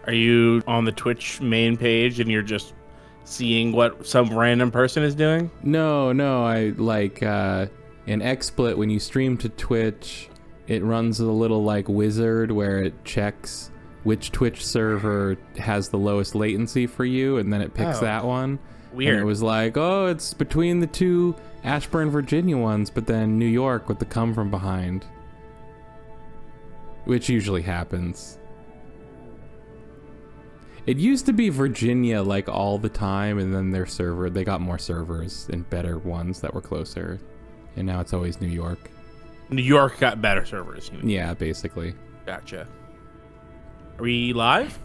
Are you on the Twitch main page and you're just seeing what some random person is doing? No, I like in XSplit when you stream to Twitch, it runs a little like wizard where it checks which Twitch server has the lowest latency for you, and then it picks that one. Weird. And it was like, oh, it's between the two Ashburn, Virginia ones, but then New York with the come from behind, which usually happens. It used to be Virginia like all the time, and then they got more servers and better ones that were closer, and now it's always New York. New York got better servers. Yeah, basically. Gotcha. Are we live?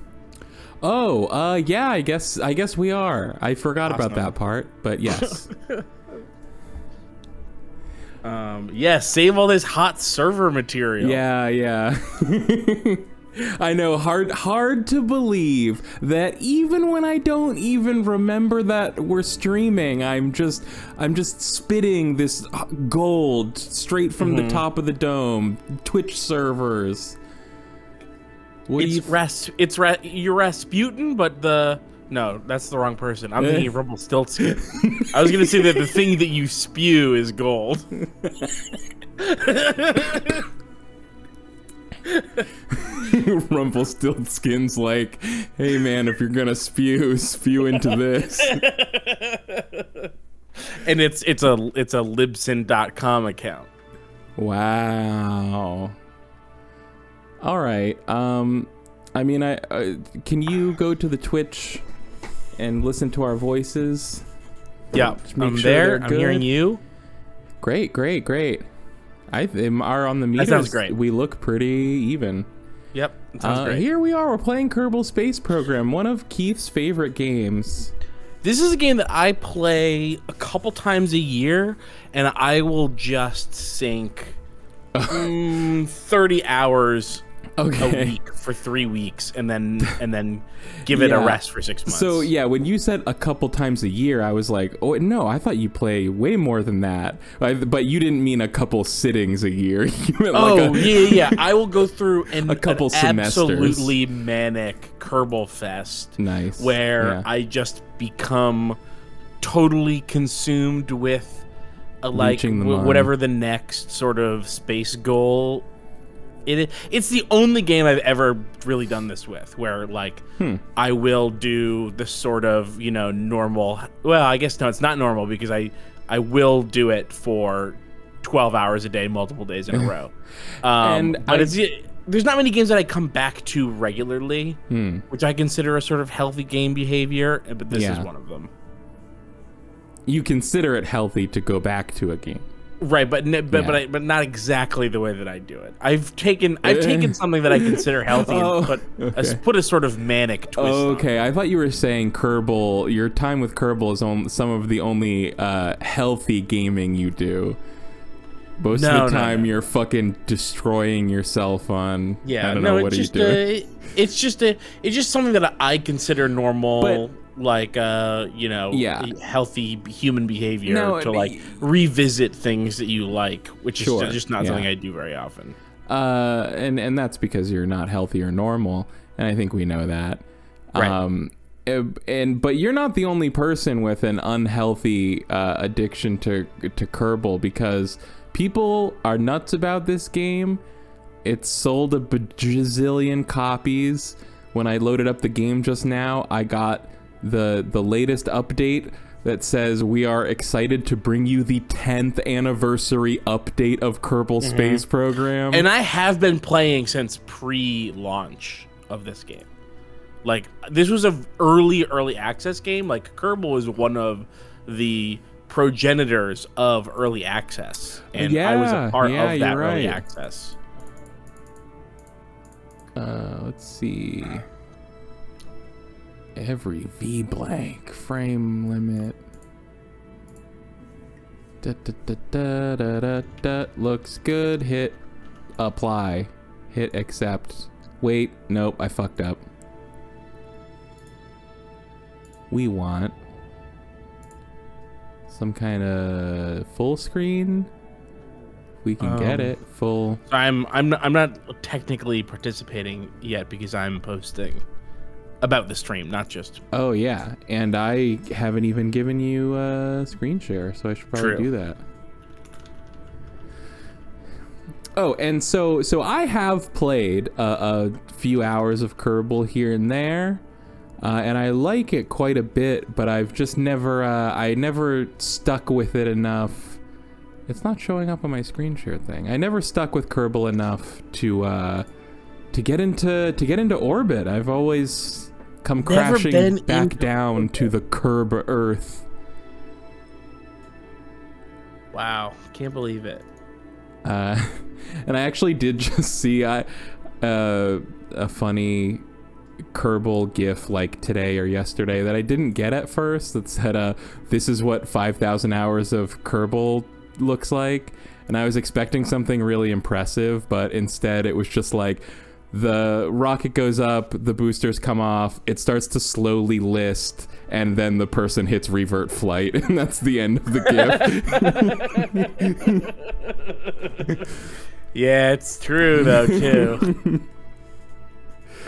Oh, yeah, I guess we are. I forgot about that part, but yes. Yes, save all this hot server material. Yeah. I know, hard to believe that even when I don't even remember that we're streaming, I'm just spitting this gold straight from the top of the dome. Twitch servers. You're Rasputin, but no, that's the wrong person. I'm thinking Rumpelstiltskin. I was gonna say that the thing that you spew is gold. Rumpelstiltskin's like, hey man, if you're gonna spew into this. And it's a Libsyn.com account. Wow. All right. I mean, can you go to the Twitch and listen to our voices? Yeah, I'm there. I'm hearing you. Great. Are on the meters. That sounds great. We look pretty even. Yep, that sounds great. Here we are. We're playing Kerbal Space Program, one of Keith's favorite games. This is a game that I play a couple times a year, and I will just sink 30 hours a week for 3 weeks, and then give it a rest for 6 months. So yeah, when you said a couple times a year, I was like, oh no, I thought you play way more than that. But you didn't mean a couple sittings a year. You meant yeah. I will go through a couple semesters. Absolutely manic Kerbal Fest. Nice. Where I just become totally consumed with whatever the next sort of space goal. It's the only game I've ever really done this with, where I will do the sort of normal. Well, I guess no, it's not normal because I will do it for 12 hours a day, multiple days in a row. There's not many games that I come back to regularly, which I consider a sort of healthy game behavior, but this is one of them. You consider it healthy to go back to a game. Right, but not exactly the way that I do it. I've taken something that I consider healthy and put a sort of manic twist on it. I thought you were saying Kerbal. Your time with Kerbal is some of the only healthy gaming you do. Most of the time, you're fucking destroying yourself on. Yeah, I don't know what are you doing. It's just something that I consider normal. Healthy human behavior to revisit things that you like, which is just not something I do very often. And that's because you're not healthy or normal, and I think we know that. Right. But you're not the only person with an unhealthy addiction to Kerbal, because people are nuts about this game. It's sold a bajillion copies. When I loaded up the game just now, I got the latest update that says we are excited to bring you the 10th anniversary update of Kerbal Space Program. And I have been playing since pre-launch of this game. This was a early access game. Kerbal is one of the progenitors of early access, and I was a part of that early access. Let's see. Every V blank frame limit. Looks good. Hit apply. Hit accept. Wait, nope, I fucked up. We want some kind of full screen. We can get it full. So I'm not technically participating yet because I'm posting about the stream, not just. Oh yeah, and I haven't even given you a screen share, so I should probably do that. Oh, and so I have played a few hours of Kerbal here and there, and I like it quite a bit, but I've just never I never stuck with it enough. It's not showing up on my screen share thing. I never stuck with Kerbal enough to get into orbit. I've always come crashing back down to the curb Earth. Wow, can't believe it. And I actually did just see a funny Kerbal GIF like today or yesterday that I didn't get at first. That said, "This is what 5,000 hours of Kerbal looks like," and I was expecting something really impressive, but instead it was just like the rocket goes up, the boosters come off, it starts to slowly list, and then the person hits revert flight, and that's the end of the GIF. Yeah, it's true though too.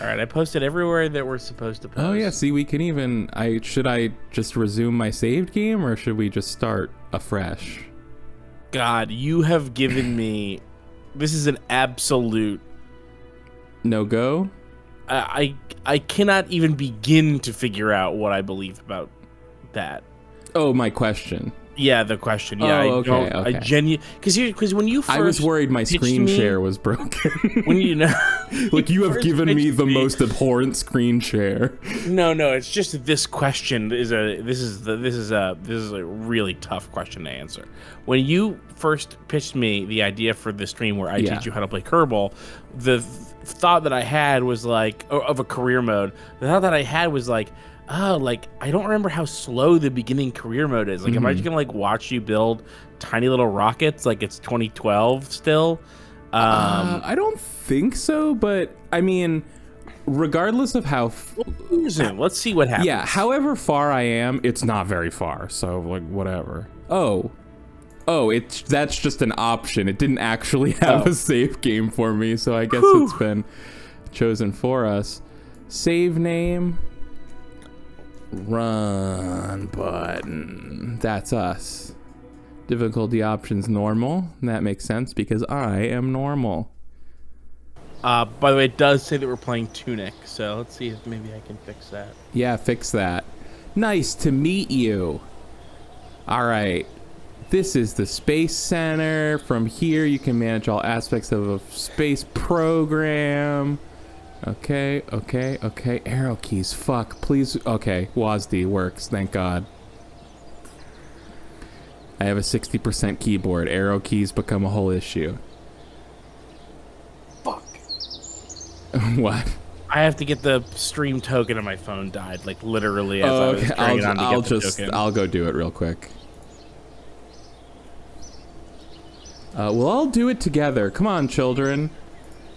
All right, I posted everywhere that we're supposed to post. Oh yeah, see, we can even. Should I just resume my saved game, or should we just start afresh? God, you have given me. This is an absolute no go. I cannot even begin to figure out what I believe about that. Oh, my question. Yeah, the question. Yeah, oh, okay. I genuinely because when you first I was worried my screen share was broken. When you know, like you have given me the most abhorrent screen share. No, it's just that this question is a really tough question to answer. When you first pitched me the idea for the stream where I teach you how to play Kerbal, the thought that I had was like of a career mode. The thought that I had was like, oh, like I don't remember how slow the beginning career mode is. Like, am I just gonna like watch you build tiny little rockets like it's 2012 still? I don't think so, but I mean, regardless of how let's see what happens. Yeah, however far I am, it's not very far, so like whatever. Oh, that's just an option. It didn't actually have a save game for me, so I guess it's been chosen for us. Save name, run button. That's us. Difficulty options normal. That makes sense because I am normal. By the way, it does say that we're playing Tunic, so let's see if maybe I can fix that. Yeah, fix that. Nice to meet you. All right. This is the Space Center. From here, you can manage all aspects of a space program. Okay. Arrow keys. Fuck, please. Okay, WASD works. Thank God. I have a 60% keyboard. Arrow keys become a whole issue. Fuck. What? I have to get the stream token on my phone died, like literally as I was turning it on to get the token. I'll go do it real quick. We'll all do it together. Come on, children.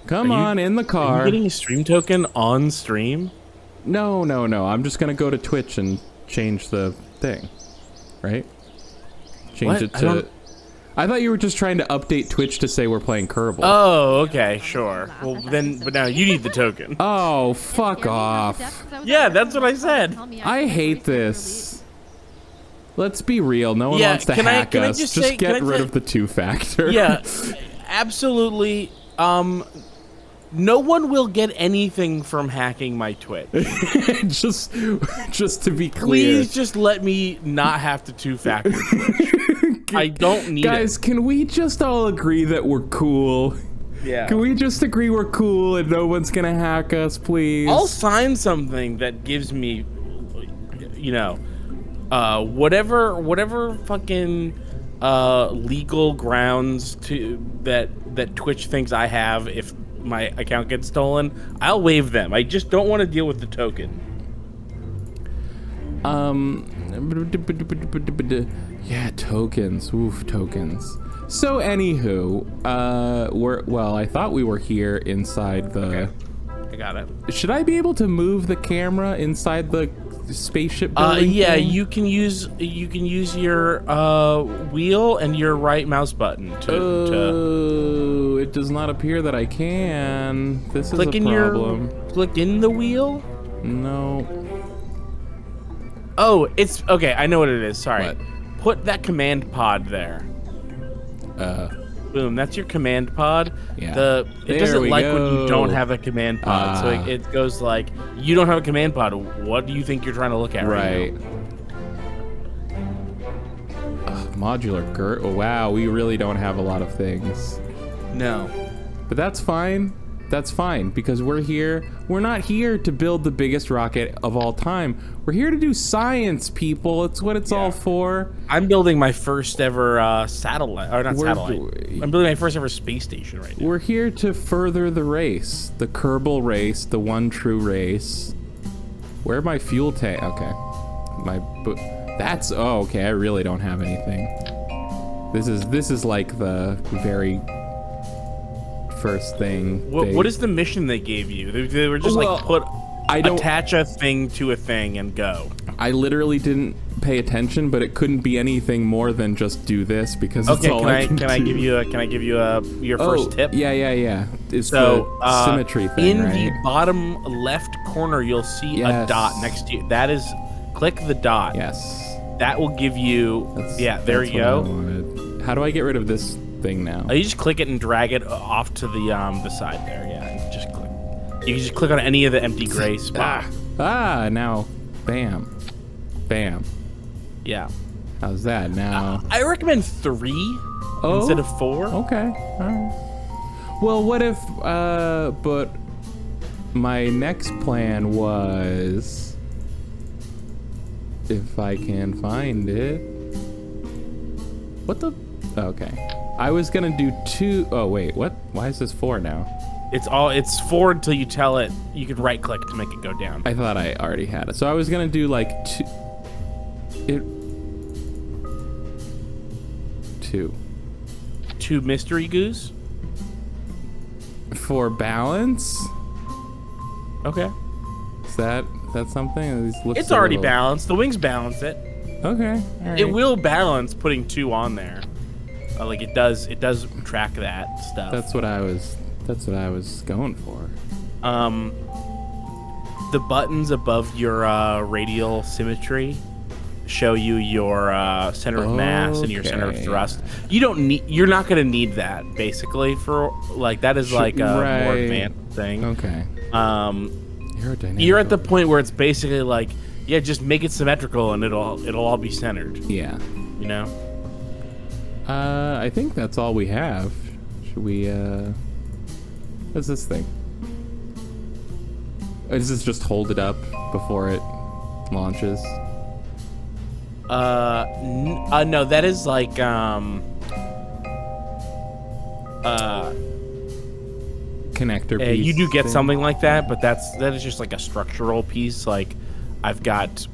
Come on, in the car. Are you getting a stream token on stream? No. I'm just gonna go to Twitch and change the thing. Right? Change it to... I thought you were just trying to update Twitch to say we're playing Kerbal. Oh, okay, sure. Well, then, but now you need the token. Oh, fuck off. Yeah, that's what I said. I hate this. Let's be real. No one wants to hack us. Just get rid of the two-factor. Yeah, absolutely. No one will get anything from hacking my Twitch. just to be clear. Please just let me not have to two-factor Twitch. I don't need Guys, can we just all agree that we're cool? Yeah. Can we just agree we're cool and no one's gonna hack us, please? I'll sign something that gives me, you know, whatever fucking legal grounds to that Twitch thinks I have if my account gets stolen. I'll waive them. I just don't want to deal with the token. Yeah, tokens. Oof, tokens. So, anywho, I thought we were here inside the... Okay. I got it. Should I be able to move the camera inside the spaceship building yeah, thing? you can use your wheel and your right mouse button to... It does not appear that I can. This is a problem. Click in the wheel? No. Oh, it's okay. I know what it is. Sorry. What? Put that command pod there. Boom. That's your command pod. Yeah. It doesn't like when you don't have a command pod. So it goes like, you don't have a command pod. What do you think you're trying to look at right now? Modular girt. Oh, wow, we really don't have a lot of things. No. But that's fine. That's fine, because we're here. We're not here to build the biggest rocket of all time. We're here to do science, people. It's what it's all for. I'm building my first ever satellite, or not satellite. I'm building my first ever space station right now. We're here to further the race, the Kerbal race, the one true race. Where are my fuel tank? Okay, that's okay. I really don't have anything. This is like the very first thing. What is the mission they gave you? They were just attach a thing to a thing and go. I literally didn't pay attention, but it couldn't be anything more than just do this because it's all I can do. Can I give you your first tip? Yeah. It's the symmetry thing, in right? the bottom left corner, you'll see a dot next to you. That is, click the dot. Yes. That will give you. There you go. How do I get rid of this thing now? You just click it and drag it off to the side there. Yeah, just click. You can just click on any of the empty gray spots. Now, bam. Yeah. How's that now? I recommend 3 instead of 4. Okay. All right. Well, what if? But my next plan was, if I can find it. What the? Okay. I was gonna do 2. Oh wait, what? Why is this 4 now? It's 4 until you tell it. You can right click to make it go down. I thought I already had it. So I was gonna do like 2. 2 mystery goose? For balance? Okay. Is that something? It's already balanced. The wings balance it. Okay. All right. It will balance putting 2 on there. Like it does track that stuff. That's what I was going for. The buttons above your radial symmetry show you your center of mass and your center of thrust. You're not going to need that basically for like that is like a more advanced thing. Okay. You're at the point where it's basically like, yeah, just make it symmetrical and it'll all be centered. Yeah. You know? I think that's all we have. Should we what's this thing? Does this just hold it up before it launches? No, that is like connector piece. You do get something like that, but that is just like a structural piece. Like I've got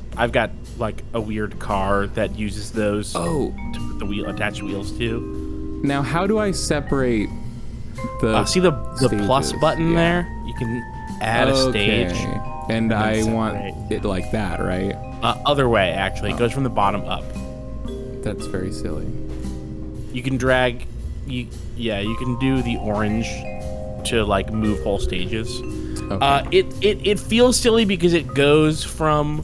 like a weird car that uses those to put the attach wheels to. Now, how do I separate the see the plus button there? You can add a stage. And I want it like that, right? Other way, actually. It goes from the bottom up. That's very silly. You can drag. You can do the orange to like move whole stages. Okay. It feels silly because it goes from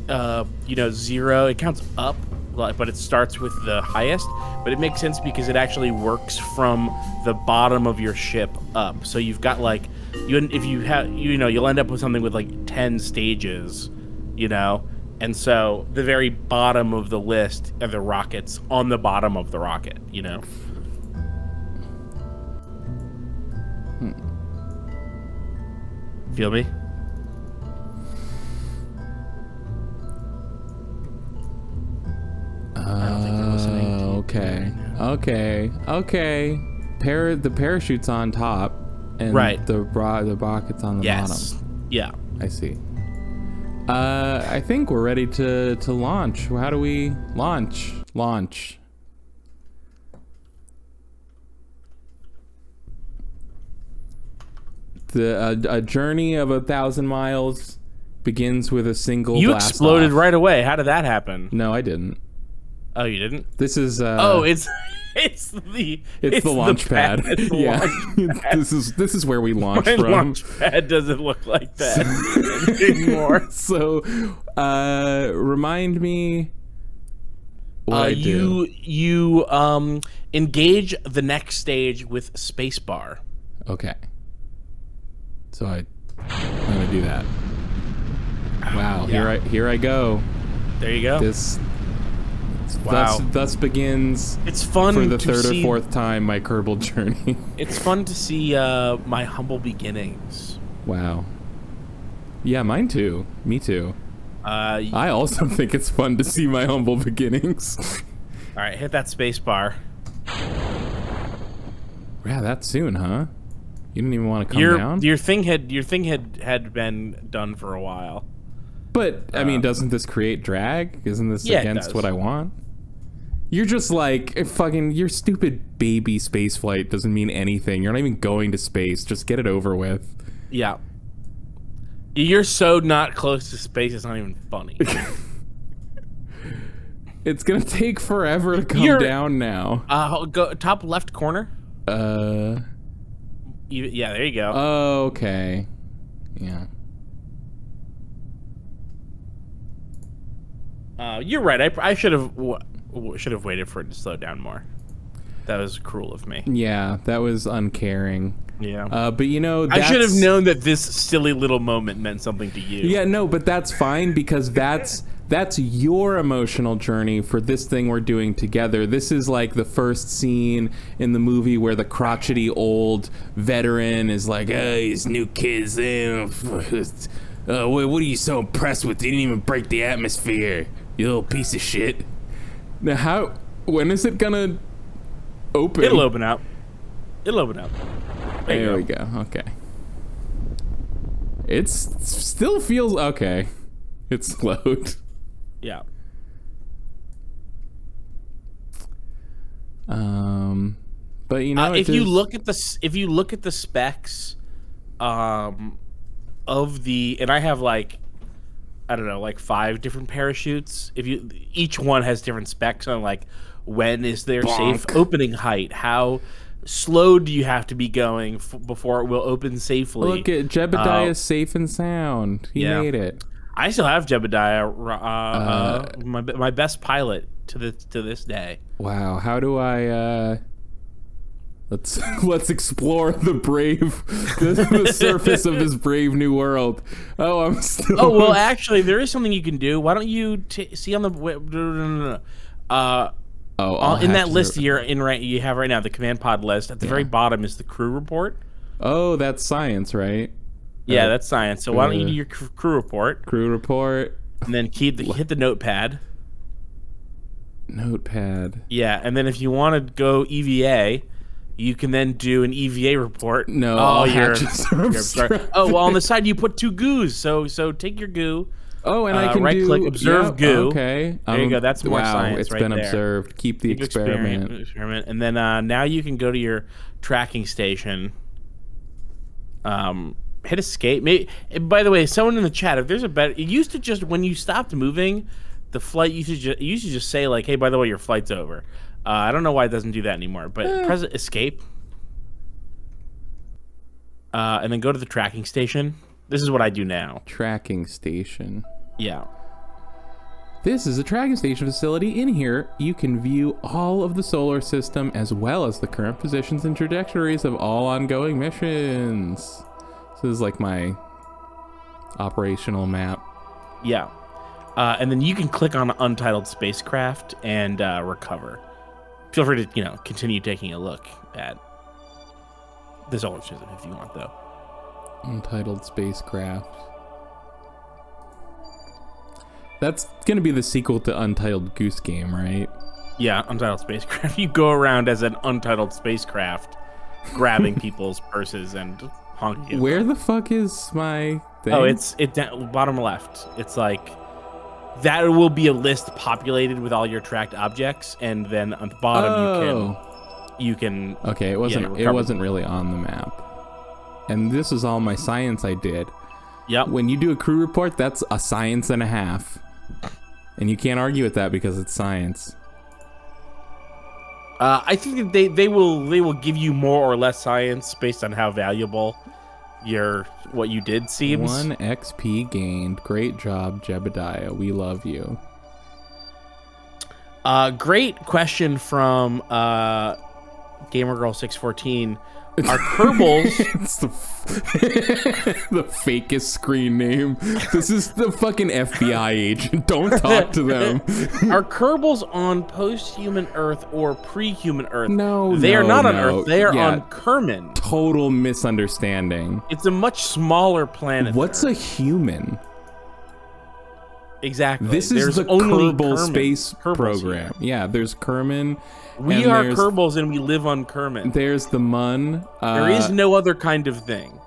0. It counts up, but it starts with the highest. But it makes sense because it actually works from the bottom of your ship up. So you've got like you'll end up with something with like 10 stages, and so the very bottom of the list are the rockets on the bottom of the rocket, Feel me? I don't think they're listening to you. Okay. The parachute's on top, and the rocket's on the bottom. Yeah. I see. I think we're ready to launch. How do we launch? Launch. A journey of 1,000 miles begins with a single blast exploded off. right away. How did that happen? No, I didn't. Oh, you didn't? This is it's the launch pad. It's the launch pad. This is where we launch My from. launch pad doesn't look like that anymore. So, remind me what I do. You engage the next stage with spacebar. Okay. So I'm gonna do that. Wow. Yeah. Here I go. There you go. Wow. Thus begins. It's fun for the to third see, or fourth time my Kerbal journey. It's fun to see my humble beginnings. Wow. Yeah, mine too. Me too. I also think it's fun to see my humble beginnings. All right, hit that space bar. Yeah, that soon, huh? You didn't even want to come down? Your thing had been done for a while. But I mean, doesn't this create drag? Isn't this against what I want? You're just like fucking your stupid baby space flight doesn't mean anything. You're not even going to space. Just get it over with. Yeah. You're so not close to space, it's not even funny. It's gonna take forever to come down now. Go top left corner. Yeah, there you go. Oh, okay. Yeah. You're right. I should have waited for it to slow down more. That was cruel of me. Yeah, that was uncaring. Yeah. But you know, I should have known that this silly little moment meant something to you. Yeah, no, but that's fine because that's your emotional journey for this thing we're doing together. This is like the first scene in the movie where the crotchety old veteran is like, "Hey, these new kids, what are you so impressed with? They didn't even break the atmosphere, you little piece of shit." Now, when is it gonna open? It'll open up. There we go. Okay. It still feels okay. It's slowed. Yeah. But you know, if you look at the specs, of the, and I have like, I don't know, like 5 different parachutes. Each one has different specs on like when is their safe opening height, how slow do you have to be going before it will open safely. Look at Jebediah's safe and sound. He made it. I still have Jebediah, my best pilot to this day. Wow, how do I? Let's explore the surface of this brave new world. Oh, I'm still. Oh well, actually, there is something you can do. Why don't you see on the in that list you have right now, the command pod list at the very bottom is the crew report. Oh, that's science, right? Yeah, that's science. So why don't you do your crew report? Crew report. And then hit the notepad. Notepad. Yeah, and then if you want to go EVA, you can then do an EVA report. No, you're well, on the side you put 2 goos. So take your goo. Oh, and I can right-click, observe goo. Okay. There you go. That's more science it's right been there. observed. Keep the experiment. And then now you can go to your tracking station. Hit escape. Maybe. By the way, someone in the chat, if there's a better, it used to just, when you stopped moving, the flight used to just say like, "Hey, by the way, your flight's over." I don't know why it doesn't do that anymore, but press escape. And then go to the tracking station. This is what I do now. Tracking station. Yeah. This is a tracking station facility. In here, you can view all of the solar system as well as the current positions and trajectories of all ongoing missions. This is like my operational map. Yeah. And then you can click on Untitled Spacecraft and recover. Feel free to, continue taking a look at the solar system if you want, though. Untitled Spacecraft. That's going to be the sequel to Untitled Goose Game, right? Yeah, Untitled Spacecraft. You go around as an untitled spacecraft, grabbing people's purses and honking. Where the fuck is my thing? Oh, it's bottom left. It's like that will be a list populated with all your tracked objects, and then on the bottom you can. Okay, it wasn't really on the map. And this is all my science I did. Yep. When you do a crew report, that's a science and a half. And you can't argue with that because it's science. I think that they will give you more or less science based on how valuable what you did seems. 1 XP gained. Great job, Jebediah. We love you. Great question from GamerGirl614. Are Kerbals... It's the fakest screen name. This is the fucking FBI agent. Don't talk to them. Are Kerbals on post-human Earth or pre-human Earth? No, they are not on Earth. They are on Kerman. Total misunderstanding. It's a much smaller planet. What's a human? Exactly. This is the Kerbal space program. Yeah, there's Kerman. We are Kerbals and we live on Kerman. There's the Mun. There is no other kind of thing.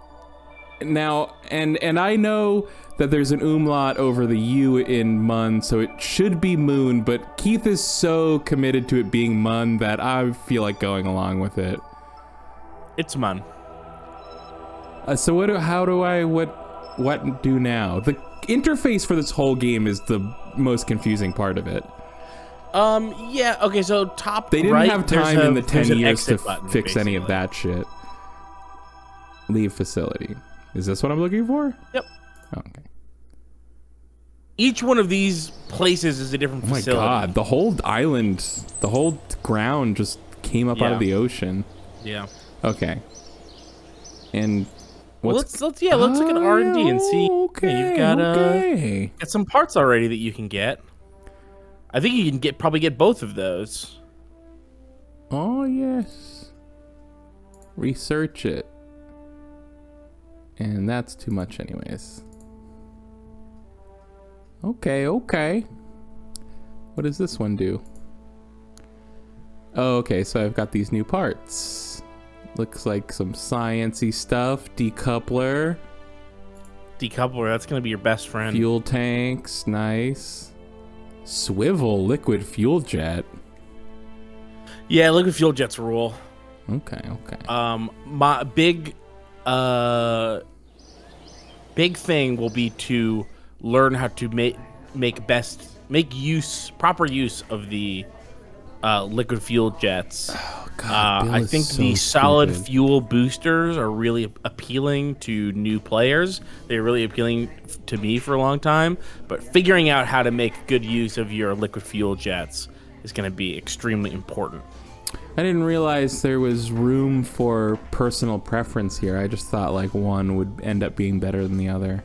Now, and I know that there's an umlaut over the U in Mun, so it should be Moon, but Keith is so committed to it being Mun that I feel like going along with it. It's Mun. So what do now? The interface for this whole game is the most confusing part of it. Yeah, okay, so top they didn't right, have time in the 10 years to button, fix basically. any of that shit. Leave facility. Is this what I'm looking for? Yep. Oh, okay. Each one of these places is a different facility. Oh my god, the whole island, the whole ground just came up out of the ocean. Yeah. Okay. And let's look at R&D and see. Okay, you've got some parts already that you can get. I think you can probably get both of those. Oh yes. Research it. And that's too much anyways. Okay. What does this one do? Oh, okay, so I've got these new parts. Looks like some science-y stuff. Decoupler. That's gonna be your best friend. Fuel tanks, nice. Swivel liquid fuel jet. Yeah, liquid fuel jets rule. Okay. My big thing will be to learn how to make proper use of the liquid fuel jets. Oh, God, I think the solid fuel boosters are really appealing to new players. They're really appealing to me for a long time, but figuring out how to make good use of your liquid fuel jets is going to be extremely important. I didn't realize there was room for personal preference here. I just thought like one would end up being better than the other.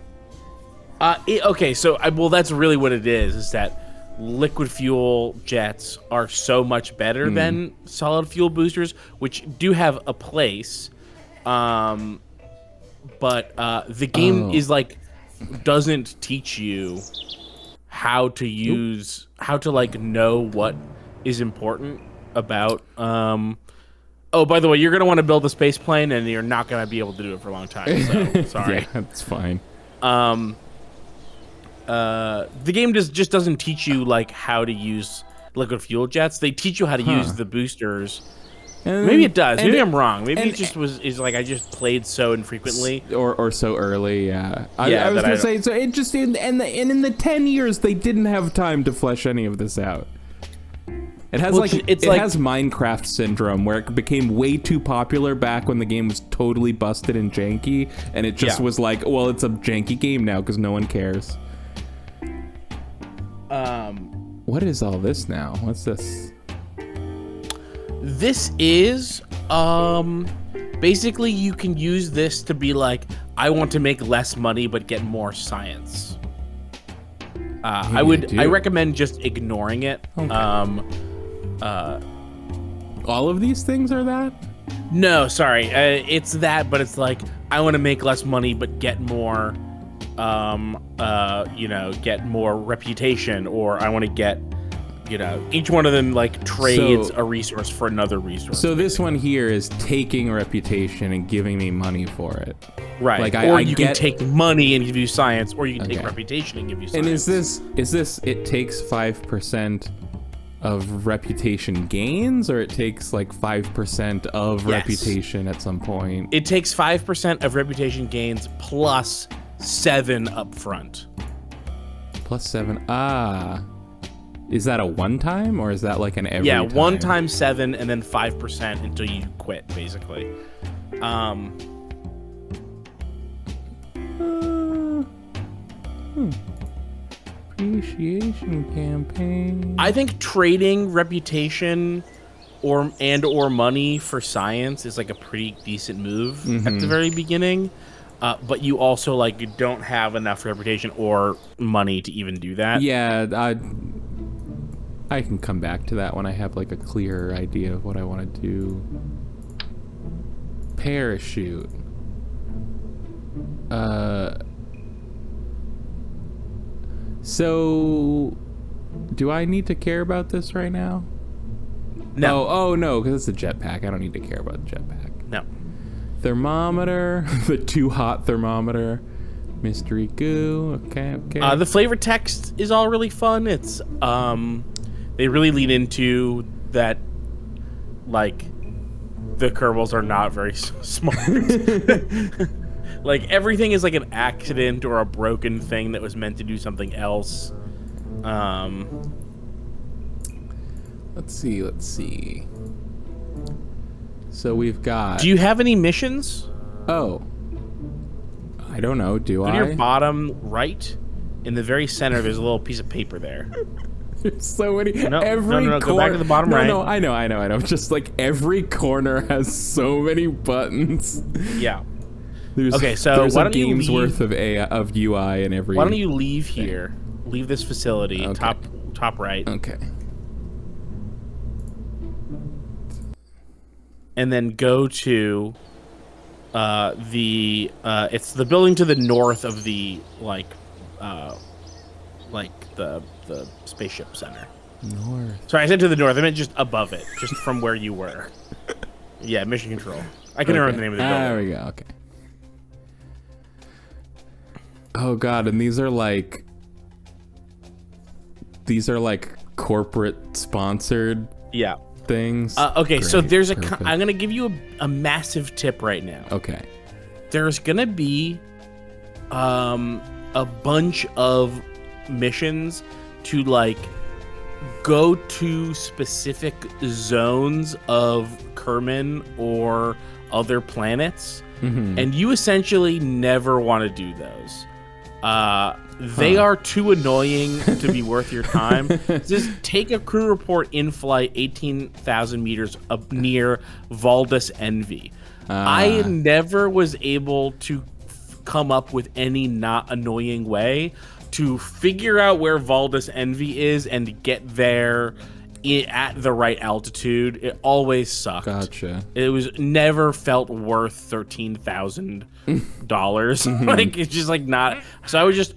Okay, so that's really what it is that liquid fuel jets are so much better than solid fuel boosters, which do have a place. But the game is like doesn't teach you how to use know what is important about oh, by the way, you're gonna want to build a space plane and you're not gonna be able to do it for a long time, so sorry. Yeah, that's fine. The game just doesn't teach you like how to use liquid fuel jets. They teach you how to use the boosters. Maybe it does. Maybe I'm wrong. Maybe it just is like I just played so infrequently or so early. Yeah. I was gonna say so. It just in the 10 years they didn't have time to flesh any of this out. It has it has Minecraft syndrome where it became way too popular back when the game was totally busted and janky, and it just was like, well, it's a janky game now because no one cares. What is all this now? What's this? This is basically you can use this to be like, I want to make less money but get more science. I recommend just ignoring it. Okay. All of these things are that? No, sorry. It's that, but it's like I want to make less money but get more get more reputation, or I want to get, each one of them like trades a resource for another resource. So this one here is taking reputation and giving me money for it. Right. Like you can take money and give you science, or you can take reputation and give you science. And is this it takes 5% of reputation gains, or it takes like 5% of reputation at some point? It takes 5% of reputation gains plus 7 up front. Plus 7. Is that a one time or is that like an every time? One time 7 and then 5% until you quit, basically. Appreciation campaign. I think trading reputation or money for science is like a pretty decent move at the very beginning. But you also like don't have enough reputation or money to even do that. Yeah, I can come back to that when I have like a clearer idea of what I want to do. Parachute. So do I need to care about this right now? No. Oh no, because it's a jetpack. I don't need to care about the jetpack. No. Thermometer, the too hot thermometer. Mystery goo. Okay. The flavor text is all really fun. It's they really lean into that, like, the Kerbals are not very smart. Like, everything is like an accident or a broken thing that was meant to do something else. Let's see. So we've got... Do you have any missions? Oh. I don't know. Do I? On your bottom right, in the very center, there's a little piece of paper there. There's so many... No, go back to the bottom right. No, I know. Just like every corner has so many buttons. Yeah. There's why don't you game's leave, worth of UI in every... Why don't you leave here? Leave this facility, okay. top right. Okay. And then go to it's the building to the north of the the spaceship center. North. Sorry, I said to the north. I meant just above it, just from where you were. Yeah, mission control. I can remember the name of the building. There we go. Okay. Oh god, and these are like corporate sponsored things. Okay, Great, so there's perfect. I'm gonna give you a massive tip right now. Okay. There's gonna be a bunch of missions to like go to specific zones of Kerman or other planets, and you essentially never want to do those. They are too annoying to be worth your time. Just take a crew report in flight 18,000 meters up near Valdus Envy. I never was able to come up with any not annoying way to figure out where Valdus Envy is and get there at the right altitude. It always sucked. Gotcha. It was never felt worth $13,000. Like, it's just like not. So I would just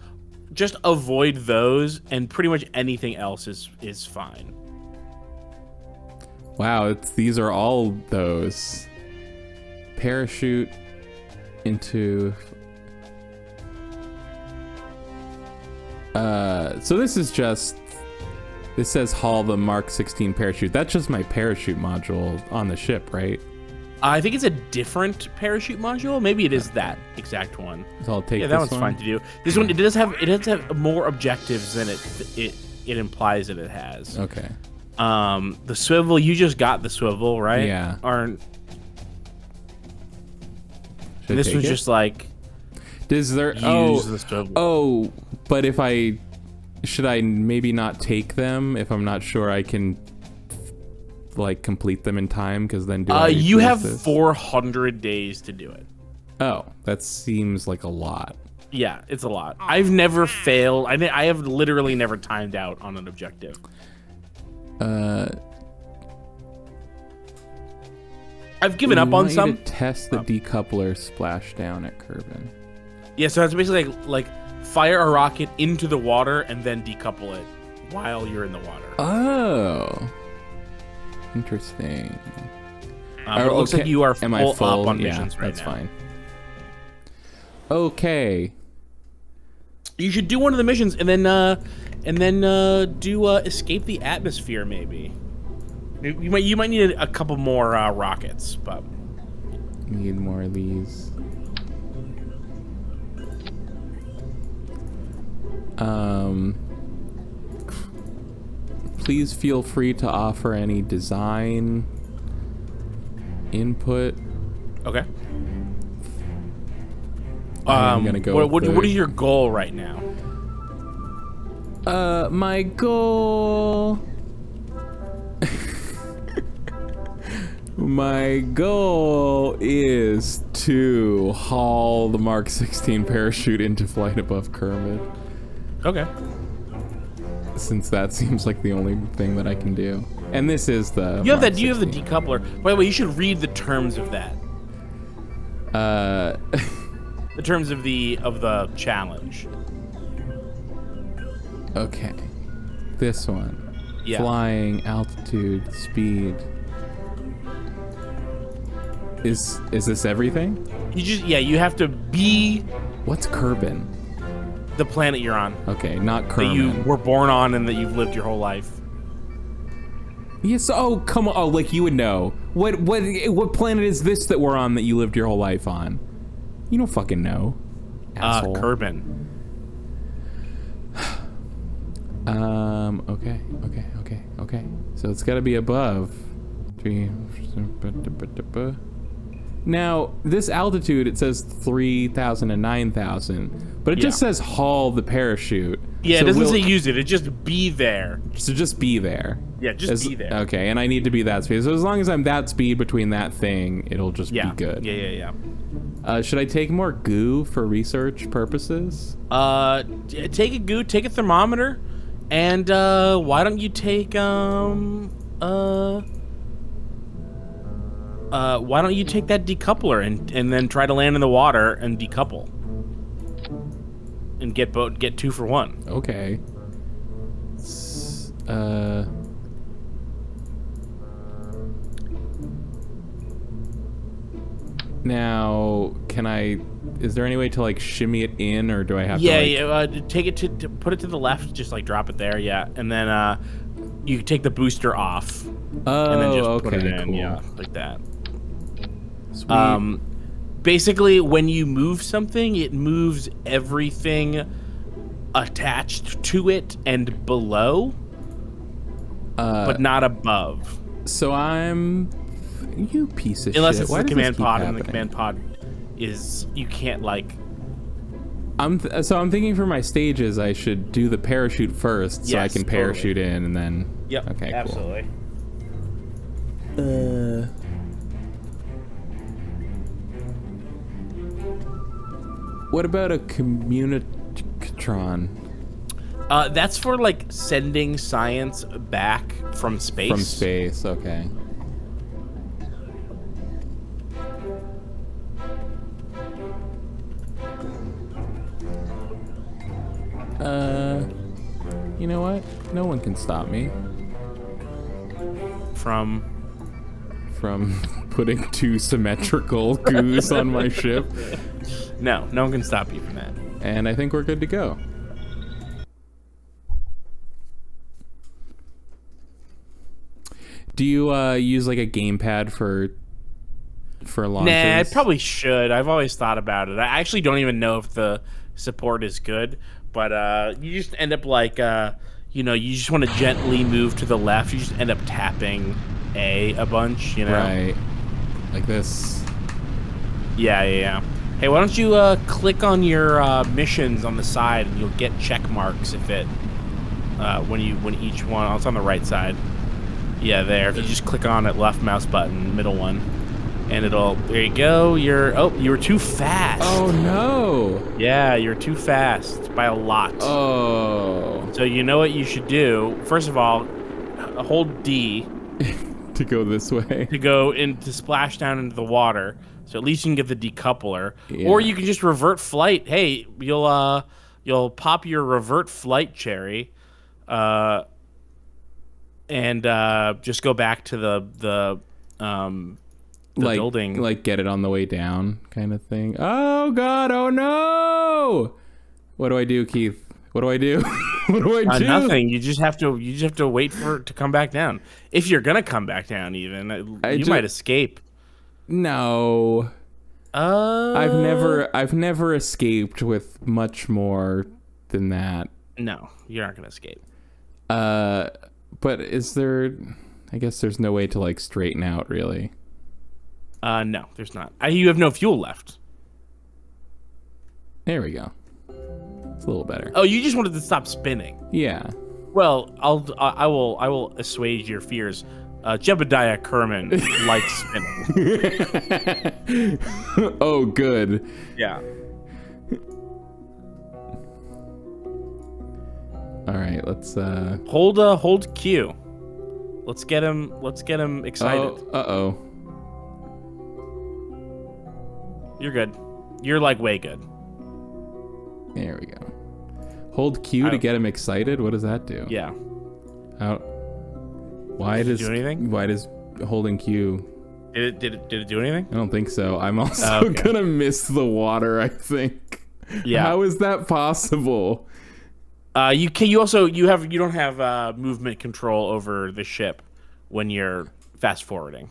avoid those, and pretty much anything else is fine. Wow, these are all those. Parachute into... so this is just... This says haul the Mark 16 parachute. That's just my parachute module on the ship, right? I think it's a different parachute module. Maybe it is that exact one. So I'll take that this one's one. fine to do. This one, it does have more objectives than it implies that it has. Okay. The swivel, you just got the swivel, right? Yeah. This was just like... Does there... Use the swivel. Oh, but if I... Should I maybe not take them if I'm not sure I can like complete them in time? Because then you have 400 days to do it. Oh, that seems like a lot. Yeah, it's a lot. I've never failed. I have literally never timed out on an objective. I've given up on some. To test the decoupler splashdown at Kerbal. Yeah, so it's basically like fire a rocket into the water and then decouple it while you're in the water. Oh, interesting. But it looks like you are full up on yeah, missions right that's now. Fine. Okay. You should do one of the missions and then do escape the atmosphere. Maybe you might need a couple more rockets, but need more of these. Please feel free to offer any design input. Okay. I'm gonna go. What is your goal right now? My goal. My goal is to haul the Mark 16 parachute into flight above Kermit. Okay. Since that seems like the only thing that I can do. And this is the You have Mark that. You have the 16. decoupler. By the way, you should read the terms of that. The terms of the challenge. Okay. This one. Yeah. Flying, altitude, speed. Is this everything? You have to be What's Kerbin? the planet you're on. Okay, not That Kermit. you were born on and that you've lived your whole life. Yes. Oh, come on. Oh, like you would know. What planet is this that we're on that you lived your whole life on? You don't fucking know. Asshole. Kerbin. Okay. So it's got to be above. Now, this altitude, it says 3,000 and 9,000, but it just says haul the parachute. Yeah, so it doesn't say use it. It just be there. So just be there. Yeah, just be there. Okay, and I need to be that speed. So as long as I'm that speed between that thing, it'll just be good. Yeah. Should I take more goo for research purposes? Take a goo, take a thermometer, and why don't you take why don't you take that decoupler and then try to land in the water and decouple and get 2 for 1. Okay. Now, is there any way to like shimmy it in, or do I have to take it to put it to the left, just like drop it there, and then you take the booster off and then just put it in, cool. like that. Sweet. Basically, when you move something, it moves everything attached to it and below, but not above. So you piece of Unless shit. it's Why the does command this keep pod, happening? and the command pod is you can't like. I'm thinking for my stages, I should do the parachute first, so I Yes, can parachute in, and then. Yep. Okay. Absolutely. Cool. What about a communicatron? That's for like sending science back from space. From space, okay. You know what? No one can stop me From putting 2 symmetrical goos on my ship. No one can stop you from that. And I think we're good to go. Do you use like a gamepad for launches? Nah, I probably should. I've always thought about it. I actually don't even know if the support is good, but you just end up like you just want to gently move to the left. You just end up tapping a bunch, Right. Like this. Yeah. Hey, why don't you click on your missions on the side, and you'll get check marks if it when each one. Oh, it's on the right side. Yeah, there. If you just click on it, left mouse button, middle one, and there you go. You were too fast. Oh no. Yeah, you're too fast by a lot. Oh. So you know what you should do? First of all, hold D to go this way. to go to splash down into the water. So at least you can get the decoupler, Yeah. or you can just revert flight. Hey, you'll pop your revert flight cherry, and just go back to the building. Like get it on the way down kind of thing. Oh god, oh no. What do I do, Keith? What do I do? What do I do? Nothing. You just have to wait for it to come back down. If you're gonna come back down, even you might escape. No. I've never escaped with much more than that. No, you're not gonna escape. But is there... I guess there's no way to, like, straighten out, really. No, there's not. You have no fuel left. There we go. It's a little better. Oh, you just wanted to stop spinning. Yeah. Well, I will assuage your fears. Jebediah Kerman likes spinning. Oh, good. Yeah. All right, let's hold Q. Let's get him excited. Oh, You're good. You're like way good. There we go. Hold Q to get him excited? What does that do? Yeah. Why does do anything? Why does holding Q? Did it do anything? I don't think so. I'm also gonna miss the water, I think. Yeah. How is that possible? You don't have movement control over the ship when you're fast forwarding.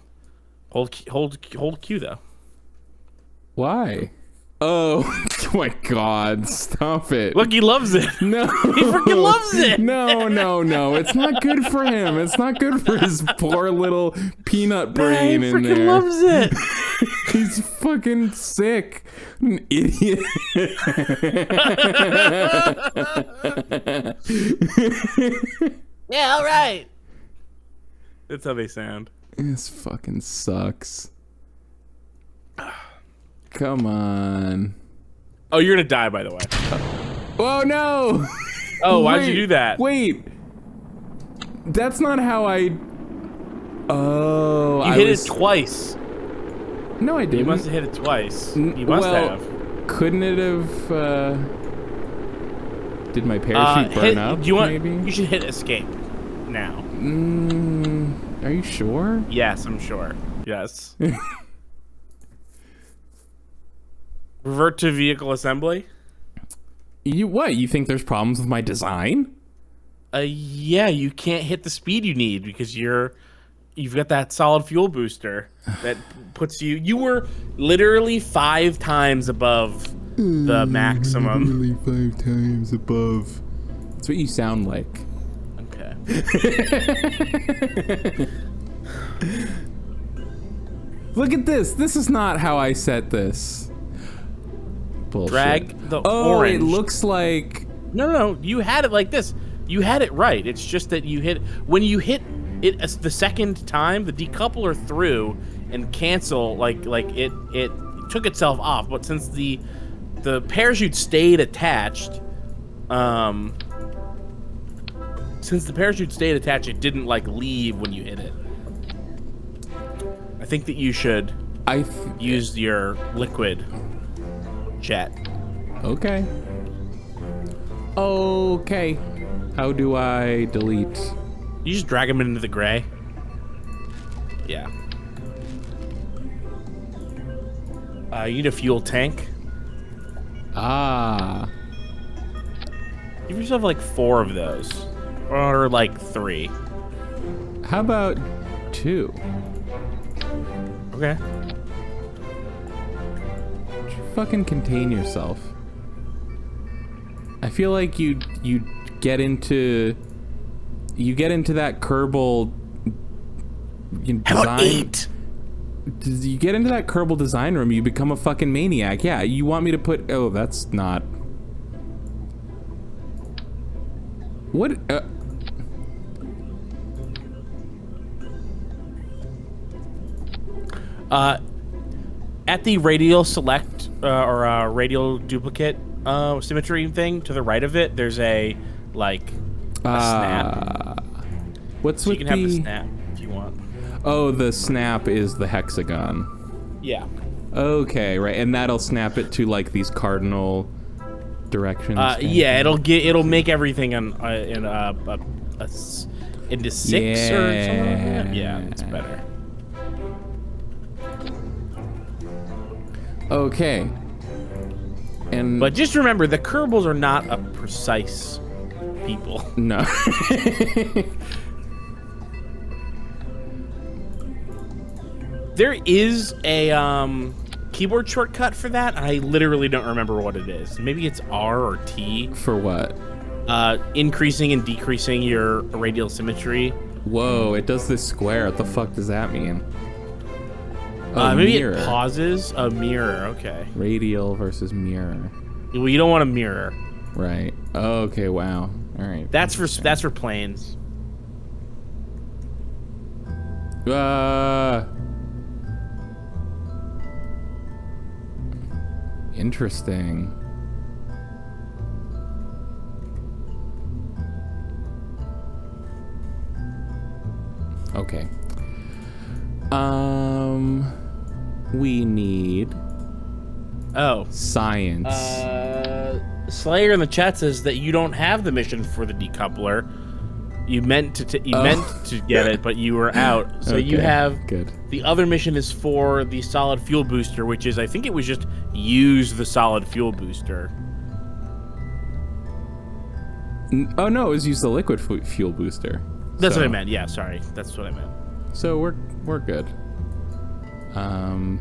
Hold Q though. Why? Oh my God! Stop it! Look, he loves it. No, he freaking loves it. No! It's not good for him. It's not good for his poor little peanut brain in there. He freaking loves it. He's fucking sick. An idiot. Yeah, all right. That's how they sound. This fucking sucks. Come on. Oh, you're gonna die, by the way. Oh no! Oh, why'd you do that? Wait. That's not how I... Oh, You hit it twice. No, I didn't. You must have hit it twice. You must have. Couldn't it have... Did my parachute burn up, maybe? You should hit escape now. Are you sure? Yes, I'm sure. Yes. Revert to vehicle assembly? What? You think there's problems with my design? Yeah, you can't hit the speed you need because you've got that solid fuel booster that puts you were literally 5 times above the maximum. Literally 5 times above. That's what you sound like. Okay. Look at this. This is not how I set this. Bullshit. Drag the Oh, orange. it looks like... No. You had it like this. You had it right. It's just that you hit... When you hit it the second time, the decoupler threw and cancel, like it took itself off. But since the parachute stayed attached, it didn't, like, leave when you hit it. I think that you should use your liquid jet. Okay. How do I delete? You just drag them into the gray. Yeah. You need a fuel tank. Give yourself like 4 of those. Or like 3. How about 2? Okay. Fucking contain yourself. I feel like you get into that Kerbal design. How about 8? You get into that Kerbal design room, you become a fucking maniac. Yeah, you want me to put... Oh, that's not... What? At the radial select or radial duplicate symmetry thing to the right of it, there's a snap. What's so with you can have the snap if you want. Oh, the snap is the hexagon. Yeah. Okay, right, and that'll snap it to like these cardinal directions. Yeah, it'll make everything into 6 or something like that. Yeah, it's better. Okay. But just remember, the Kerbals are not a precise people. No. There is a keyboard shortcut for that. I literally don't remember what it is. Maybe it's R or T. For what? increasing and decreasing your radial symmetry. Whoa, it does this square. What the fuck does that mean? Oh, maybe mirror. it pauses a mirror. Okay. Radial versus mirror. Well, you don't want a mirror. Right. Oh, okay. Wow. All right. That's for planes. Interesting. Okay. We need science. Slayer in the chat says that you don't have the mission for the decoupler. You meant to get it, but you were out. So you have good. The other mission is for the solid fuel booster, which is, I think it was just use the solid fuel booster. Oh no, it was use the liquid fuel booster. That's what I meant. Yeah, sorry, that's what I meant. So we're good. I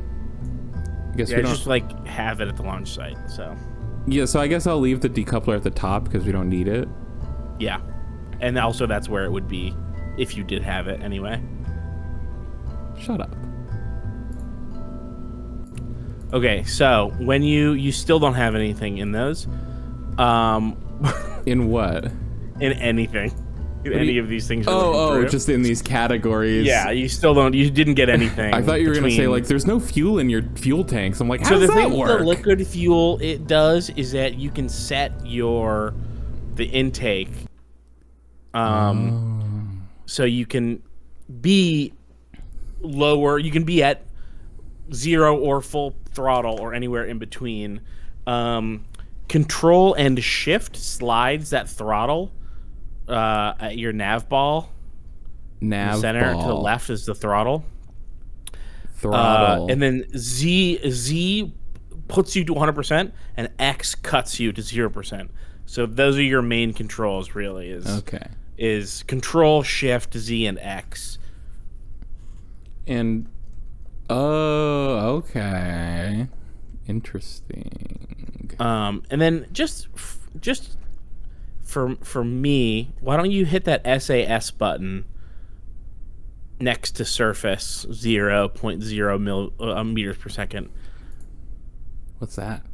guess we don't just like have it at the launch site. So yeah, so I guess I'll leave the decoupler at the top because we don't need it. Yeah, and also that's where it would be if you did have it anyway. Shut up. Okay, so when you still don't have anything in those, in what? In anything. Any of these things. Just in these categories. Yeah, you didn't get anything. I thought you were gonna say like there's no fuel in your fuel tanks. I'm like, how does that work? The liquid fuel it does is that you can set the intake, so you can be lower. You can be at 0 or full throttle or anywhere in between. Control and shift slides that throttle. At your nav ball. Nav center ball. To the left is the throttle. Throttle. And then Z puts you to 100%, and X cuts you to 0%. So those are your main controls, really. Is control, shift, Z, and X. And okay, interesting. And then just. For me, why don't you hit that SAS button next to surface 0.0 meters per second? What's that?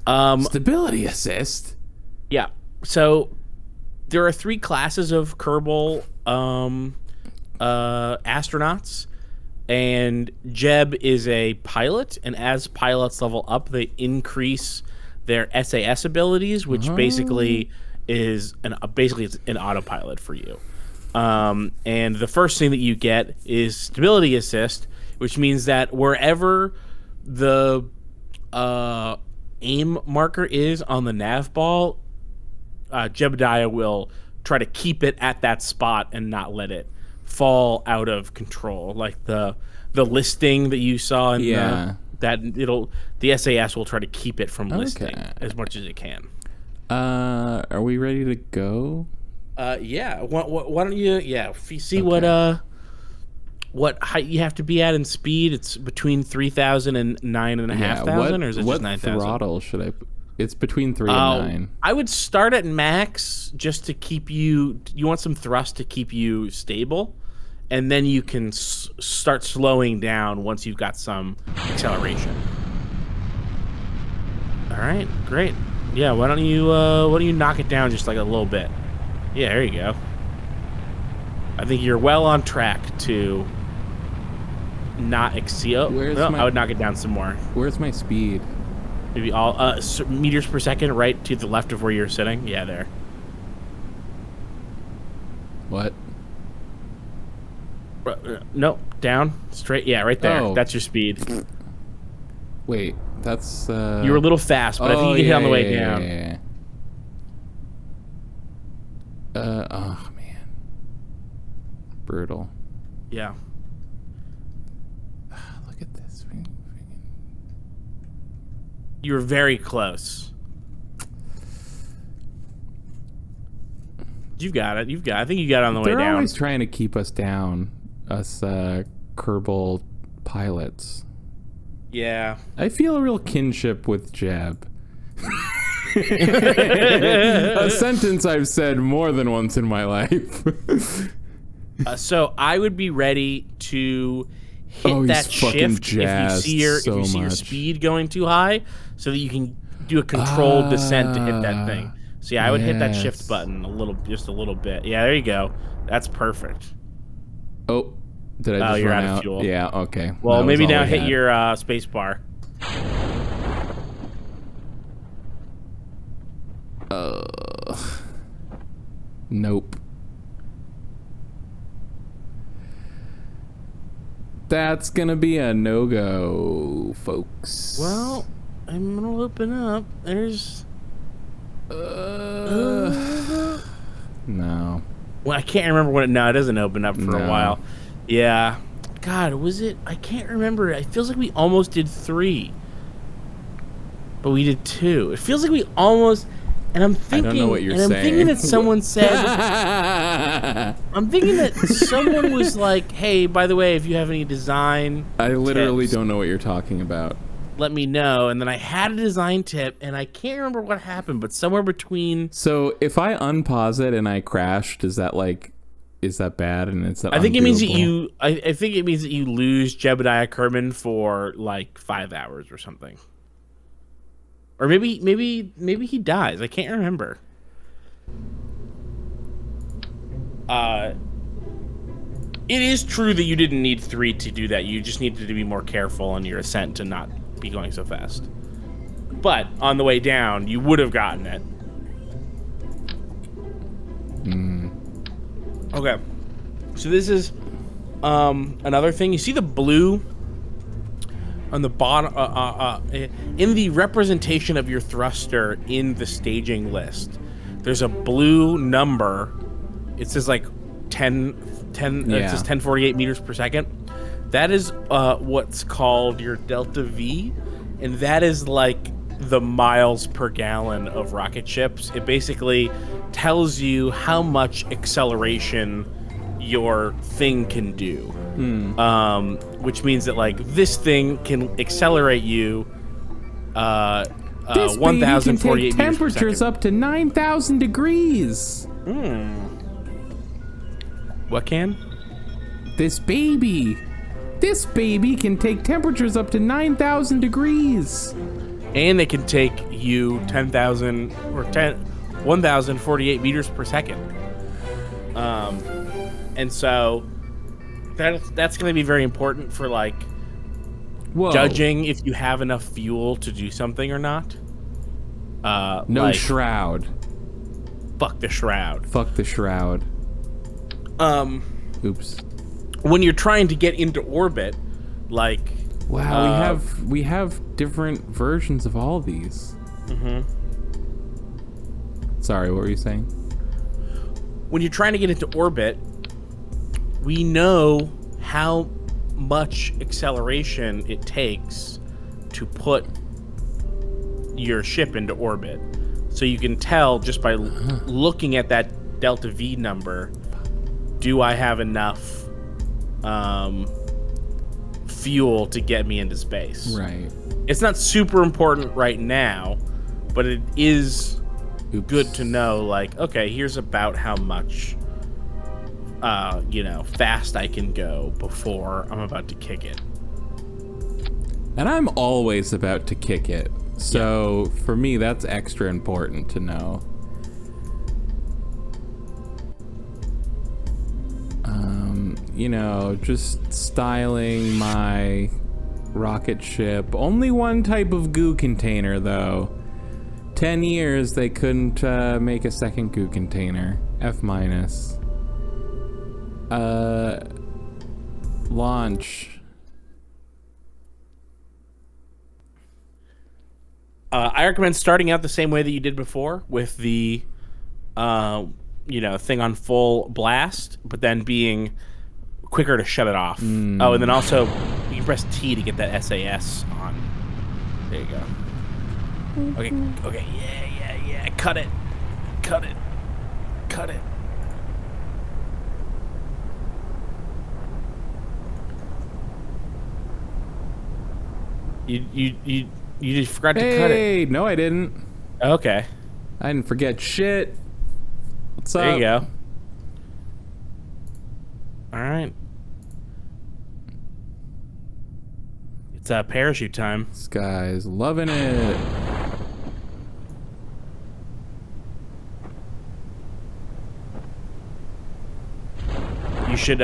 Stability assist? Yeah. So there are 3 classes of Kerbal astronauts, and Jeb is a pilot, and as pilots level up, they increase their SAS abilities, which basically is an autopilot for you. And the first thing that you get is stability assist, which means that wherever the aim marker is on the nav ball, Jebediah will try to keep it at that spot and not let it fall out of control. Like the listing that you saw in the SAS will try to keep it from listing as much as it can. Are we ready to go? Yeah. Why don't you? Yeah. If you see what height you have to be at in speed, it's between 3,000 and 9,500, or is it just 9,000? What throttle should I? It's between 3 and 9. I would start at max just to keep you. You want some thrust to keep you stable, and then you can start slowing down once you've got some acceleration. All right, great. Yeah, why don't you knock it down just like a little bit? Yeah, there you go. I think you're well on track to not exceed. I would knock it down some more. Where's my speed? Maybe all meters per second, right to the left of where you're sitting. Yeah, there. What? No, down, straight. Yeah, right there. That's your speed. Wait, that's. You were a little fast, but I think you can hit on the way down. Yeah. Oh man, brutal. Yeah. Look at this. You were very close. You've got it. I think you got it on the way down. They're always trying to keep us down, us Kerbal pilots. Yeah. I feel a real kinship with Jeb. A sentence I've said more than once in my life. So I would be ready to hit that shift if you see your speed going too high, so that you can do a controlled descent to hit that thing. So yeah, I would hit that shift button just a little bit. Yeah, there you go. That's perfect. Oh, did I just you're run out of fuel. Yeah, okay. Well, maybe now hit your space bar. Nope. That's gonna be a no-go, folks. Well, I'm gonna open up. There's... No. Well, I can't remember when it doesn't open up for a while. Yeah. God, was it? I can't remember. It feels like we almost did 3. But we did 2. It feels like we almost... And I'm thinking... I don't know what you're saying. I'm thinking that someone said... I'm thinking that someone was like, hey, by the way, if you have any design I literally tips, don't know what you're talking about. let me know. And then I had a design tip, and I can't remember what happened, but somewhere between... So if I unpause it and I crash, is that bad? And it's I think it means that you... I think it means that you lose Jebediah Kerman for like 5 hours or something. Or maybe he dies. I can't remember. It is true that you didn't need 3 to do that. You just needed to be more careful on your ascent to not be going so fast. But on the way down, you would have gotten it. Okay. So this is another thing. You see the blue on the bottom in the representation of your thruster in the staging list. There's a blue number. It says like 10 it says 1048 meters per second. That is what's called your delta V, and that is like the miles per gallon of rocket ships. It basically tells you how much acceleration your thing can do. Which means that like this thing can accelerate you 1,048 meters temperatures up to 9,000 degrees. What can? This baby can take temperatures up to 9,000 degrees. And they can take you 1,048 meters per second. And so that's going to be very important for like judging if you have enough fuel to do something or not. No shroud. Fuck the shroud. Fuck the shroud. Oops. When you're trying to get into orbit, like... Wow, we have different versions of all these. Sorry, what were you saying? When you're trying to get into orbit, we know how much acceleration it takes to put your ship into orbit. So you can tell just by looking at that delta V number, do I have enough fuel to get me into space? Right. It's not super important right now, but it is good to know, like, okay, here's about how much fast I can go before I'm about to kick it. And I'm always about to kick it. So for me, that's extra important to know. Just styling my rocket ship. Only one type of goo container, though. 10 years, they couldn't make a second goo container. F-. Launch. I recommend starting out the same way that you did before, with the thing on full blast, but then being quicker to shut it off. Oh, and then also you can press T to get that SAS on. There you go. Okay, yeah. Cut it. You just forgot to cut it. Hey, no, I didn't. Okay. I didn't forget shit. What's up? There you go. All right. It's parachute time. This guy's loving it. You should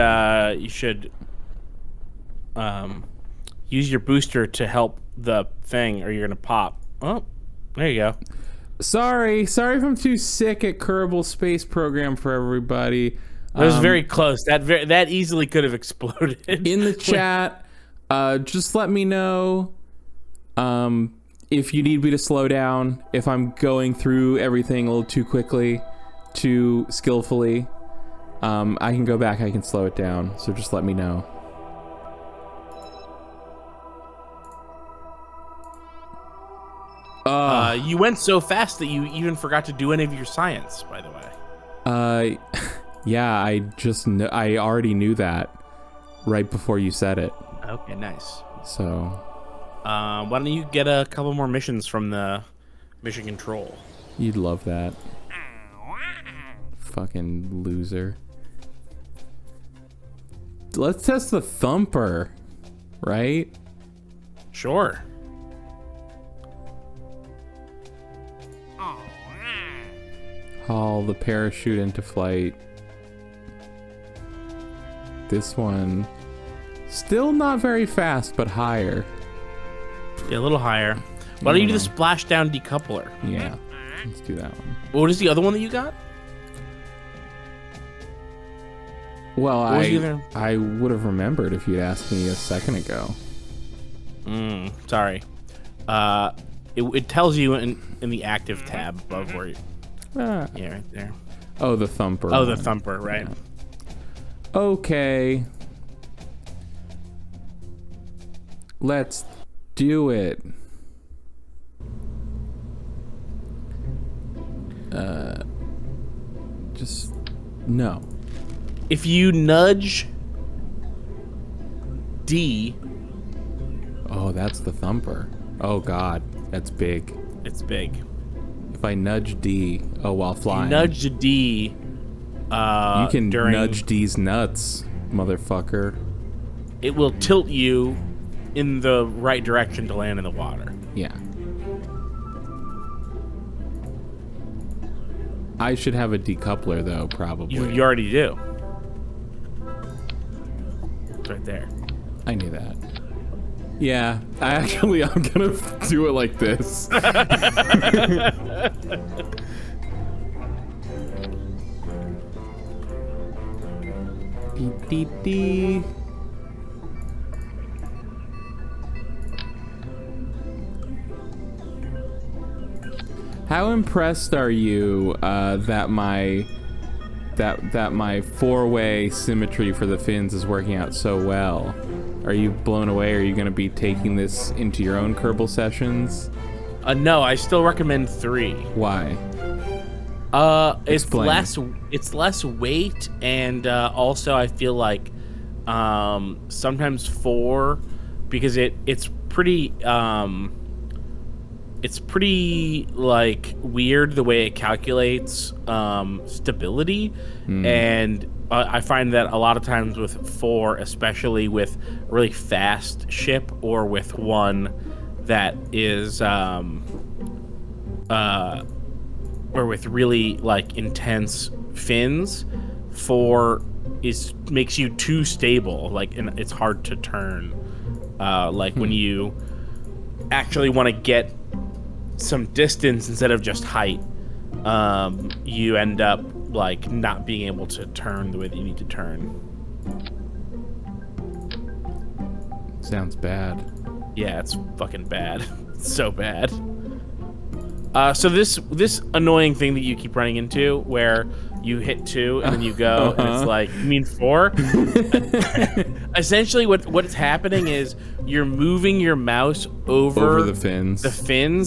use your booster to help the thing, or you're gonna pop. Oh, there you go. Sorry if I'm too sick at Kerbal Space Program for everybody. That was very close. That easily could have exploded. In the chat, just let me know if you need me to slow down, if I'm going through everything a little too quickly, too skillfully. I can go back, I can slow it down, so just let me know. You went so fast that you even forgot to do any of your science, by the way. Yeah, I already knew that right before you said it. Okay, nice. So, why don't you get a couple more missions from the mission control? You'd love that. Fucking loser. Let's test the thumper, right? Sure. Haul the parachute into flight. This one, still not very fast, but higher. Yeah, a little higher. Why don't you do the splashdown decoupler? Yeah, let's do that one. What is the other one that you got? Well, I would have remembered if you'd asked me a second ago. Sorry. It tells you in the active tab above where you... Yeah, right there. Oh, the thumper. Oh, the thumper, right. Yeah. Okay. Let's do it. Just... no. If you nudge D... Oh, that's the thumper. Oh, God. That's big. It's big. If I nudge D, while flying. You nudge D. You can nudge D's nuts, motherfucker. It will tilt you in the right direction to land in the water. Yeah. I should have a decoupler, though, probably. You already do. It's right there. I knew that. Yeah, I'm gonna do it like this. Dee. How impressed are you that my four-way symmetry for the fins is working out so well? Are you blown away? Are you going to be taking this into your own Kerbal sessions? No, I still recommend 3. Why? It's less weight, and also I feel like sometimes 4, because it's pretty like weird the way it calculates stability, and I find that a lot of times with 4, especially with a really fast ship or with one that is or with really like intense fins, 4 makes you too stable, like, and it's hard to turn. Like when you actually want to get some distance instead of just height, you end up like not being able to turn the way that you need to turn. Sounds bad. Yeah, it's fucking bad. It's so bad. So this annoying thing that you keep running into, where you hit 2 and then you go, and it's like, you mean 4? Essentially, what's happening is you're moving your mouse over the fins.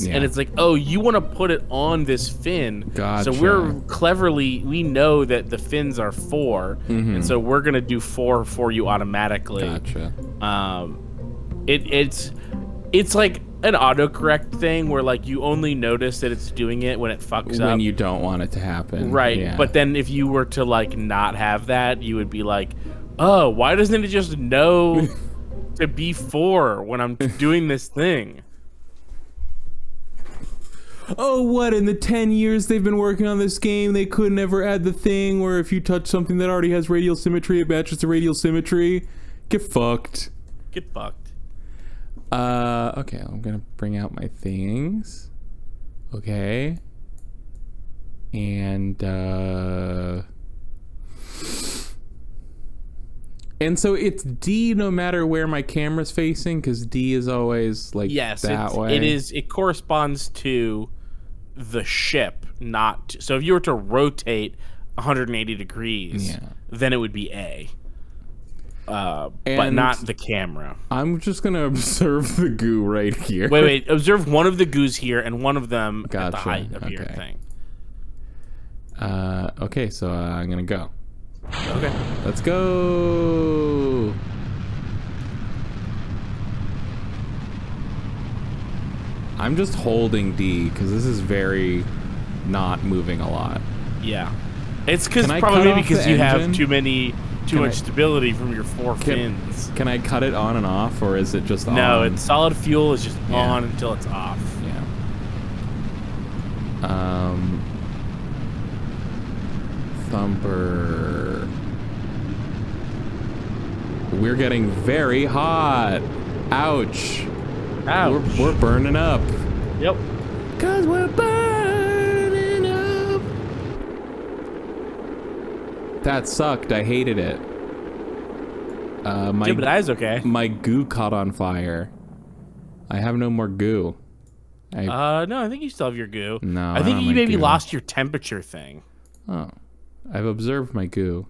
And it's like, oh, you want to put it on this fin. Gotcha. So we know that the fins are 4, and so we're gonna do 4 for you automatically. Gotcha. It's like an autocorrect thing where like you only notice that it's doing it when it fucks up. When you don't want it to happen. Right. Yeah. But then if you were to like not have that, you would be like, oh, why doesn't it just know to be 4 when I'm doing this thing? Oh, what? In the 10 years they've been working on this game, they could never add the thing where if you touch something that already has radial symmetry, it matches the radial symmetry. Get fucked. Get fucked. Okay, I'm gonna bring out my things. Okay. And so it's D no matter where my camera's facing, because D is always like that way. It corresponds to the ship, not so if you were to rotate 180 degrees, then it would be A. But not the camera. I'm just gonna observe the goo right here. Wait. Observe one of the goos here and one of them at the height of your thing. Okay, so I'm gonna go. Okay. Let's go. I'm just holding D because this is very not moving a lot. Yeah. It's probably because you have too much stability from your 4 fins. Can I cut it on and off, or is it just on? No, it's solid fuel is just on until it's off. Yeah. Thumper. We're getting very hot. Ouch. Ouch. We're burning up. Yep. 'Cause we're burning up. That sucked. I hated it. But eyes okay. My goo caught on fire. I have no more goo. No, I think you still have your goo. No, I think you maybe lost your temperature thing. Oh, I've observed my goo.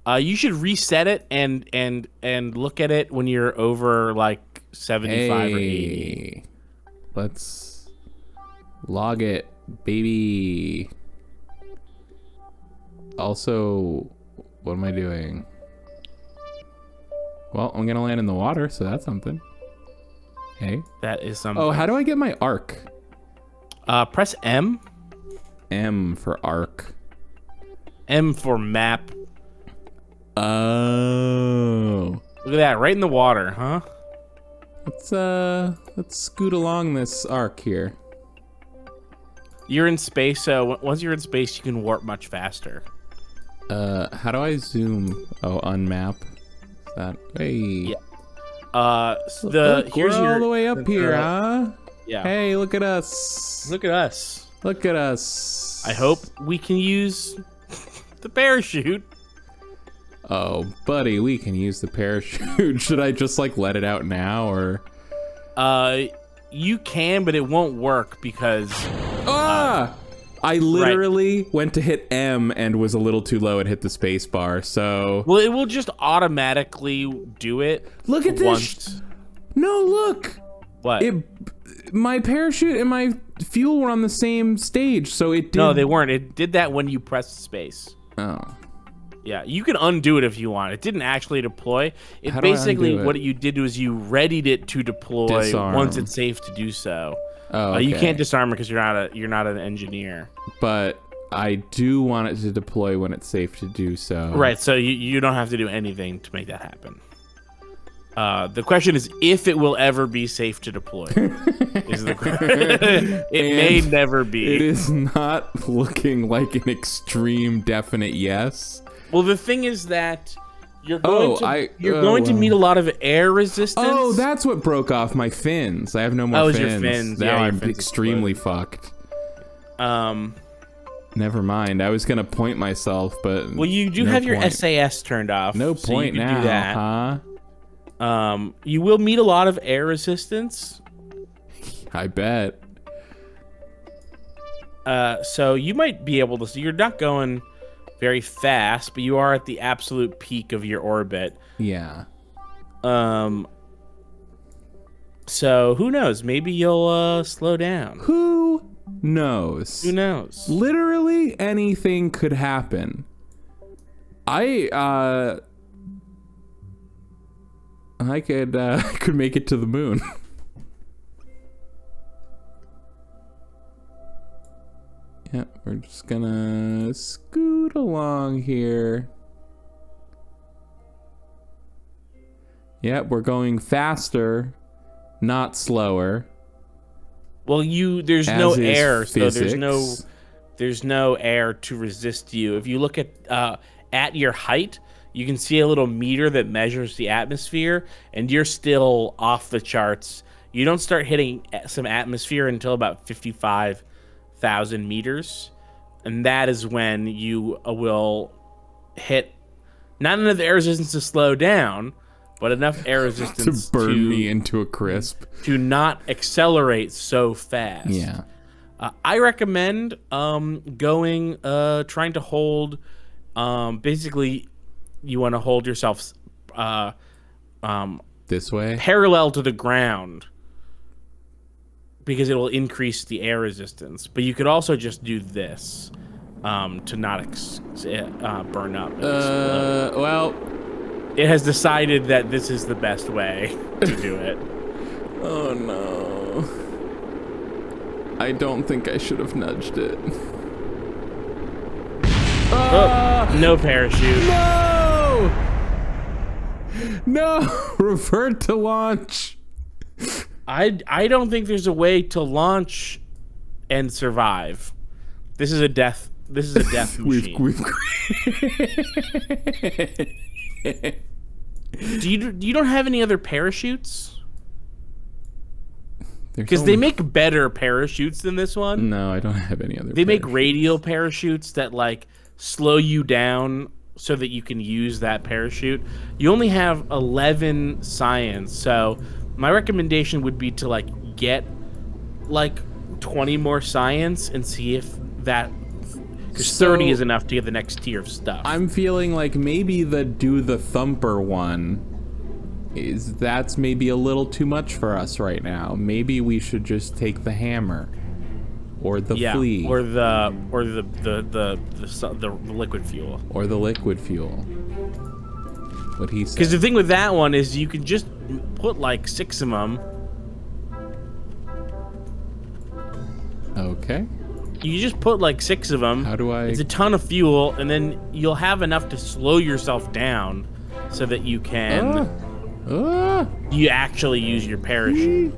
You should reset it and look at it when you're over like 75 or 80. Let's log it, baby. Also, what am I doing? Well, I'm gonna land in the water, so that's something. Hey. That is something. Oh, how do I get my arc? Press M. M for arc. M for map. Oh. Look at that, right in the water, huh? Let's scoot along this arc here. You're in space, so once you're in space, you can warp much faster. How do I zoom? Oh, unmap. Is that hey? Yeah. Look, we're all the way up here, huh? Yeah. Hey, look at us. Look at us. Look at us. I hope we can use the parachute. Oh, buddy, we can use the parachute. Should I just like let it out now, or? You can, but it won't work because. I literally went to hit M and was a little too low and hit the space bar, so... Well, it will just automatically do it. Look at this! No, look! What? My parachute and my fuel were on the same stage, so it did... No, they weren't. It did that when you pressed space. Oh. Yeah, you can undo it if you want. It didn't actually deploy. It How basically, what you did was you readied it to deploy Disarm. once it's safe to do so. Oh, okay. You can't disarm it because you're not an engineer. But I do want it to deploy when it's safe to do so. Right, so you don't have to do anything to make that happen. The question is if it will ever be safe to deploy. It may never be. It is not looking like an extreme definite yes. Well, the thing is that you're going to meet a lot of air resistance. Oh, that's what broke off my fins. I have no more fins. Your fins. Now yeah, I'm extremely fucked. Never mind. I was gonna point myself, but well, you do have your SAS turned off. No point so you now, do that. huh? You will meet a lot of air resistance. I bet. So you might be able to. So you're not going very fast, but you are at the absolute peak of your orbit. Yeah. So who knows? Maybe you'll slow down. Who knows? Who knows? Literally anything could happen. I could make it to the moon. Yeah, we're just gonna scoot along here. Yep, we're going faster, not slower. Well, there's no air, so there's no air to resist you. If you look at your height, you can see a little meter that measures the atmosphere, and you're still off the charts. You don't start hitting some atmosphere until about 55,000 meters, and that is when you will hit not enough air resistance to slow down, but enough air resistance to burn me into a crisp, to not accelerate so fast. Yeah. I recommend trying to hold, basically, you want to hold yourself this way, parallel to the ground, because it will increase the air resistance. But you could also just do this to not burn up. Well, it has decided that this is the best way to do it. Oh no. I don't think I should have nudged it. No parachute. No! Revert to launch. I don't think there's a way to launch and survive. This is a death machine. You don't have any other parachutes? Because they make better parachutes than this one. No, I don't have any other. They make radial parachutes that like slow you down so that you can use that parachute. You only have 11 science, so my recommendation would be to like get like 20 more science and see if that, because 30 is enough to get the next tier of stuff. I'm feeling like maybe the thumper one that's maybe a little too much for us right now. Maybe we should just take the hammer or the flea or the liquid fuel or the liquid fuel. What he said. Because the thing with that one is you can just put like 6 of them. Okay. You just put like 6 of them. How do I? It's a ton of fuel, and then you'll have enough to slow yourself down so that you can you actually use your parachute.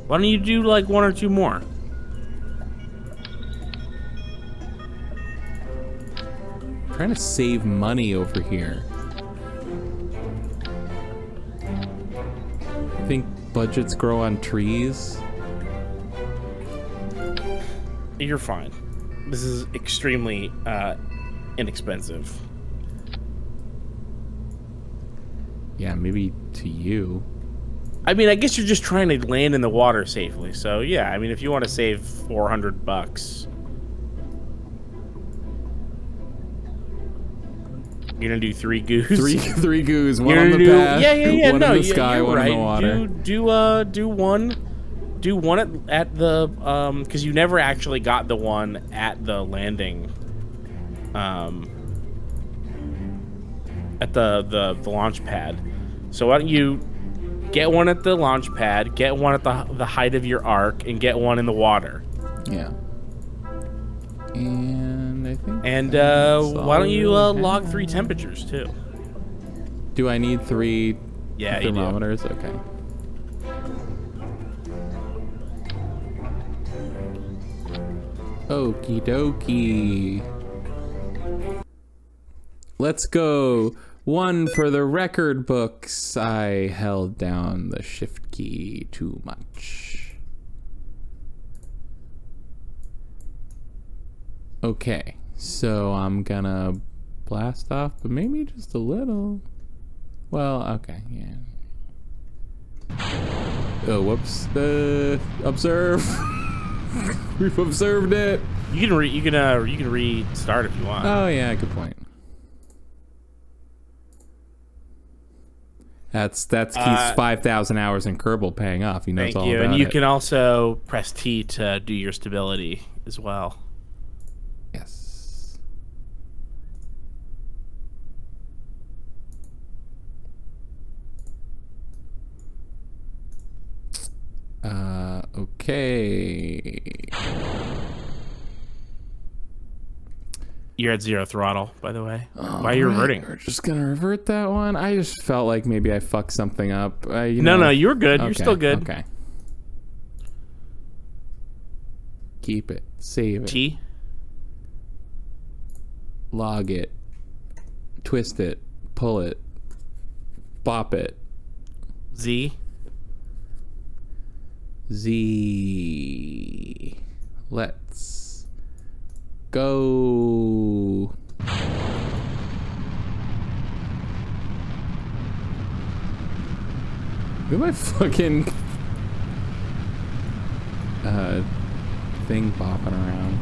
Why don't you do like 1 or 2 more? I'm trying to save money over here. I think budgets grow on trees. You're fine. This is extremely inexpensive. Yeah, maybe to you. I mean, I guess you're just trying to land in the water safely. So yeah, I mean, if you want to save $400, you're gonna do 3 goos. Three goos. One on the path. Yeah. One in the sky. One right. in the water. Do one at the because you never actually got the one at the landing. At the launch pad. So why don't you get one at the launch pad, get one at the height of your arc, and get one in the water. Yeah. And I think. And why don't you log 3 temperatures too? Do I need 3 thermometers? Okay. Okie dokie. Let's go. 1 for the record books. I held down the shift key too much. Okay, so I'm gonna blast off, but maybe just a little. Well, okay, yeah. Oh, whoops. Observe. We've observed it. You can restart if you want. Oh yeah, good point. That's Keith's 5,000 hours in Kerbal paying off. He knows all about it. Thank you. And you can also press T to do your stability as well. Yes. Okay. You're at 0 throttle, by the way. Why are you reverting? We're just gonna revert that one. I just felt like maybe I fucked something up. No, you're good. Okay, you're still good. Okay. Keep it. Save it. T. Log it. Twist it. Pull it. Bop it. Z. Z. Let's go. Look at my fucking thing bopping around.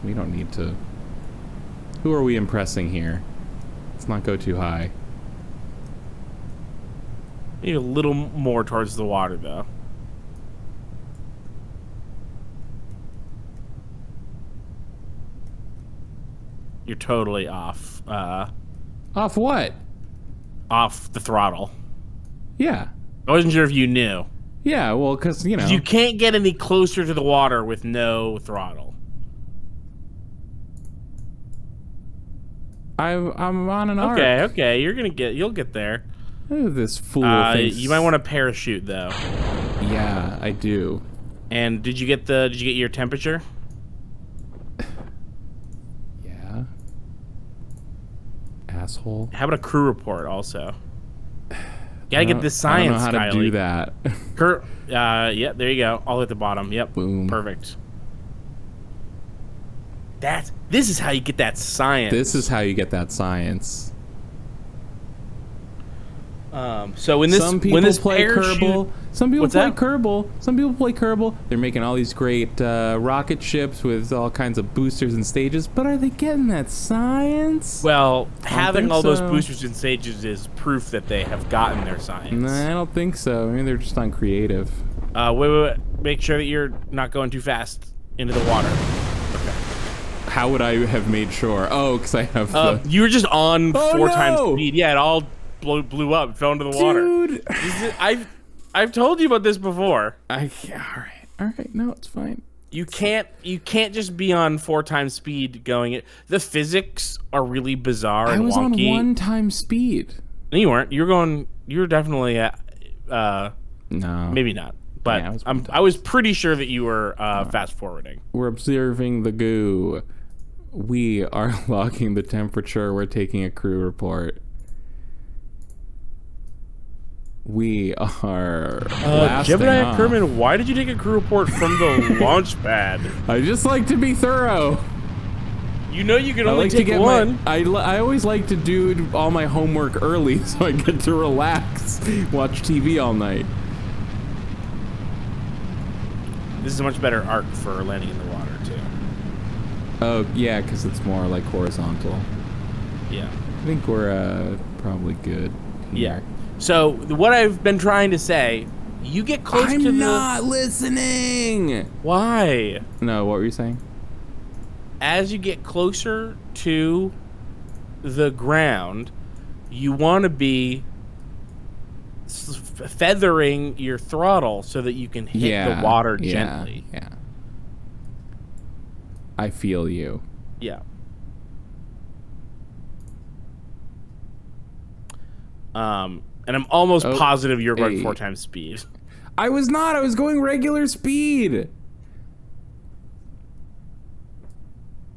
We don't need to. Who are we impressing here? Let's not go too high. Maybe a little more towards the water, though. You're totally off. Off what? Off the throttle. Yeah. I wasn't sure if you knew. Yeah, well, because, you know. You can't get any closer to the water with no throttle. I'm on an arc. Okay. You'll get there. Look at this fool thinks. You might want to parachute, though. Yeah, I do. And did you get your temperature? Yeah. Asshole. How about a crew report also? Gotta get this science, I don't know how to Kylie. do that. Yeah, there you go. All at the bottom. Yep. Boom. Perfect. This is how you get that science. This is how you get that science. So when this some people play Kerbal. Some people What's play that? Kerbal. Some people play Kerbal. They're making all these great rocket ships with all kinds of boosters and stages. But are they getting that science? Well, having all those so. boosters and stages is proof that they have gotten their science. Nah, I don't think so. I mean, they're just uncreative. Wait. Make sure that you're not going too fast into the water. Okay. How would I have made sure? Oh, because I have You were just on 4 times no! speed. Yeah, it all blew up, fell into the water. Dude! I've told you about this before. All right. No, it's fine. You can't just be on 4 times speed going it. The physics are really bizarre and I was wonky. on 1 time speed. No, you weren't. You were definitely at No. maybe not. But Yeah, I was pretty sure that you were fast forwarding. We're observing the goo. We are logging the temperature. We're taking a crew report. We are blasting Gemini off. Kerman, why did you take a crew report from the launch pad? I just like to be thorough. You know you can I only like take to get one. I always like to do all my homework early so I get to relax, watch TV all night. This is a much better arc for landing in the water, too. Oh, yeah, because it's more like horizontal. Yeah. I think we're probably good. Yeah. So, what I've been trying to say, you get close to the... I'm not listening! Why? No, what were you saying? As you get closer to the ground, you want to be feathering your throttle so that you can hit the water gently. Yeah. I feel you. Yeah. And I'm almost positive you're going 4 times speed. I was not. I was going regular speed.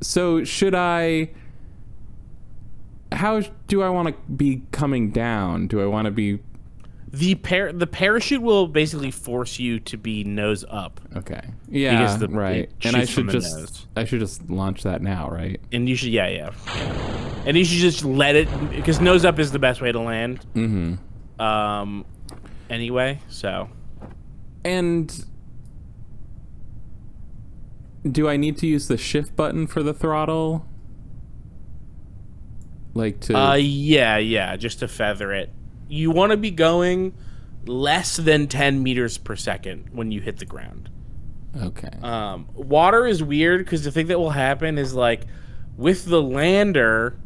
So should I... How do I want to be coming down? Do I want to be... The parachute will basically force you to be nose up. Okay. Yeah, because right. it And I shoots from should the nose. just launch that now, right? And you should, yeah. And you should just let it, because nose up is the best way to land. Mm-hmm. Anyway, so. And do I need to use the shift button for the throttle? Like to... Yeah, just to feather it. You want to be going less than 10 meters per second when you hit the ground. Okay. Water is weird because the thing that will happen is, like, with the lander,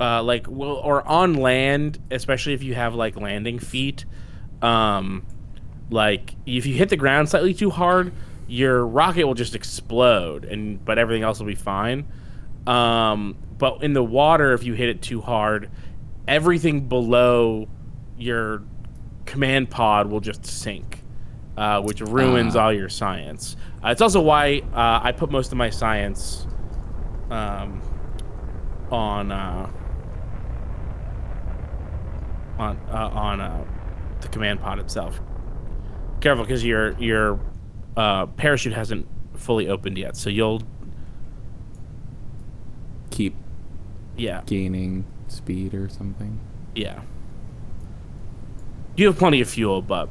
or on land, especially if you have, like, landing feet, like, if you hit the ground slightly too hard, your rocket will just explode, but everything else will be fine. But in the water, if you hit it too hard, everything below your command pod will just sink, which ruins all your science. It's also why I put most of my science on the command pod itself. Careful, because your parachute hasn't fully opened yet, so you'll keep gaining speed or something. Yeah. You have plenty of fuel, but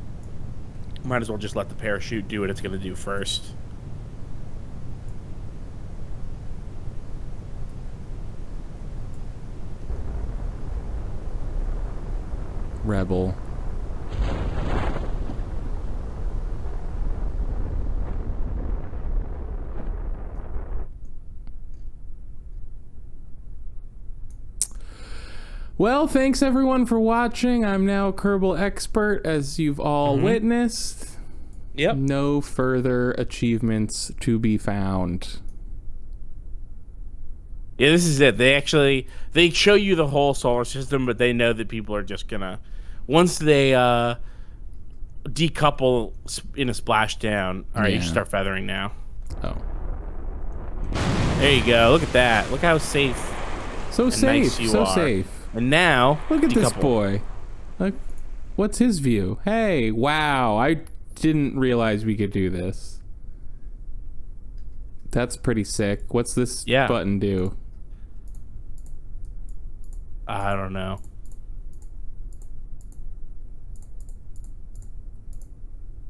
might as well just let the parachute do what it's going to do first. Rebel. Well, thanks everyone for watching. I'm now a Kerbal expert, as you've all witnessed. Yep. No further achievements to be found. Yeah, this is it. They show you the whole solar system, but they know that people are just gonna, once they decouple in a splashdown. All right, you should start feathering now. Oh. There you go. Look at that. Look how safe. So safe. Nice you so are. safe. And now, look at this boy. Look, what's his view? Hey, wow! I didn't realize we could do this. That's pretty sick. What's this button do? I don't know.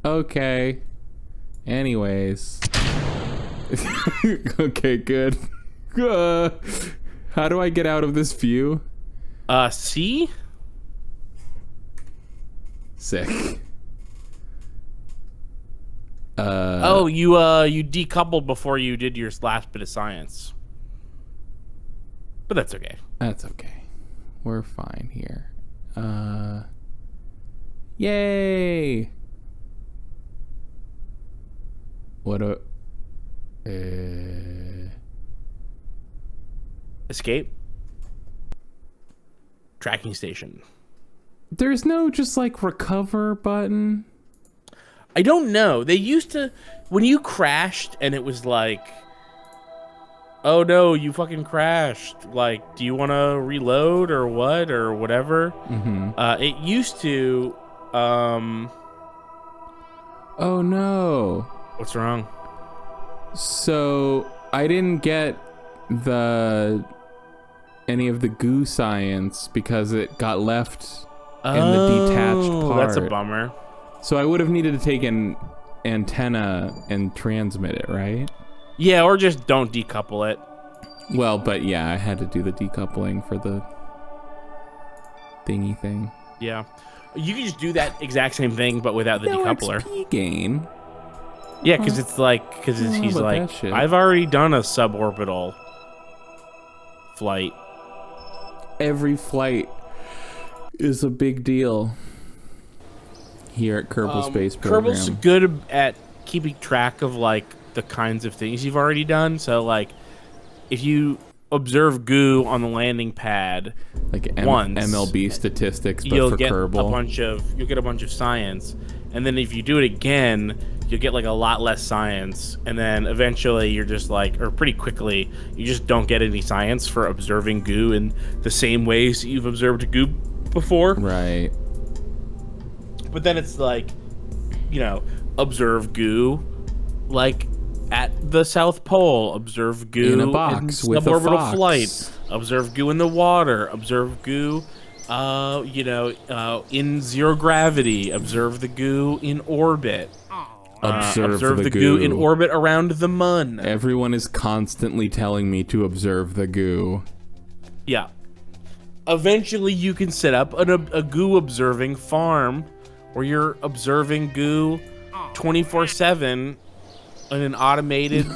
Okay. Anyways. Okay, good. How do I get out of this view? C? Sick. Oh, you decoupled before you did your last bit of science. But that's okay. That's okay. We're fine here. Yay! What a... Escape. Tracking station. There's no just like recover button? I don't know. They used to, when you crashed and it was like, oh no, you fucking crashed. Like, do you want to reload or what or whatever? It used to. Oh no. What's wrong? So I didn't get any of the goo science because it got left in the detached part. That's a bummer. So I would have needed to take an antenna and transmit it, right? Yeah, or just don't decouple it. Well, but yeah, I had to do the decoupling for the thingy thing. Yeah. You can just do that exact same thing, but without the decoupler. XP gain. Yeah, because it's like, he's like, I've already done a suborbital flight. Every flight is a big deal here at Kerbal Space Program. Kerbal's good at keeping track of like the kinds of things you've already done. So like, if you observe goo on the landing pad, like once, MLB statistics, but you'll for get Kerbal, you'll get a bunch of science, and then if you do it again, you'll get like a lot less science, and then eventually you're just like, or pretty quickly, you just don't get any science for observing goo in the same ways that you've observed goo before. Right. But then it's like, observe goo, like at the South Pole, observe goo in a box with suborbital flight, observe goo in the water, observe goo, in zero gravity, observe the goo in orbit. Observe the goo in orbit around the mun. Everyone is constantly telling me to observe the goo. Yeah. Eventually, you can set up a goo observing farm where you're observing goo 24/7 in an automated.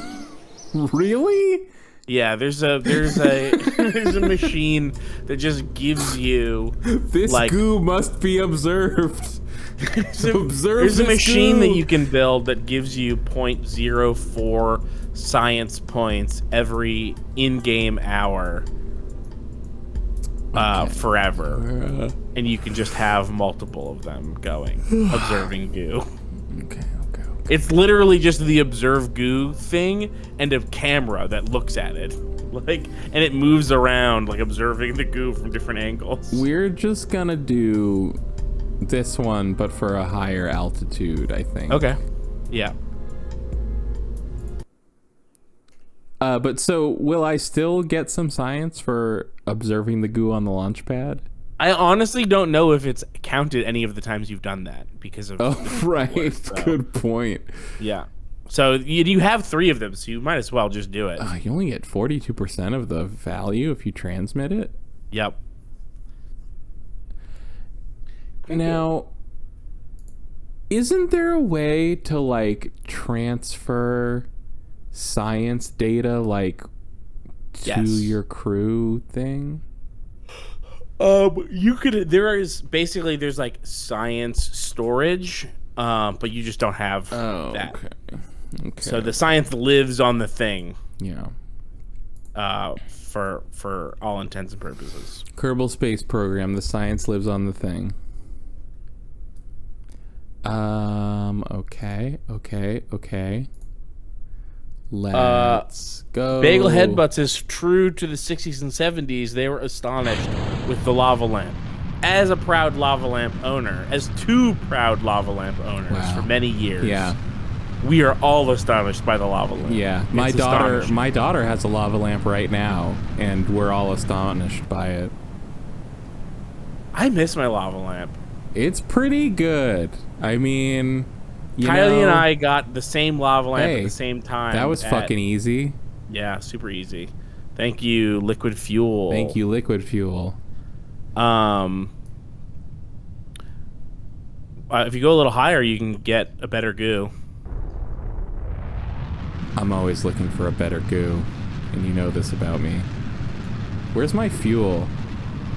Really? Yeah, there's a there's a machine that just gives you this like, goo must be observed. There's a machine that you can build that gives you 0.04 science points every in-game hour. Forever, and you can just have multiple of them going, observing goo. Okay. It's literally just the observe goo thing and a camera that looks at it, and it moves around, observing the goo from different angles. We're just gonna do this one, but for a higher altitude, I think. Okay. Yeah. But so will I still get some science for observing the goo on the launch pad? I honestly don't know if it's counted any of the times you've done that because of. Oh, right. So. Good point. Yeah. So you have 3 of them, so you might as well just do it. You only get 42% of the value if you transmit it? Yep. Now, isn't there a way to, transfer science data to your crew thing? You could. There's science storage, but you just don't have that. Okay. So the science lives on the thing. Yeah. For all intents and purposes. Kerbal Space Program. The science lives on the thing. Okay. Let's go. Bagel Headbutts is true to the 60s and 70s. They were astonished with the lava lamp. As a proud lava lamp owner, as 2 proud lava lamp owners for many years, we are all astonished by the lava lamp. Yeah, my daughter has a lava lamp right now, and we're all astonished by it. I miss my lava lamp. It's pretty good. I mean, Kylie and I got the same lava lamp at the same time. That was fucking easy. Yeah, super easy. Thank you, Liquid Fuel. Thank you, Liquid Fuel. If you go a little higher, you can get a better goo. I'm always looking for a better goo, and you know this about me. Where's my fuel?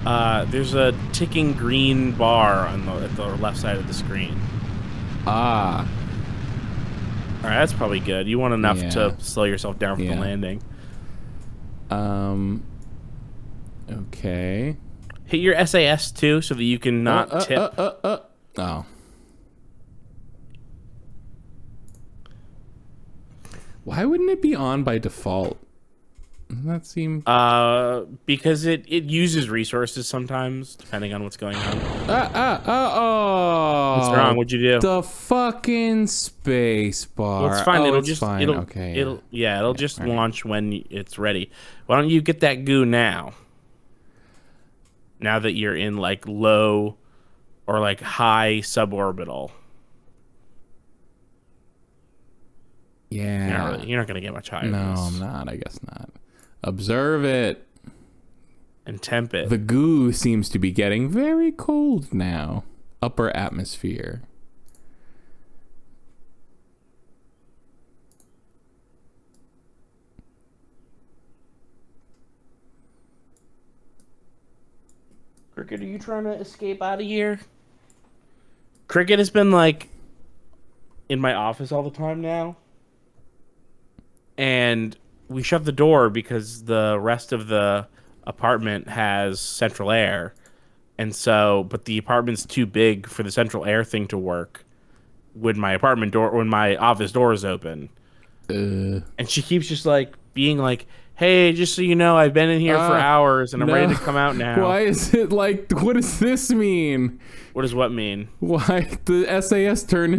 There's a ticking green bar at the left side of the screen. Ah. All right, that's probably good. You want enough to slow yourself down for the landing. Okay. Hit your SAS too, so that you can not tip. Oh. Why wouldn't it be on by default? Doesn't that seem... because it uses resources sometimes, depending on what's going on. Oh. What's wrong? What'd you do? The fucking space bar. Well, it's fine. It'll just launch when it's ready. Why don't you get that goo now? Now that you're in low or high suborbital. Yeah. You're not gonna get much higher. No, I'm not. I guess not. Observe it. And temp it. The goo seems to be getting very cold now. Upper atmosphere. Cricket, are you trying to escape out of here? Cricket has been in my office all the time now. And we shut the door because the rest of the apartment has central air. And so, but the apartment's too big for the central air thing to work when my office door is open. And she keeps just being hey, just so you know, I've been in here for hours and I'm ready to come out now. Why is it what does this mean? What does what mean? Why the SAS turned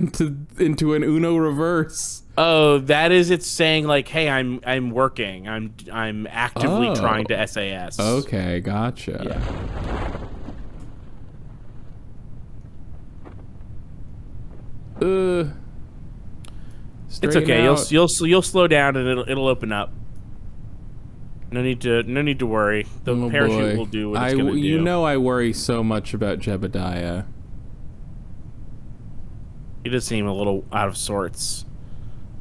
into an Uno reverse? Oh, that is it saying hey, I'm working. I'm actively trying to SAS. Okay, gotcha. Yeah. It's okay. You'll slow down and it'll open up. No need to worry. The parachute will do what it's gonna do. You know I worry so much about Jebediah. He does seem a little out of sorts.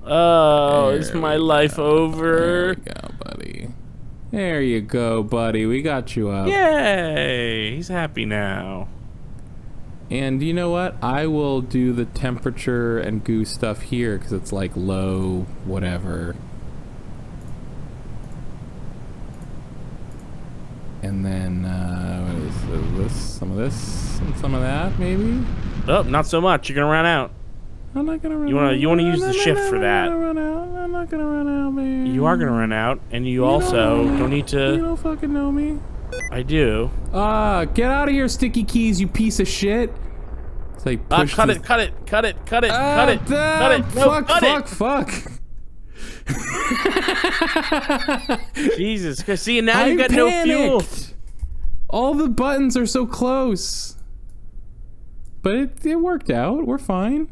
Oh, is my life over? There you go, buddy. There you go, buddy. We got you up. Yay! He's happy now. And you know what? I will do the temperature and goo stuff here because it's like low, whatever. And then, what is this? Some of this and some of that, maybe? Oh, not so much. You're gonna run out. I'm not gonna run out. You wanna use the shift for that. I'm not gonna run out, man. You are gonna run out, and you also don't need to. You don't fucking know me. I do. Get out of here, Sticky Keys, you piece of shit. It's like push cut it. No, fuck. Jesus, see, now you got no fuel. All the buttons are so close. But it worked out. We're fine.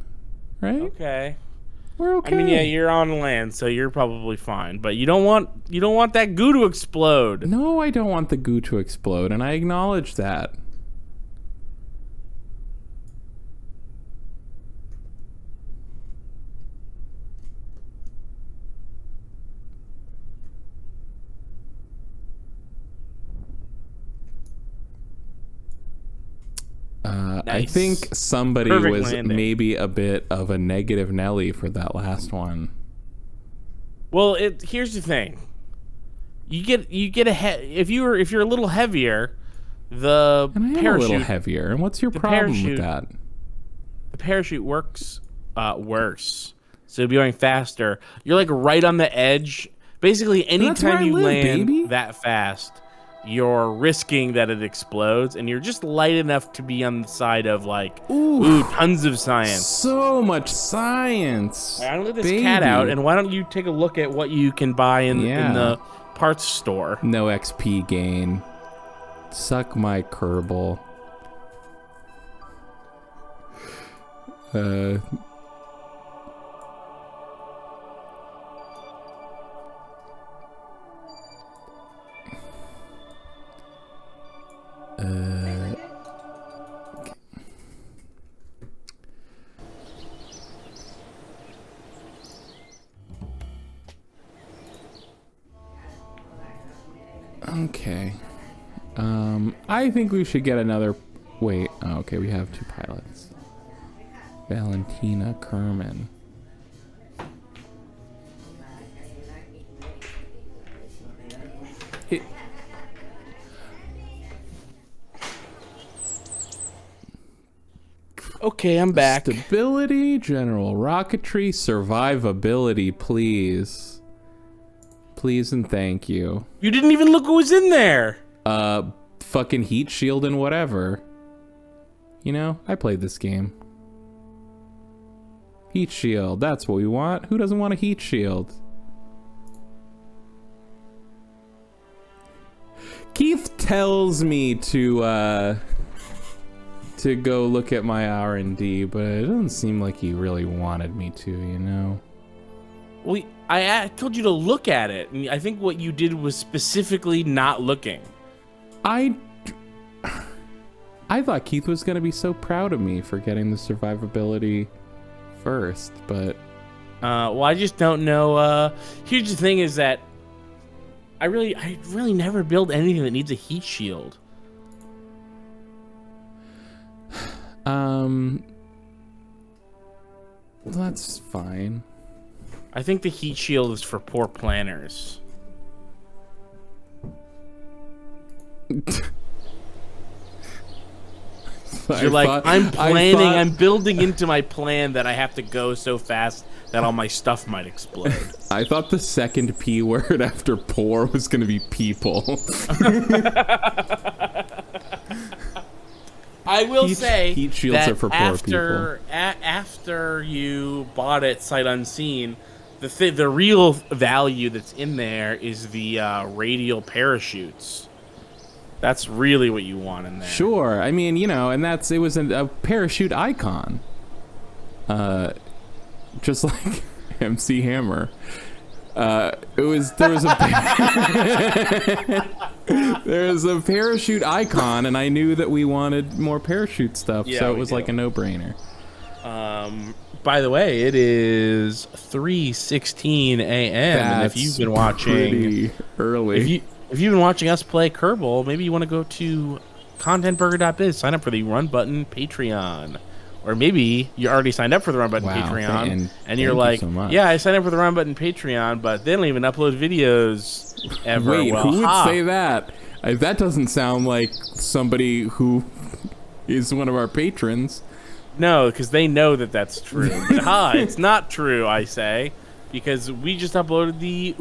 Right? Okay. We're okay. I mean, yeah, you're on land, so you're probably fine. But you don't want that goo to explode. No, I don't want the goo to explode, and I acknowledge that. Nice. I think somebody Perfect was landing. maybe a bit of a negative Nelly for that last one. Well, here's the thing. You get if you're a little heavier, the And I am parachute a little heavier. And what's your problem with that? The parachute works worse. So you'll be going faster. You're like right on the edge. Basically, anytime you land that fast, you're risking that it explodes, and you're just light enough to be on the side of like, ooh, tons of science. So much science. I'm gonna let this cat out, and why don't you take a look at what you can buy in the parts store? No XP gain. Suck my Kerbal. Okay. I think we should get another. Wait. Oh, okay, we have 2 pilots. Valentina Kerman. Okay, I'm back. Stability, general rocketry, survivability, please. Please and thank you. You didn't even look what was in there. Fucking heat shield and whatever. You know, I played this game. Heat shield, that's what we want. Who doesn't want a heat shield? Keith tells me to go look at my R&D, but it doesn't seem like he really wanted me to, you know? Well, I told you to look at it, and I think what you did was specifically not looking. I thought Keith was going to be so proud of me for getting the survivability first, but... well, I just don't know. Here's the thing is that I really never build anything that needs a heat shield. That's fine. I think the heat shield is for poor planners. You're like, I'm planning, I'm building into my plan that I have to go so fast that all my stuff might explode. I thought the second P word after poor was going to be people. I will say heat shields that are for poor people. After you bought it sight unseen, the real value that's in there is the radial parachutes. That's really what you want in there. Sure, I mean, you know, and it was a parachute icon, just like MC Hammer. there was a parachute icon, and I knew that we wanted more parachute stuff, so it was like a no-brainer. By the way, it is 3:16 a.m. and if you've been watching pretty early, if you've been watching us play Kerbal, maybe you want to go to contentburger.biz, sign up for the Run Button Patreon. Or maybe you already signed up for the Run Button Patreon, and you're like, yeah, I signed up for the Run Button Patreon, but they don't even upload videos ever. Wait, who would say that? That doesn't sound like somebody who is one of our patrons. No, because they know that that's true. But it's not true, I say, because we just uploaded the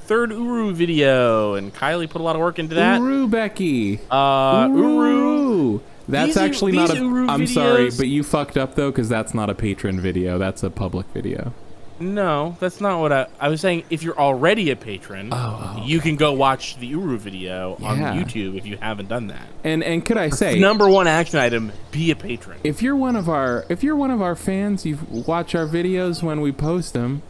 third Uru video, and Kylie put a lot of work into that. Uru, Becky. Uru. That's actually not a... I'm sorry, but you fucked up, though, because that's not a patron video. That's a public video. No, that's not what I was saying. If you're already a patron, you can go watch the Uru video on YouTube if you haven't done that. And could I say, number one action item, be a patron. If you're one of our fans, you watch our videos when we post them.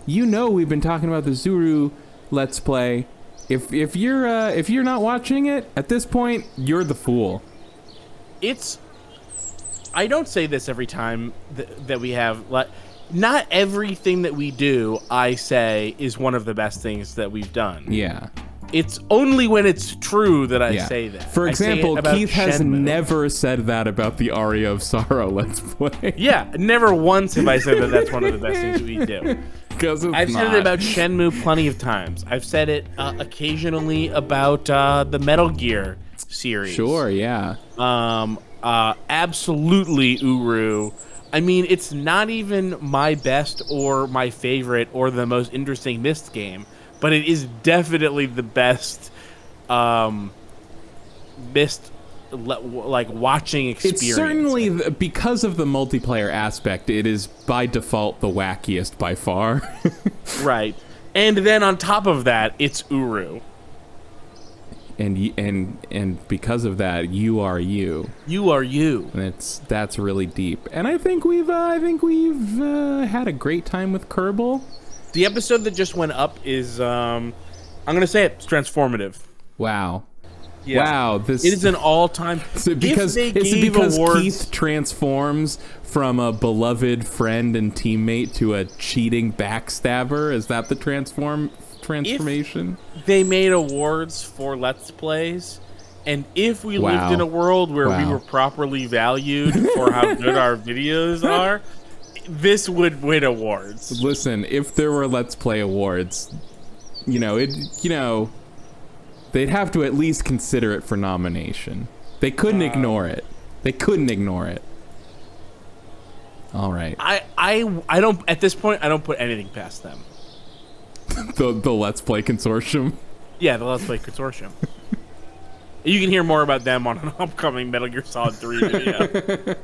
You know we've been talking about the Zuru Let's Play. If you're not watching it at this point, you're the fool. I don't say this every time that we have, like, not everything that we do, I say, is one of the best things that we've done. Yeah. It's only when it's true that I say that. For example, Keith has never said that about the Aria of Sorrow Let's Play. Yeah, never once have I said that that's one of the best things that we do. I've said it about Shenmue plenty of times. I've said it occasionally about the Metal Gear series. Sure, yeah. Absolutely Uru. I mean, it's not even my best or my favorite or the most interesting Myst game, but it is definitely the best Myst like watching experience. It's certainly because of the multiplayer aspect, it is by default the wackiest by far. Right. And then on top of that, it's Uru. And because of that, you are you. You are you. And that's really deep. And I think we've had a great time with Kerbal. The episode that just went up is I'm gonna say it's transformative. Wow. Yeah. Wow. It is an all-time. Because Keith transforms from a beloved friend and teammate to a cheating backstabber. Is that the transformation? If they made awards for Let's Plays, and if we lived in a world where we were properly valued for how good our videos are, this would win awards. Listen, if there were Let's Play awards, they'd have to at least consider it for nomination. They couldn't ignore it. All right. I don't, at this point, I don't put anything past them. The Let's Play Consortium. Yeah, the Let's Play Consortium. You can hear more about them on an upcoming Metal Gear Solid 3 video.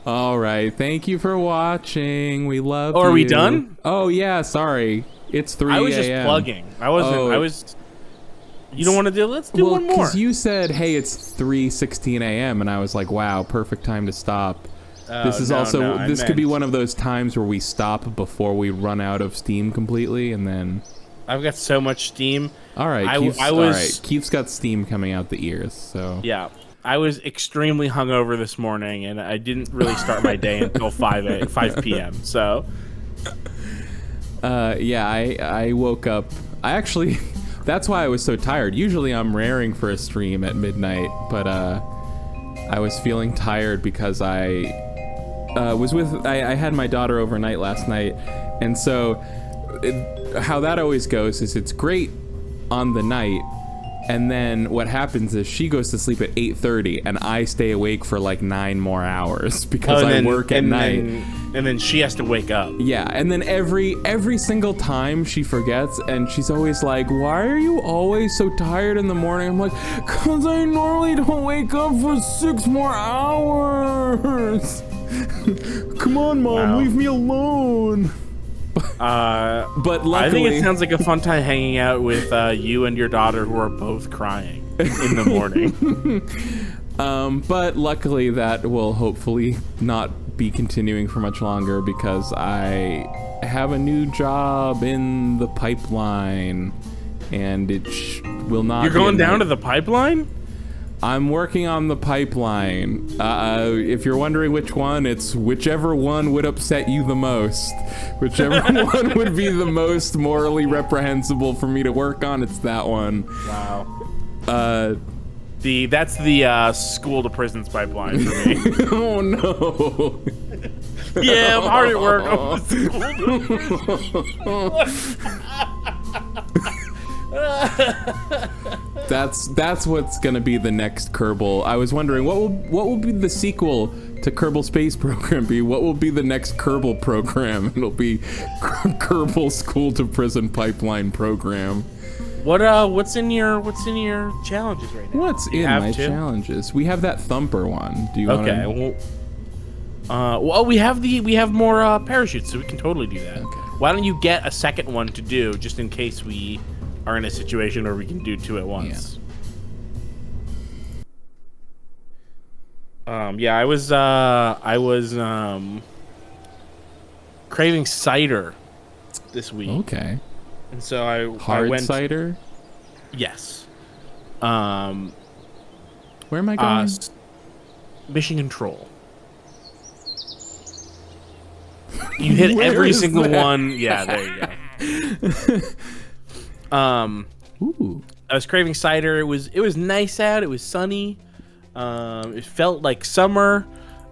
All right. Thank you for watching. We love you. Are we done? Oh, yeah. Sorry. It's 3 a.m. I was just plugging. You don't want to do it? Let's do one more. Because you said, hey, it's 3:16 a.m. And I was like, wow, perfect time to stop. This could be one of those times where we stop before we run out of steam completely, and then I've got so much steam. All right, Keith's got steam coming out the ears. So yeah, I was extremely hungover this morning, and I didn't really start my day until 5 p.m. So I woke up. That's why I was so tired. Usually I'm raring for a stream at midnight, but I was feeling tired because I had my daughter overnight last night, and so how that always goes is it's great on the night, and then what happens is she goes to sleep at 8:30 and I stay awake for like 9 more hours because I work at night. And then she has to wake up. Yeah, and then every single time she forgets, and she's always like, why are you always so tired in the morning? I'm like, because I normally don't wake up for 6 more hours. Come on, Mom, leave me alone. But luckily, I think it sounds like a fun time hanging out with you and your daughter, who are both crying in the morning. But luckily that will hopefully not be continuing for much longer, because I have a new job in the pipeline, and it will not. You're going down to the pipeline? I'm working on the pipeline. If you're wondering which one, it's whichever one would upset you the most. Whichever one would be the most morally reprehensible for me to work on, it's that one. Wow. That's the school to prisons pipeline for me. Oh no. Yeah, I'm hard at work on the school. That's what's gonna be the next Kerbal. I was wondering what will be the sequel to Kerbal Space Program be? What will be the next Kerbal program? It'll be Kerbal School to Prison Pipeline Program. What's in your challenges right now? What's in my challenges? We have that thumper one. Do you want to? Okay. Well, we have more parachutes, so we can totally do that. Okay. Why don't you get a second one to do, just in case we are in a situation where we can do two at once? Yeah. I was craving cider this week. Okay. And so I went cider. Yes. Where am I going? Mission Control. You hit every single one. Yeah, there you go. Ooh. I was craving cider. It was nice out. It was sunny. It felt like summer.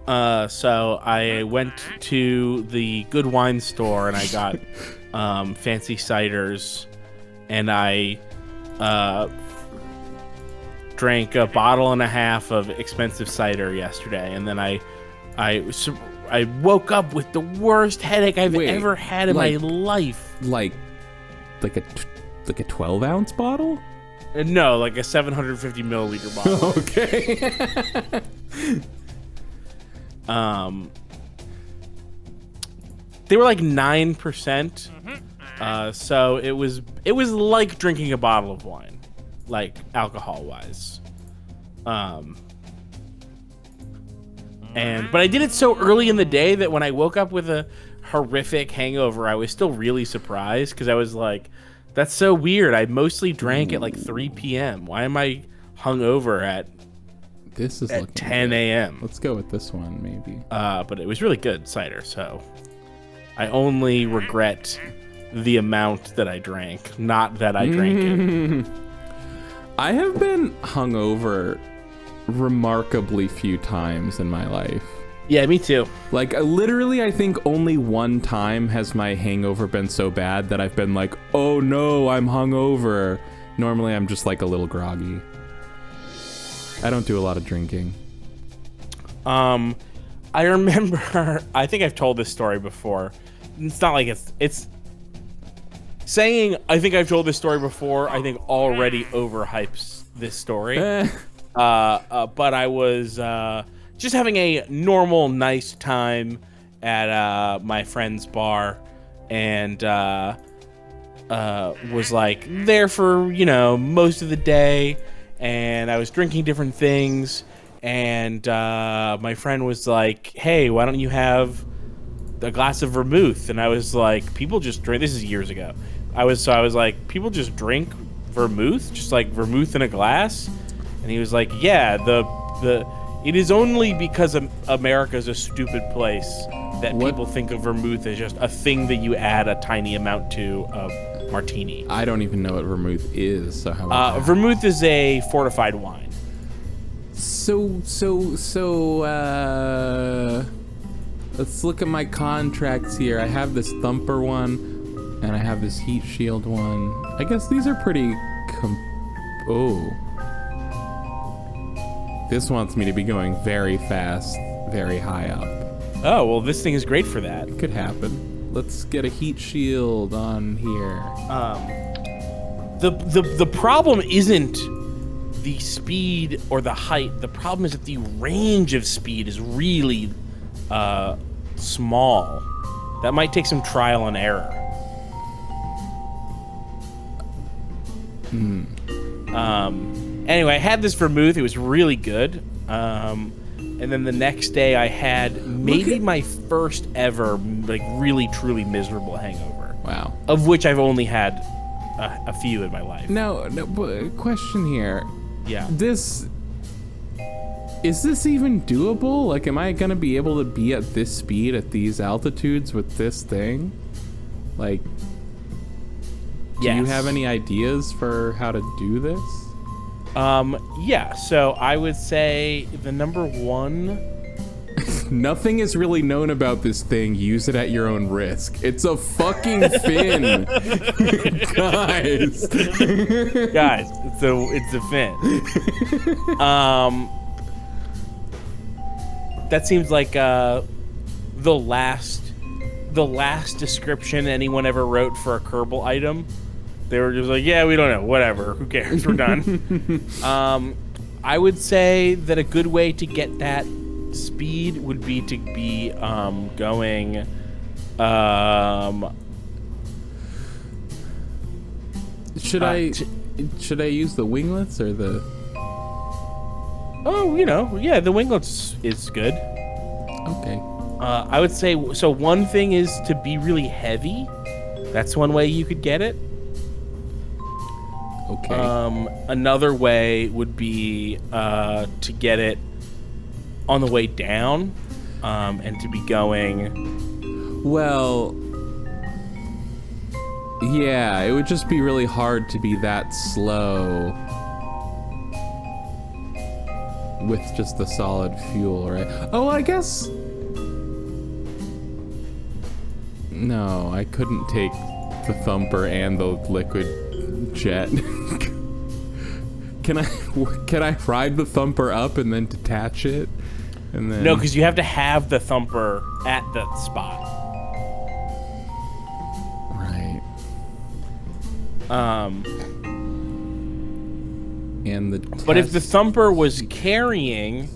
So I went to the Good Wine store and I got fancy ciders, and I drank a bottle and a half of expensive cider yesterday, and then I woke up with the worst headache I've ever had in my life. Like a 12-ounce bottle? No, like a 750 milliliter bottle. Okay. They were like 9%. So it was like drinking a bottle of wine, like alcohol wise. But I did it so early in the day that when I woke up with a horrific hangover, I was still really surprised, because I was like, that's so weird. I mostly drank at like 3 p.m. Why am I hungover at 10 a.m.? Let's go with this one, maybe. But it was really good cider, so I only regret the amount that I drank, not that I drank it. I have been hungover remarkably few times in my life. Yeah, me too. Like, literally, I think only one time has my hangover been so bad that I've been like, oh no, I'm hungover. Normally, I'm just like a little groggy. I don't do a lot of drinking. I remember, I think I've told this story before. It's not like it's saying I think I've told this story before, I think already overhypes this story. But I was just having a normal, nice time at my friend's bar, and was like there for, most of the day, and I was drinking different things, and my friend was like, hey, why don't you have a glass of vermouth? And I was like, people just drink, this is years ago, I was like, people just drink vermouth, just like vermouth in a glass? And he was like, yeah, it is only because America's a stupid place that people think of vermouth as just a thing that you add a tiny amount to a martini. I don't even know what vermouth is, so how about that? Vermouth is a fortified wine. So, let's look at my contracts here. I have this thumper one, and I have this heat shield one. I guess these are pretty This wants me to be going very fast, very high up. Oh, well, this thing is great for that. It could happen. Let's get a heat shield on here. The problem isn't the speed or the height. The problem is that the range of speed is really small. That might take some trial and error. Hmm. Anyway, I had this vermouth. It was really good. And then the next day I had maybe my first ever, like, really, truly miserable hangover. Wow. Of which I've only had a few in my life. No, but question here. Yeah. Is this even doable? Like, am I gonna be able to be at this speed at these altitudes with this thing? Like, do you have any ideas for how to do this? Yeah, so I would say the number one... Nothing is really known about this thing. Use it at your own risk. It's a fucking fin. Guys. Guys, it's a fin. That seems like the last description anyone ever wrote for a Kerbal item. They were just like, yeah, we don't know, whatever, who cares, we're done. I would say that a good way to get that speed would be to be going should I use the winglets or the... Oh, yeah, the winglets is good. Okay. I would say, so one thing is to be really heavy. That's one way you could get it. Okay. Another way would be to get it on the way down, and to be going... Well, yeah, it would just be really hard to be that slow with just the solid fuel, right? Oh, I guess... No, I couldn't take the thumper and the liquid jet. Can I ride the thumper up and then detach it? And then... No, because you have to have the thumper at the spot. Right. And the But if the thumper was carrying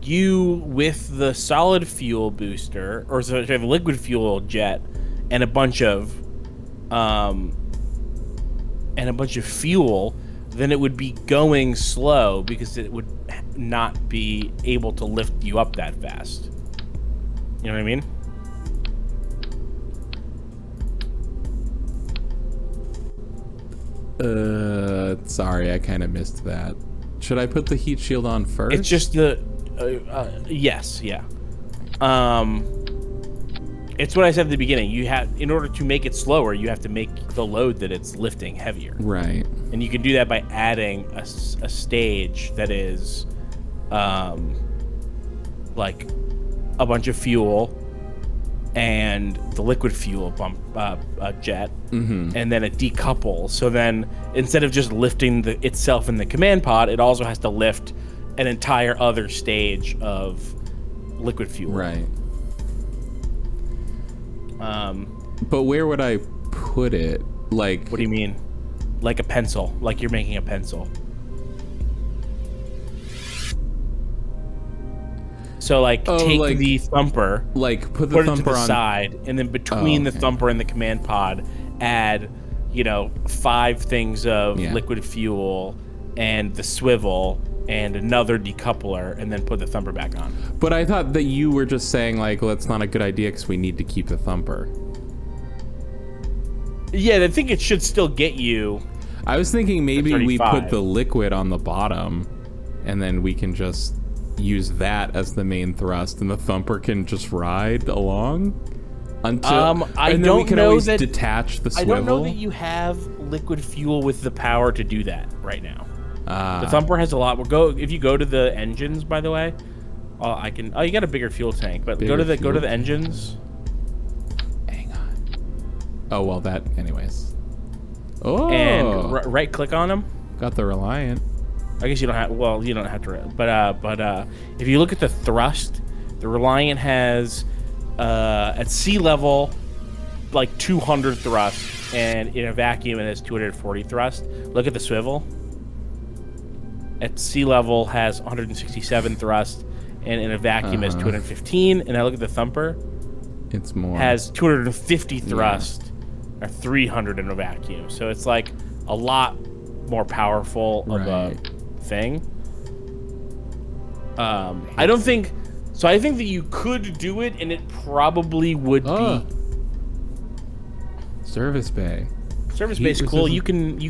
you with the solid fuel booster, or sorry, the liquid fuel jet, and a bunch of fuel, then it would be going slow because it would not be able to lift you up that fast. You know what I mean? Sorry, I kind of missed that. Should I put the heat shield on first? It's just the... yes, yeah. It's what I said at the beginning. You have, in order to make it slower, you have to make the load that it's lifting heavier. Right. And you can do that by adding a stage that is, like a bunch of fuel and the liquid fuel jet, and then it decouples. So then, instead of just lifting itself in the command pod, it also has to lift an entire other stage of liquid fuel. Right. But where would I put it? Like, what do you mean? Like a pencil? Like you're making a pencil? So take the thumper, put the thumper thumper to the on side, and then between the thumper and the command pod, add 5 things of liquid fuel and the swivel and another decoupler, and then put the thumper back on. But I thought that you were just saying well, that's not a good idea because we need to keep the thumper. Yeah, I think it should still get you. I was thinking maybe we put the liquid on the bottom, and then we can just use that as the main thrust, and the thumper can just ride along until. I don't know that detach the swivel. I don't know that you have liquid fuel with the power to do that right now. The thumper has a lot. If you go to the engines, by the way, I can. Oh, you got a bigger fuel tank, but go to the engines. Hang on. Oh well, that anyways. Oh. And right click on them. Got the Reliant. I guess you don't have. Well, you don't have to. But if you look at the thrust, the Reliant has at sea level 200 thrust, and in a vacuum it has 240 thrust. Look at the swivel. At sea level has 167 thrust, and in a vacuum has 215. And I look at the thumper. It's more. Has 250 thrust, or 300 in a vacuum. So it's a lot more powerful of a thing. I don't think. So I think that you could do it, and it probably would be. Service bay. Service bay is cool. You can.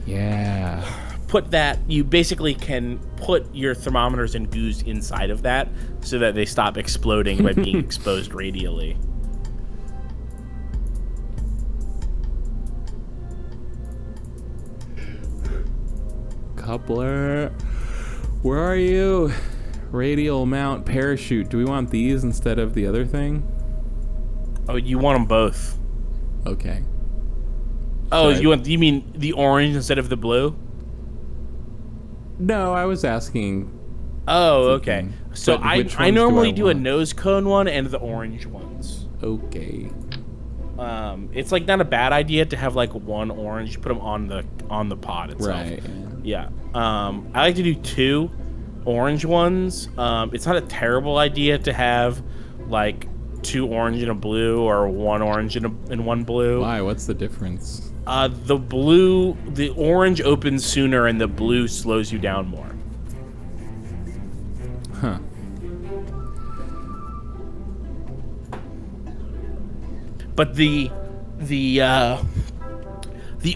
Yeah. Put that. You basically can put your thermometers and goos inside of that, so that they stop exploding by being exposed radially. Coupler, where are you? Radial mount parachute. Do we want these instead of the other thing? Oh, you want them both. Okay. Oh, you mean the orange instead of the blue? No, I was asking. Oh, okay. So I normally do a nose cone one and the orange ones. Okay. It's like not a bad idea to have like one orange. You put them on the pod itself. Right. Yeah. I like to do 2 orange ones. It's not a terrible idea to have like 2 orange and a blue, or 1 orange and 1 blue. Why? What's the difference? The orange opens sooner and the blue slows you down more. Huh. But the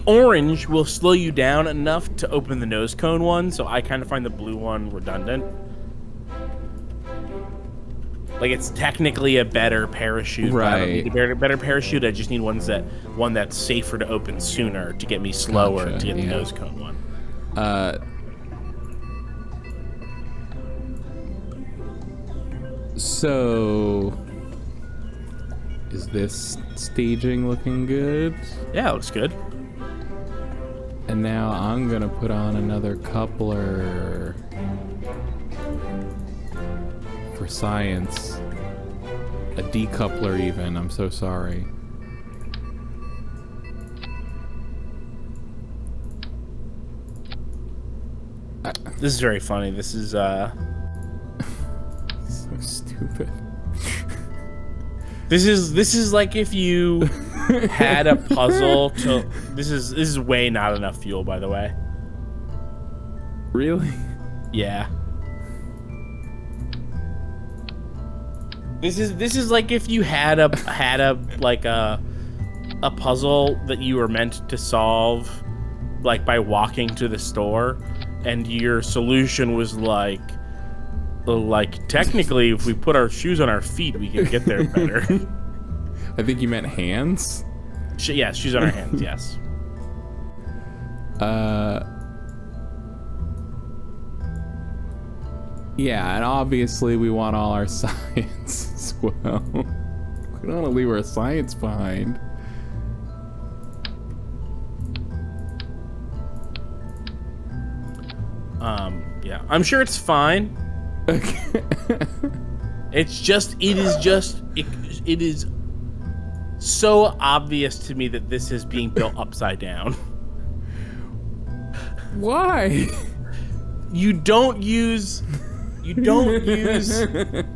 orange will slow you down enough to open the nose cone one, so I kind of find the blue one redundant. Like, it's technically a better parachute. Right. I don't need a better parachute. I just need one that's safer to open sooner to get me slower to get the nose cone one. So, is this staging looking good? Yeah, it looks good. And now I'm gonna put on another coupler for science. A decoupler even, I'm so sorry. This is very funny. This is so stupid. This is like if you had a puzzle to. This is way not enough fuel, by the way. Really? Yeah. This is like if you had a puzzle that you were meant to solve, like by walking to the store, and your solution was like technically if we put our shoes on our feet we can get there better. I think you meant hands? Yes, shoes on our hands, yes. Yeah, and obviously we want all our science as well. We don't want to leave our science behind. Yeah, I'm sure it's fine. Okay. It is so obvious to me that this is being built upside down. Why? You don't use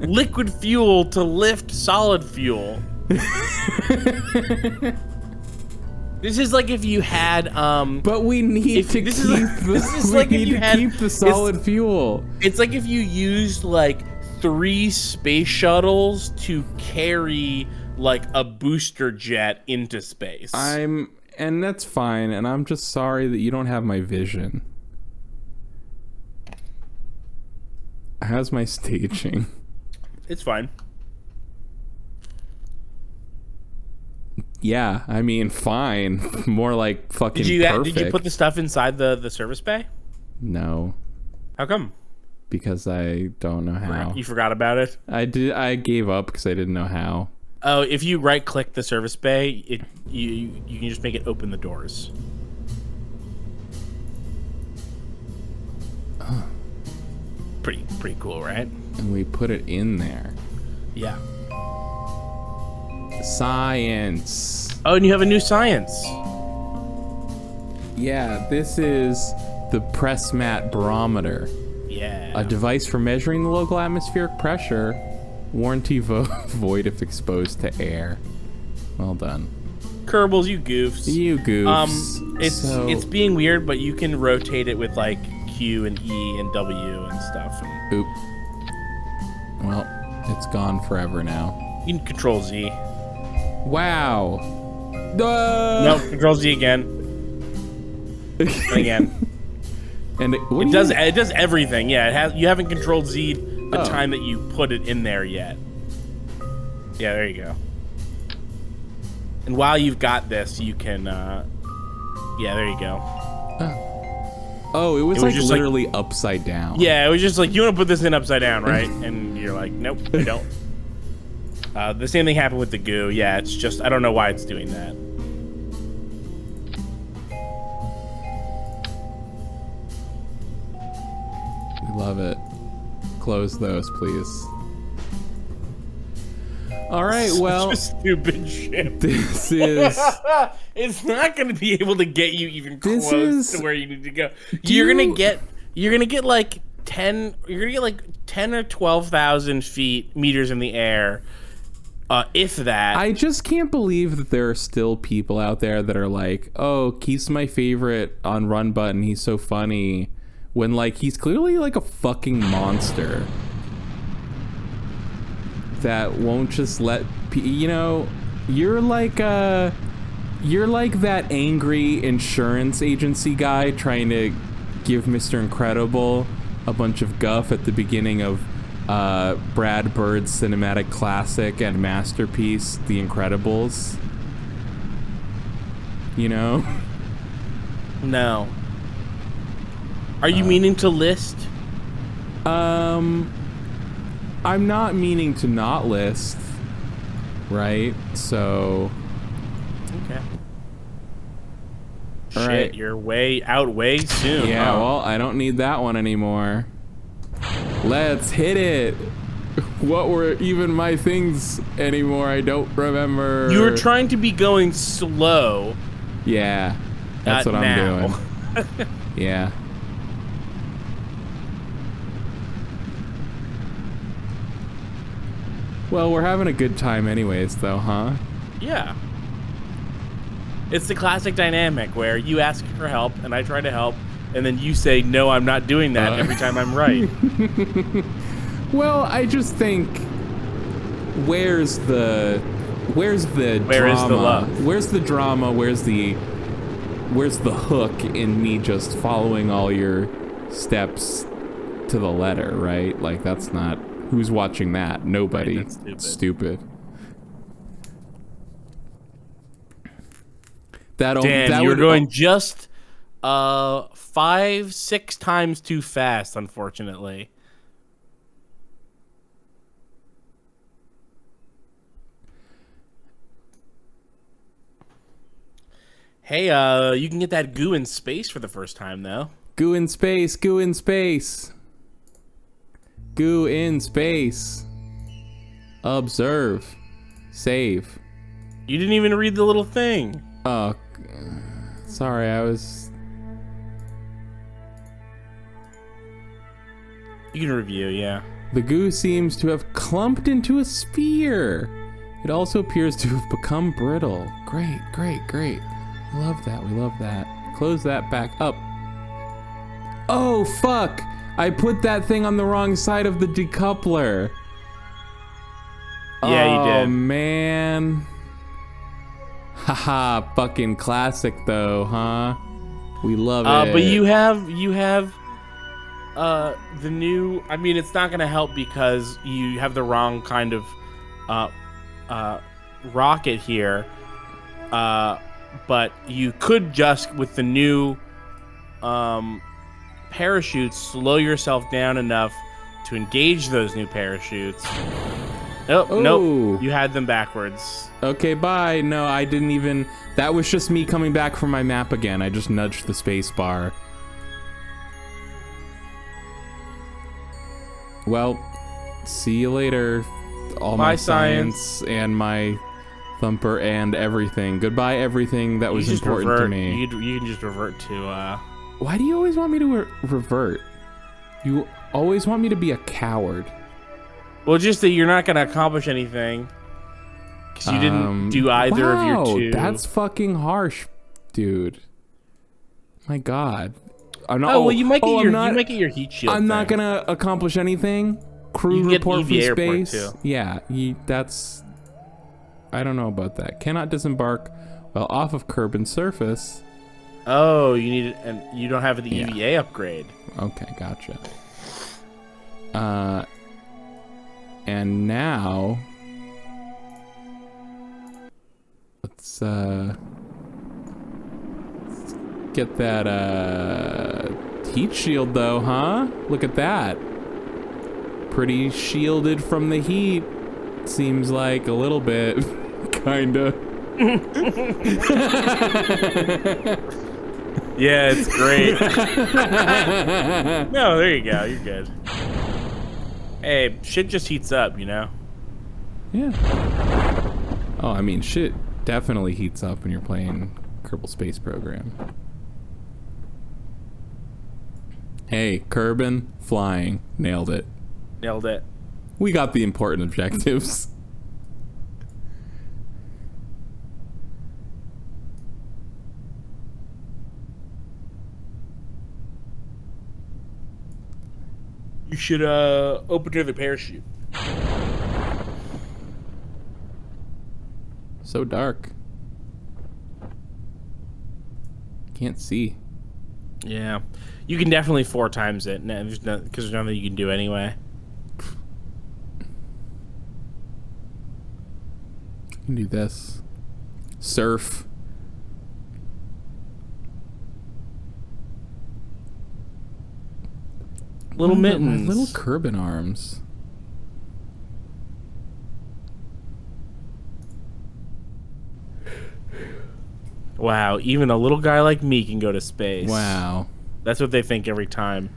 liquid fuel to lift solid fuel. This is like if you had but we need to keep the solid fuel. It's like if you used like 3 space shuttles to carry like a booster jet into space. And that's fine, and I'm just sorry that you don't have my vision. How's my staging? It's fine. Yeah, I mean, fine. More like fucking perfect. Did you put the stuff inside the service bay? No. How come? Because I don't know how. You forgot about it? I gave up because I didn't know how. Oh, if you right-click the service bay, you can just make it open the doors. Oh. Pretty cool, right? And we put it in there. Yeah. Science. Oh, and you have a new science. Yeah, this is the press mat barometer. Yeah. A device for measuring the local atmospheric pressure. Warranty void if exposed to air. Well done. Kerbals, you goofs. You goofs. It's being weird, but you can rotate it with like Q and E and W and stuff. And Oop. Well, it's gone forever now. you can Control Z. Wow. No, Control Z again. And again. And it does everything. Yeah, you haven't Control Z'd the time that you put it in there yet. Yeah, there you go. And while you've got this, you can. Yeah, there you go. Oh, it was like literally upside down. Yeah, it was just like, you want to put this in upside down, right? And you're like, nope, I don't. The same thing happened with the goo. Yeah, it's just, I don't know why it's doing that. We love it. Close those, please. All right, well, Such a stupid ship. This is. It's not going to be able to get you even close to where you need to go. You're gonna get like 10. You're gonna get like 10 or 12,000 meters in the air, if that. I just can't believe that there are still people out there that are like, "Oh, Keith's my favorite on Run Button. He's so funny," when like he's clearly like a fucking monster that won't just let you're like that angry insurance agency guy trying to give Mr. Incredible a bunch of guff at the beginning of Brad Bird's cinematic classic and masterpiece, The Incredibles. You know? No. Are you meaning to list? I'm not meaning to not list, right? So... Okay. All Shit, right. you're way soon. Yeah, huh? well, I don't need that one anymore. Let's hit it. What were even my things anymore? I don't remember. You were trying to be going slow. Yeah, that's what I'm doing. Yeah. Well, we're having a good time anyways, though, huh? Yeah. It's the classic dynamic where you ask for help and I try to help, and then you say, no, I'm not doing that every time I'm right. Well, I just think, where's the drama? Where is the love? Where's the drama? Where's the hook in me just following all your steps to the letter, right? Like, that's not... Who's watching that? Nobody. Right, that's stupid. Dan, you're going just 5-6 times too fast, unfortunately. Hey, you can get that goo in space for the first time, though. Goo in space, goo in space. Goo in space. Observe. Save. You didn't even read the little thing. Oh, sorry, I was... You can review, yeah. The goo seems to have clumped into a sphere. It also appears to have become brittle. Great, great, great. We love that, we love that. Close that back up. Oh, fuck! I put that thing on the wrong side of the decoupler. Yeah, you did. Oh, man. Haha, fucking classic though, huh? We love it. But you have the new, I mean, it's not gonna help because you have the wrong kind of rocket here. But you could just, with the new parachutes, slow yourself down enough to engage those new parachutes. Oh, nope, you had them backwards. Okay, bye. No, I didn't even... That was just me coming back from my map again. I just nudged the space bar. Well, see you later. All my science and my thumper and everything. Goodbye, everything that was important to me. You can just revert to... Why do you always want me to revert? You always want me to be a coward. Well, just that you're not going to accomplish anything. Because you didn't do either of your two. That's fucking harsh, dude. My God. I'm not. Oh, well, you might get I'm not, you might get your heat shield. I'm not gonna accomplish anything. Crew report from space. Yeah, that's. I don't know about that. Cannot disembark while off of Kerbin's surface. Oh, you need it, and you don't have the EVA upgrade. Okay, gotcha. And now let's get that heat shield though, huh? Look at that. Pretty shielded from the heat. Seems like a little bit, kinda. Yeah, it's great. No, there you go. You're good. Hey, shit just heats up, you know? Yeah. Oh, I mean, shit definitely heats up when you're playing Kerbal Space Program. Hey, Kerbin, flying. Nailed it. Nailed it. We got the important objectives. You should open to the parachute. So dark. Can't see. Yeah, you can definitely 4 times it. No, because there's nothing you can do anyway. I can do this. Surf. Little mittens. My little Kerbin arms. Wow, even a little guy like me can go to space. Wow. That's what they think every time.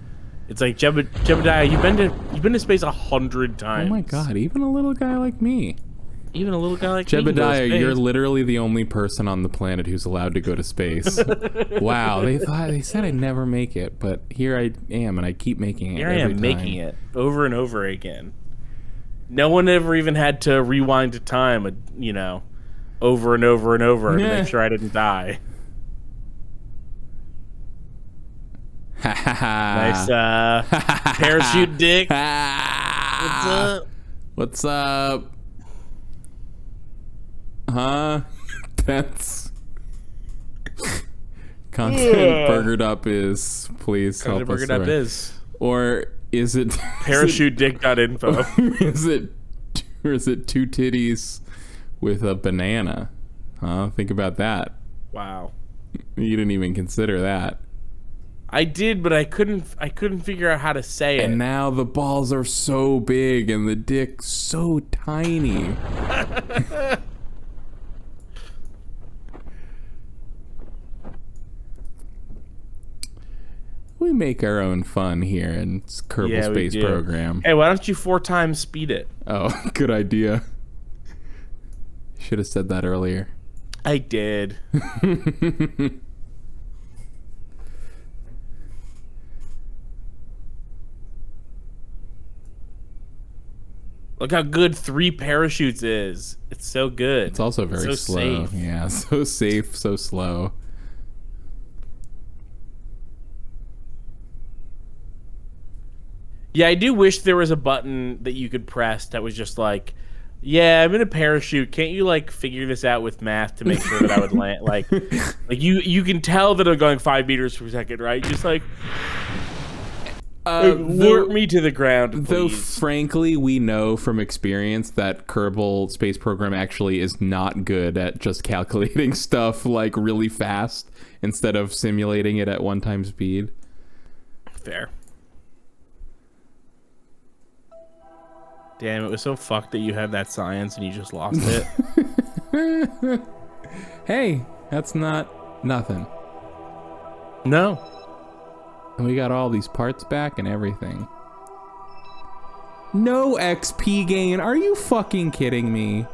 It's like, Jebediah, you've been to space 100 times. Oh my god, even a little guy like me. Even a little guy like me can go to Jebediah, space. you're literally the only person on the planet who's allowed to go to space. Wow, they said I'd never make it, but here I am, and I keep making it. Here I am making it over and over again. No one ever even had to rewind to time, you know, over and over and over to make sure I didn't die. Nice parachute dick. What's up? What's up? Huh? That's content burgered up is please help us. Burgered up is, or is it parachutedick.info? Is it 2 titties with a banana? Huh? Think about that. Wow. You didn't even consider that. I did, but I couldn't figure out how to say it. And now the balls are so big and the dick so tiny. We make our own fun here in Kerbal Space Program. Hey, why don't you 4 times speed it? Oh, good idea. Should have said that earlier. I did. Look how good 3 parachutes is. It's so good. It's also very slow. Safe. Yeah, so safe, so slow. Yeah, I do wish there was a button that you could press that was just like, yeah, I'm in a parachute. Can't you like figure this out with math to make sure that I would land? Like you can tell that I'm going 5 meters per second, right? Just like lure me to the ground, please. Though frankly, we know from experience that Kerbal Space Program actually is not good at just calculating stuff like really fast instead of simulating it at 1 time speed. Fair. Damn, it was so fucked that you had that science and you just lost it. Hey, that's not nothing. No. And we got all these parts back and everything. No XP gain. Are you fucking kidding me?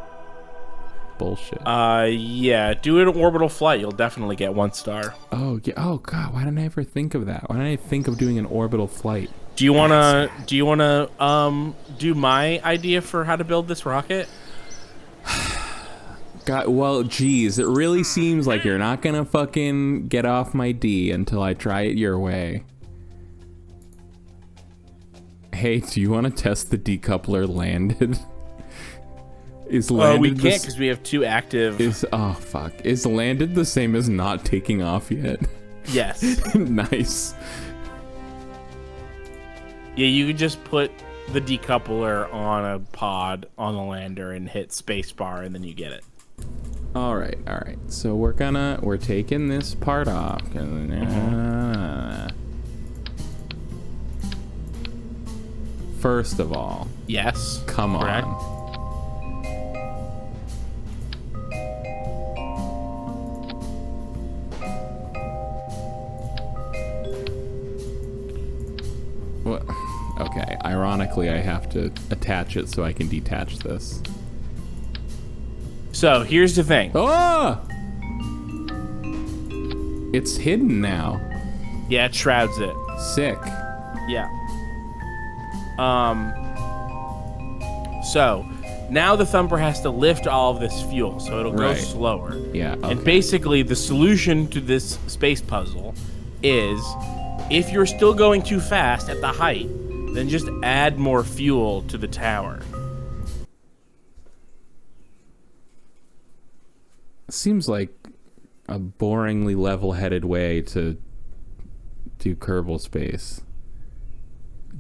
Bullshit. Yeah. Do an orbital flight. You'll definitely get 1 star. Oh, yeah. Oh, God. Why didn't I ever think of that? Why didn't I think of doing an orbital flight? Do you wanna do my idea for how to build this rocket? God, well, geez, it really seems like you're not gonna fucking get off my D until I try it your way. Hey, do you want to test the decoupler landed? Is landed we can't because we have 2 active. Oh, fuck. Is landed the same as not taking off yet? Yes. Nice. Yeah, you could just put the decoupler on a pod on the lander and hit spacebar, and then you get it. All right. So we're taking this part off. First of all. Yes. Come correct. on. What? Okay, ironically, I have to attach it so I can detach this. So, here's the thing. Oh! It's hidden now. Yeah, it shrouds it. Sick. Yeah. So, now the Thumper has to lift all of this fuel, so it'll go slower. Yeah, okay. And basically, the solution to this space puzzle is, if you're still going too fast at the height, then just add more fuel to the tower. Seems like a boringly level-headed way to do Kerbal Space.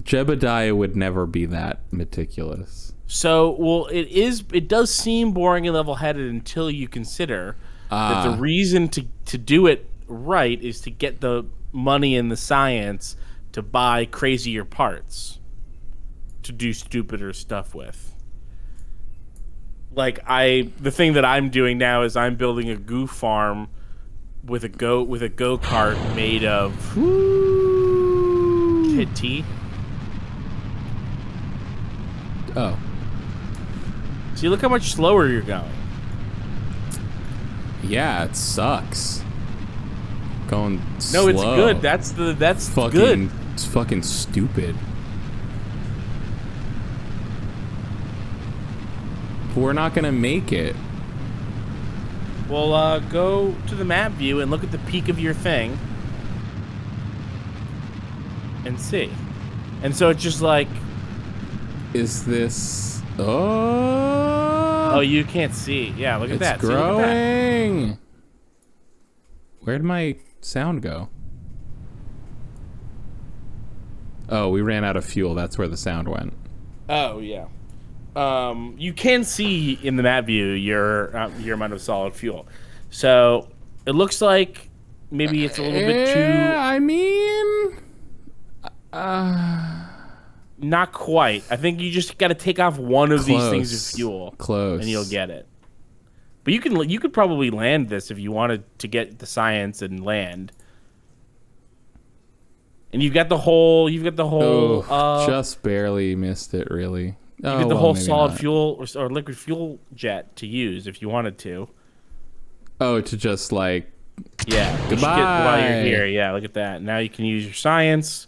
Jebediah would never be that meticulous. So, well, it does seem boring and level-headed until you consider that the reason to do it right is to get the money and the science to buy crazier parts to do stupider stuff with. Like the thing that I'm doing now is I'm building a goo farm with a go-kart made of tea. Oh. See, look how much slower you're going. Yeah, it sucks. Going slow. No, it's good. That's fucking good. It's fucking stupid. But we're not gonna make it. Well, go to the map view and look at the peak of your thing and see. And so it's just like, is this? Oh, you can't see. Yeah, look at that. It's growing. Where'd my sound go? Oh, we ran out of fuel. That's where the sound went. Oh, yeah. You can see in the map view your amount of solid fuel. So it looks like maybe it's a little bit too... I mean... Not quite. I think you just got to take off one of these things of fuel. Close. And you'll get it. But you could probably land this if you wanted to get the science and land. And you've got the whole just barely missed it, really. You get the whole solid fuel or liquid fuel jet to use if you wanted to. Oh, to just like... Yeah. Goodbye. While you're here. Yeah, look at that. Now you can use your science.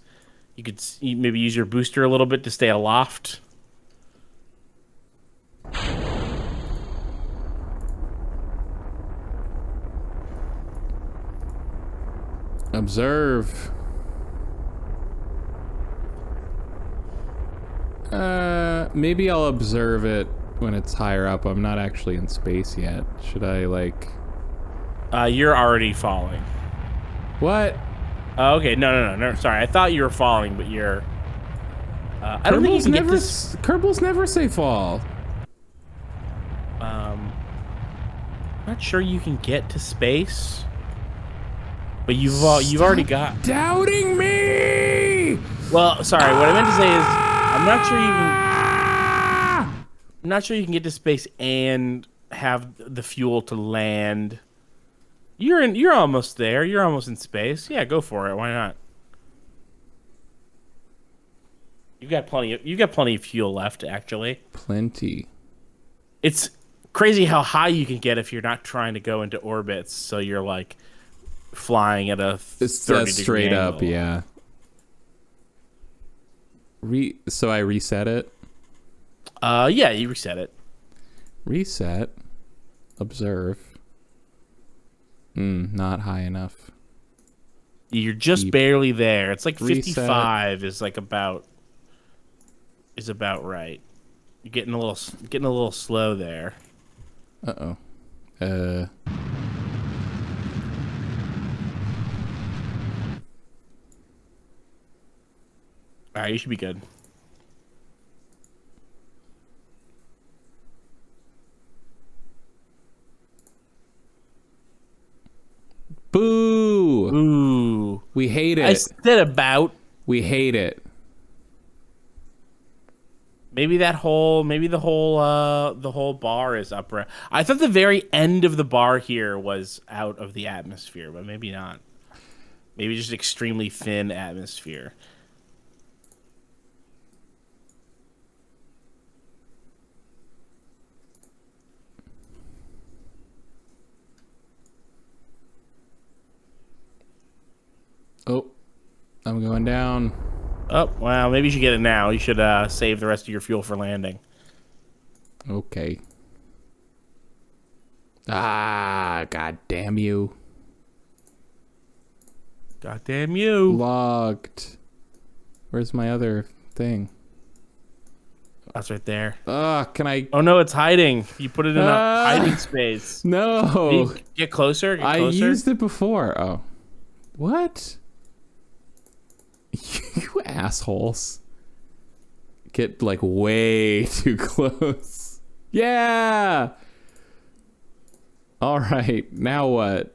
You could maybe use your booster a little bit to stay aloft. Observe. Maybe I'll observe it when it's higher up. I'm not actually in space yet. Should I, like... You're already falling. What? Okay, no. Sorry, I thought you were falling, but you're... I don't think you can get this... Kerbals never say fall. Not sure you can get to space. But you've already got... doubting me! Well, sorry, what I meant to say is... I'm not sure you can get to space and have the fuel to land. You're almost there. You're almost in space. Yeah, go for it. Why not? You've got plenty of fuel left, actually. Plenty. It's crazy how high you can get if you're not trying to go into orbits. So you're like flying at a 30 straight angle. up, yeah. So I reset it? Yeah, you reset it. Reset? Observe. Not high enough. You're just barely there. It's like 55 Reset. is about right. You're getting a little slow there. Uh-oh. All right, you should be good. Boo! Ooh. We hate it. I said about. We hate it. Maybe the whole bar is up. I thought the very end of the bar here was out of the atmosphere, but maybe not. Maybe just extremely thin atmosphere. Oh, I'm going down. Oh, well, maybe you should get it now. You should save the rest of your fuel for landing. Okay. Ah, god damn you. God damn you. Logged. Where's my other thing? That's right there. Can I? Oh, no, it's hiding. You put it in a hiding space. No. Get closer. Get closer. I used it before. Oh. What? You assholes. Get like way too close. Yeah. All right. Now what?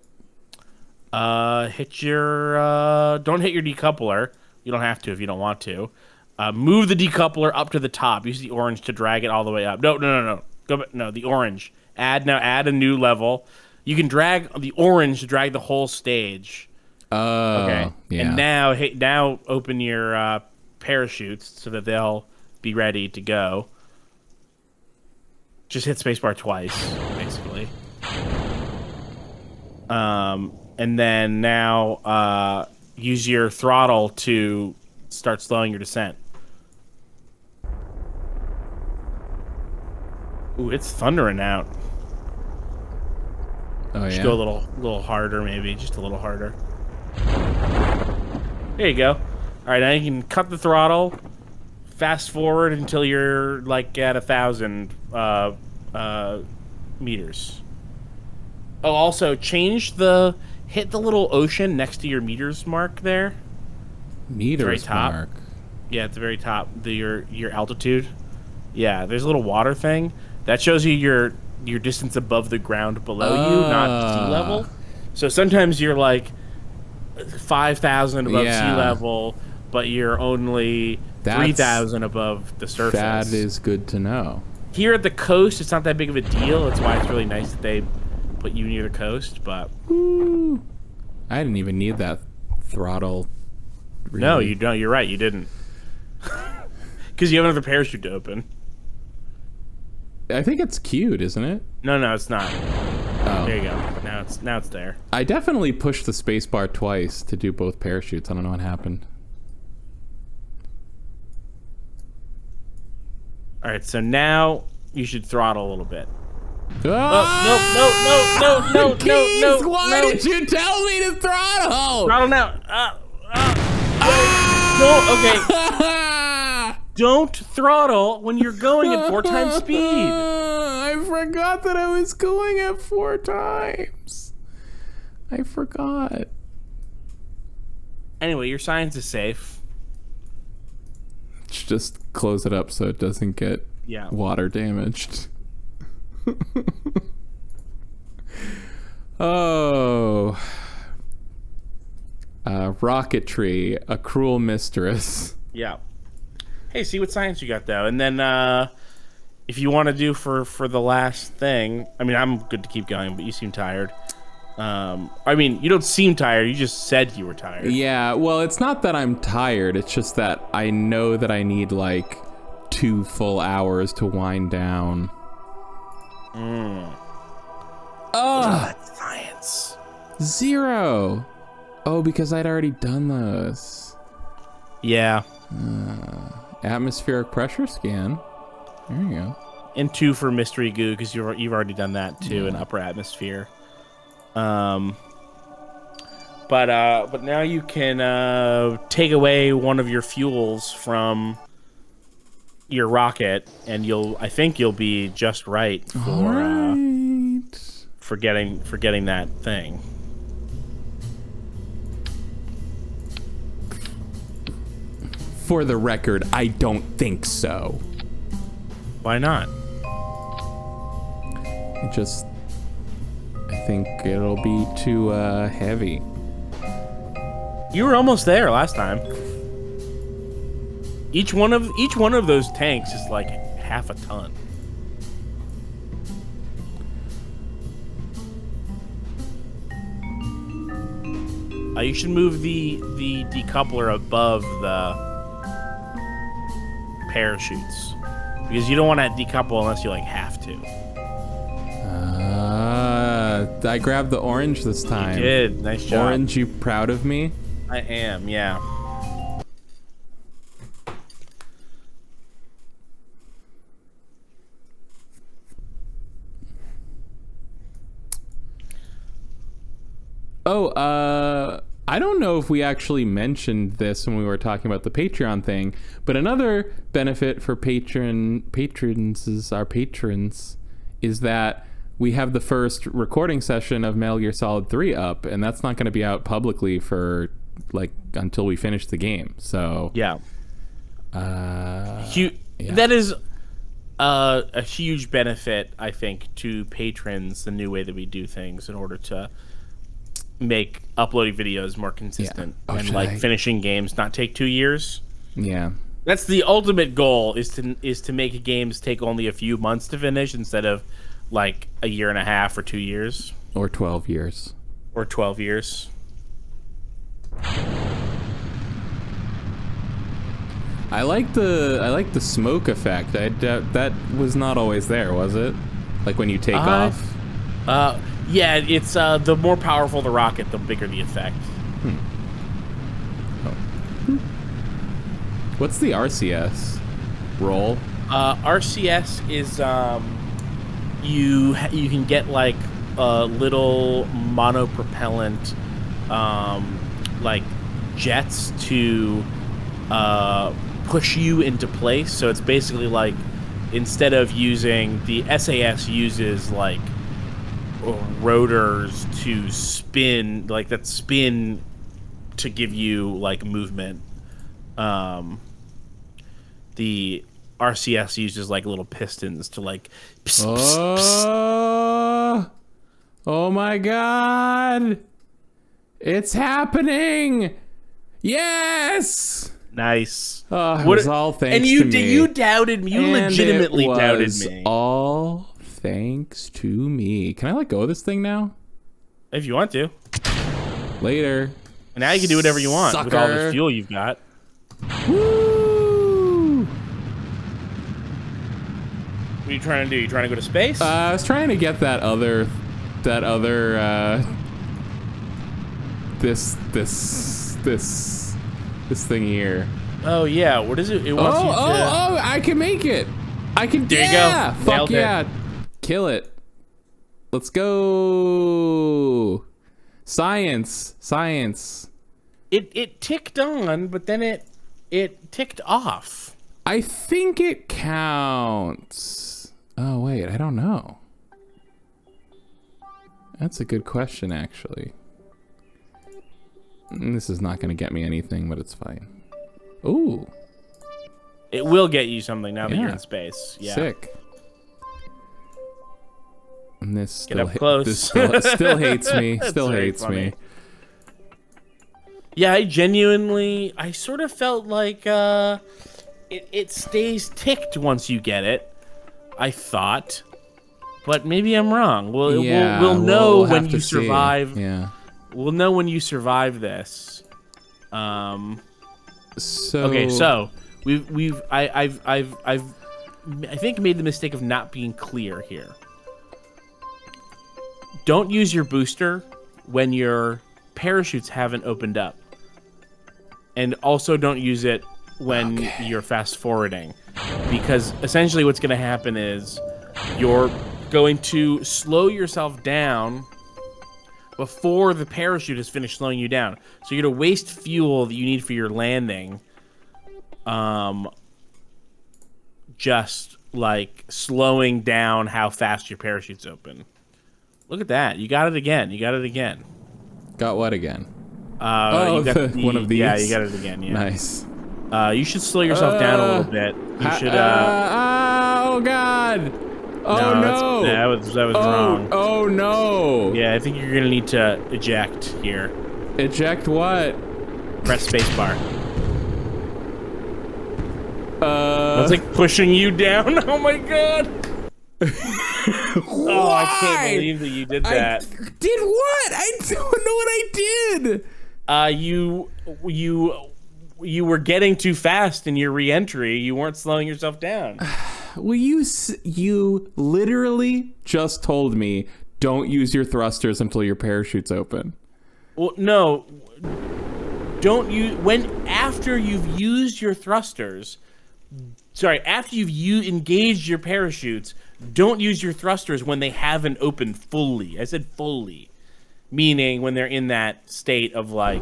Hit your don't hit your decoupler. You don't have to if you don't want to. Move the decoupler up to the top. Use the orange to drag it all the way up. No. Go back. No, the orange. Add a new level. You can drag the orange to drag the whole stage. Okay. Yeah. And now open your parachutes so that they'll be ready to go. Just hit spacebar twice, basically. And then now use your throttle to start slowing your descent. Ooh, it's thundering out. Oh yeah. Just go a little harder, maybe, just a little harder. There you go. All right, now you can cut the throttle. Fast forward until you're like at 1,000 meters. Oh, also hit the little ocean next to your meters mark there. Meters mark. Yeah, at the very top, your altitude. Yeah, there's a little water thing that shows you your distance above the ground below you, not sea level. So sometimes you're like 5,000 above sea level, but you're only 3,000 above the surface. That is good to know. Here at the coast, it's not that big of a deal. That's why it's really nice that they put you near the coast. But I didn't even need that throttle. Really. No, you don't. You're right. You didn't, because you have another parachute to open. I think it's cute, isn't it? No, it's not. Oh. There you go. Now it's there. I definitely pushed the spacebar twice to do both parachutes. I don't know what happened. All right, so now you should throttle a little bit. Oh, no! Why did you tell me to throttle? Throttle now. Okay. Don't throttle when you're going at 4 times speed. I forgot that I was going at 4 times. I forgot. Anyway, your science is safe. Just close it up so it doesn't get water damaged. Oh. Rocketry, a cruel mistress. Yeah. Hey, see what science you got, though. And then if you want to do for the last thing, I mean, I'm good to keep going, but you seem tired. I mean, you don't seem tired. You just said you were tired. Yeah, well, it's not that I'm tired. It's just that I know that I need, like, 2 full hours to wind down. That's science. 0. Oh, because I'd already done those. Yeah. Atmospheric pressure scan. There you go. and 2 for mystery goo because you've already done that too in upper atmosphere. But now you can take away one of your fuels from your rocket, and I think you'll be just right for getting that thing. For the record, I don't think so. Why not? I think it'll be too heavy. You were almost there last time. Each one of those tanks is like half a ton. You should move the decoupler above the parachutes because you don't want to decouple unless you have to. I grabbed the orange this time. You did. Nice job. Orange, you proud of me? I am, yeah. I don't know if we actually mentioned this when we were talking about the Patreon thing, but another benefit for patrons is that we have the first recording session of Metal Gear Solid 3 up, and that's not going to be out publicly for until we finish the game. So yeah, that is a huge benefit, I think, to patrons. The new way that we do things in order to make uploading videos more consistent and finishing games not take 2 years. Yeah, that's the ultimate goal is to make games take only a few months to finish instead of a year and a half or 2 years or 12 years or 12 years. I like the smoke effect. That was not always there, was it? When you take off. Yeah, it's the more powerful the rocket, the bigger the effect. What's the RCS roll? RCS is you can get a little monopropellant jets to push you into place. So it's basically instead of using the SAS uses rotors to spin that spin to give you movement. The RCS uses little pistons to oh my god, it's happening. Yes, nice. It was all thanks and you to me. You doubted me. You legitimately doubted me. All thanks to me. Can I let go of this thing now? If you want to. Later. And now you can do whatever you want with all this fuel you've got. Woo! What are you trying to do? You trying to go to space? I was trying to get that other this thing here. Oh yeah, what is it? It wants you to... I can make it. I can. There you go. Fuck Nailed yeah! it. Kill it. Let's go. Science. It ticked on, but then it ticked off. I think it counts. Oh wait, I don't know. That's a good question, actually. This is not going to get me anything, but it's fine. Ooh. It will get you something now that you're in space. Yeah. Sick. And this Get up close. This still hates me. Still hates funny. me. Yeah, I sort of felt like it stays ticked once you get it. I thought, but maybe I'm wrong. We'll know when you survive. Yeah. We'll know when you survive this. So okay, so I've I think made the mistake of not being clear here. Don't use your booster when your parachutes haven't opened up. And also don't use it when you're fast forwarding. because essentially what's going to happen is you're going to slow yourself down before the parachute has finished slowing you down. So you're going to waste fuel that you need for your landing, just like slowing down how fast your parachute's open. Look at that. You got it again. Got what again? You got one of these? Yeah, you got it again, yeah. Nice. You should slow yourself down a little bit. You should, oh, God. Oh, no. That was wrong. Oh, no. Yeah, I think you're going to need to eject here. Eject what? Press spacebar. That's like pushing you down. Oh, my God. Oh, I can't believe that you did that. Did what? I don't know what I did. You were getting too fast in your re-entry. You weren't slowing yourself down. Well, you literally just told me don't use your thrusters until your parachute's open. Well, no. Don't you after you've used your thrusters. Sorry, after you've engaged your parachutes, don't use your thrusters when they haven't opened fully. I said fully, meaning when they're in that state of like,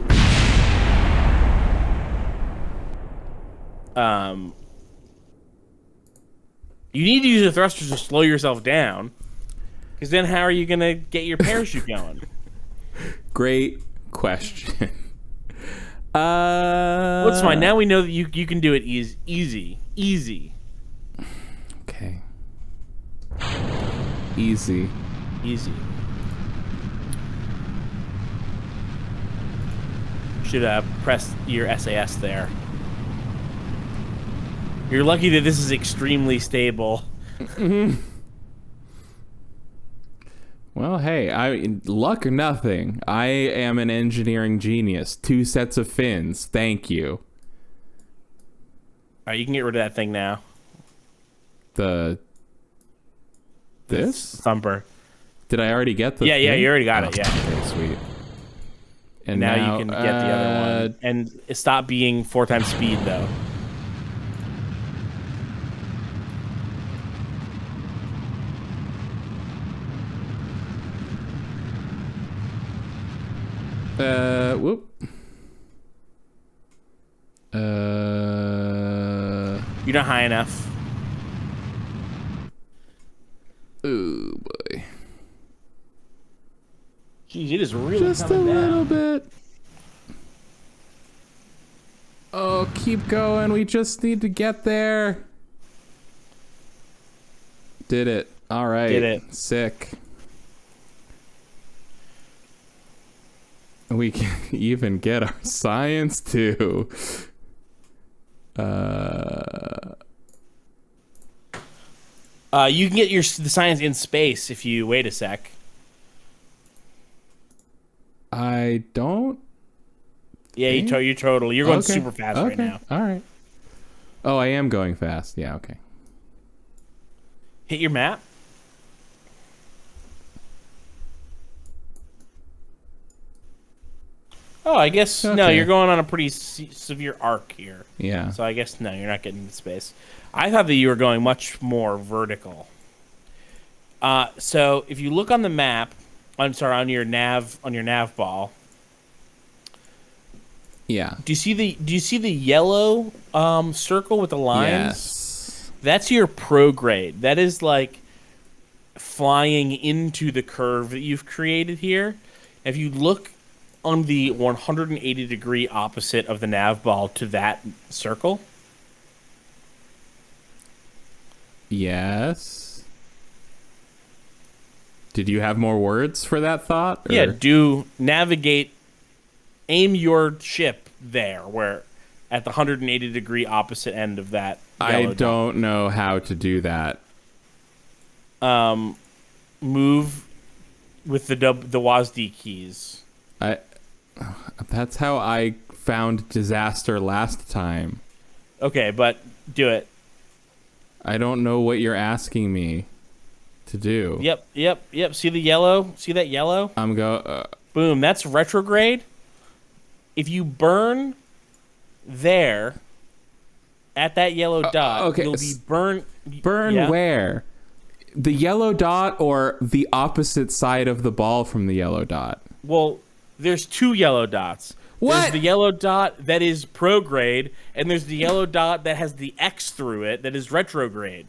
you need to use the thrusters to slow yourself down, because then how are you gonna get your parachute going? Great question. Well, it's fine. Now we know that you can do it easy. Okay. Easy. Should press your SAS there. You're lucky that this is extremely stable. Well, hey, luck or nothing. I am an engineering genius. 2 sets of fins. Thank you. All right, you can get rid of that thing now. This? Thumper. Did I already get the Yeah, thing? you already got it, yeah. Okay, sweet. And now you can get the other one. And stop being 4 times speed, though. Whoop. You're not high enough. Oh boy. Jeez, it is really just a coming down. little bit. Oh, keep going. We just need to get there. Did it. All right. Did it. Sick. We can even get our science too. You can get the science in space if you wait a sec. I don't. Yeah, you're totally. You're going super fast right now. All right. Oh, I am going fast. Yeah. Okay. Hit your map. Oh, I guess no. You're going on a pretty severe arc here. Yeah. So I guess no, you're not getting into space. I thought that you were going much more vertical. So if you look on the map, on your nav ball. Yeah. Do you see the yellow circle with the lines? Yes. That's your prograde. That is like flying into the curve that you've created here. If you look on the 180 degree opposite of the nav ball to that circle. Yes. Did you have more words for that thought? Or? Yeah, aim your ship there, where at the 180 degree opposite end of that. I don't know how to do that. Move with the WASD keys. That's how I found disaster last time. Okay, but do it. I don't know what you're asking me to do. Yep. See the yellow? See that yellow? Boom, that's retrograde. If you burn there, at that yellow dot, okay. you'll be burned. Burn where? The yellow dot or the opposite side of the ball from the yellow dot? Well, there's 2 yellow dots. What? There's the yellow dot that is prograde, and there's the yellow dot that has the X through it that is retrograde.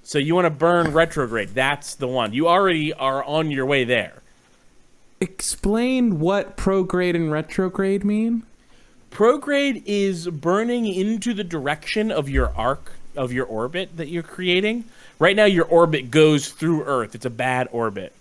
So you want to burn retrograde. That's the one. You already are on your way there. Explain what prograde and retrograde mean. Prograde is burning into the direction of your arc, of your orbit that you're creating. Right now, your orbit goes through Earth. It's a bad orbit.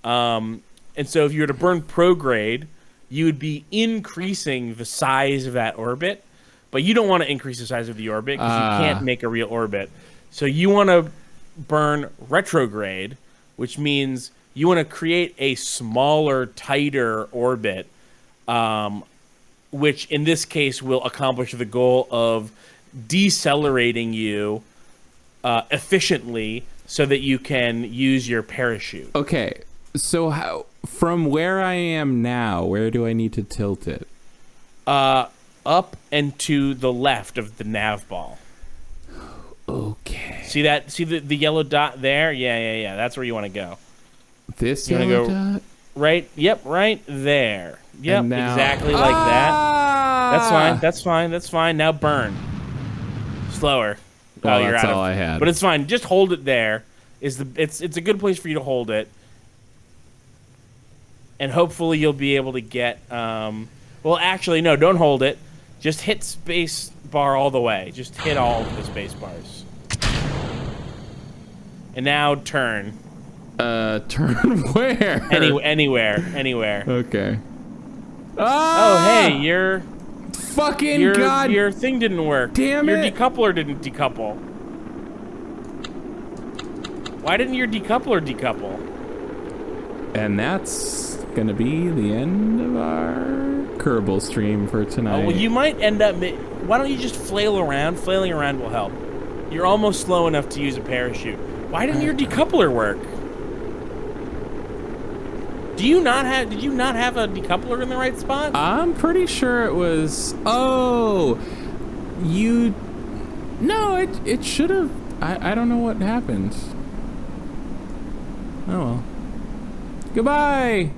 And so if you were to burn prograde, you would be increasing the size of that orbit. But you don't want to increase the size of the orbit because you can't make a real orbit. So you want to burn retrograde, which means you want to create a smaller, tighter orbit, which in this case will accomplish the goal of decelerating you efficiently so that you can use your parachute. Okay, so how, from where I am now, where do I need to tilt it? Up and to the left of the nav ball. Okay. See that? See the yellow dot there? Yeah. That's where you want to go. This you yellow go dot? Right. Yep. Right there. Yep. Now, exactly like that. That's fine. Now burn. Slower. Well, you're that's out all of, I had. But it's fine. Just hold it there. It's a good place for you to hold it. And hopefully you'll be able to get. Well, actually, no. Don't hold it. Just hit space bar all the way. Just hit all of the space bars. And now turn. Turn where? Anywhere. Okay. Oh, hey, your thing didn't work. Damn your it. Your decoupler didn't decouple. Why didn't your decoupler decouple? And that's gonna be the end of our Kerbal stream for tonight. Oh, well, you might end up... Why don't you just flail around? Flailing around will help. You're almost slow enough to use a parachute. Why didn't your decoupler work? Did you not have a decoupler in the right spot? I'm pretty sure it was... Oh! You... No, it should have... I don't know what happened. Oh well. Goodbye!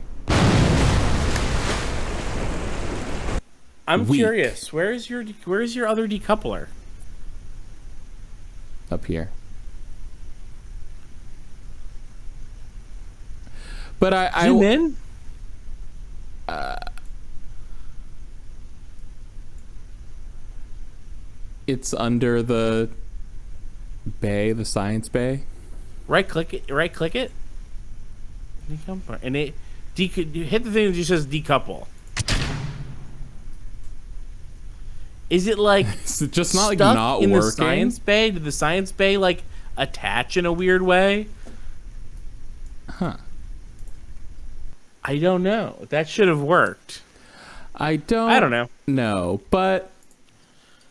I'm curious. Where is your other decoupler? Up here. But I zoom in. It's under the bay, the science bay. Right click it. Decoupler, and you hit the thing that just says decouple. Is it like is it just not like stuck not in working? The science bay? Did the science bay like attach in a weird way? Huh. I don't know. That should have worked. I don't know. No, but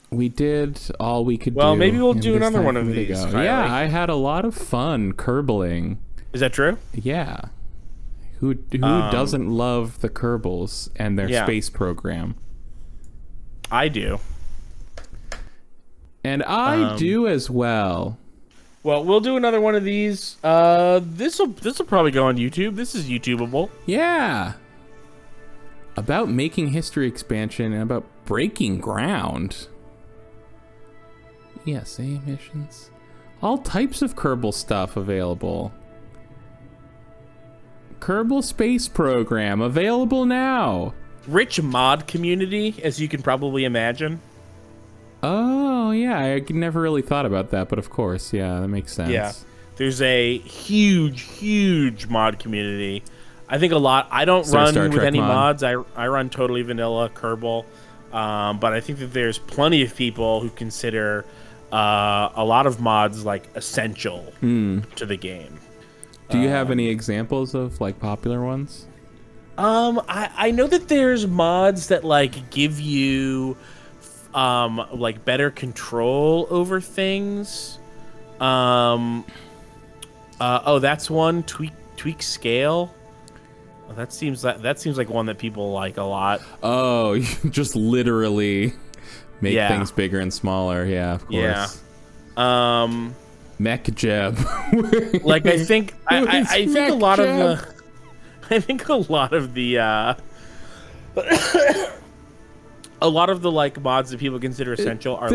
we did all we could do. Well, maybe we'll do another one of these. Yeah, I had a lot of fun Kerbaling. Is that true? Yeah. Who doesn't love the Kerbals and their space program? I do. And I do as well. Well, we'll do another one of these. This'll probably go on YouTube. This is YouTubeable. Yeah. About making history expansion and about breaking ground. ESA missions. All types of Kerbal stuff available. Kerbal Space Program available now. Rich mod community, as you can probably imagine. Oh, yeah. I never really thought about that, but of course, yeah, that makes sense. Yeah. There's a huge mod community. I think a lot. I don't run with any mods. I run totally vanilla Kerbal. But I think that there's plenty of people who consider a lot of mods like essential to the game. Do you have any examples of like popular ones? I know that there's mods that like give you like better control over things. Oh, that's one. Tweak scale. Oh, that seems like one that people like a lot. Oh, just literally make things bigger and smaller. Yeah, of course. Yeah. Mech Jeb. Like I think a lot of the a lot of the like mods that people consider essential are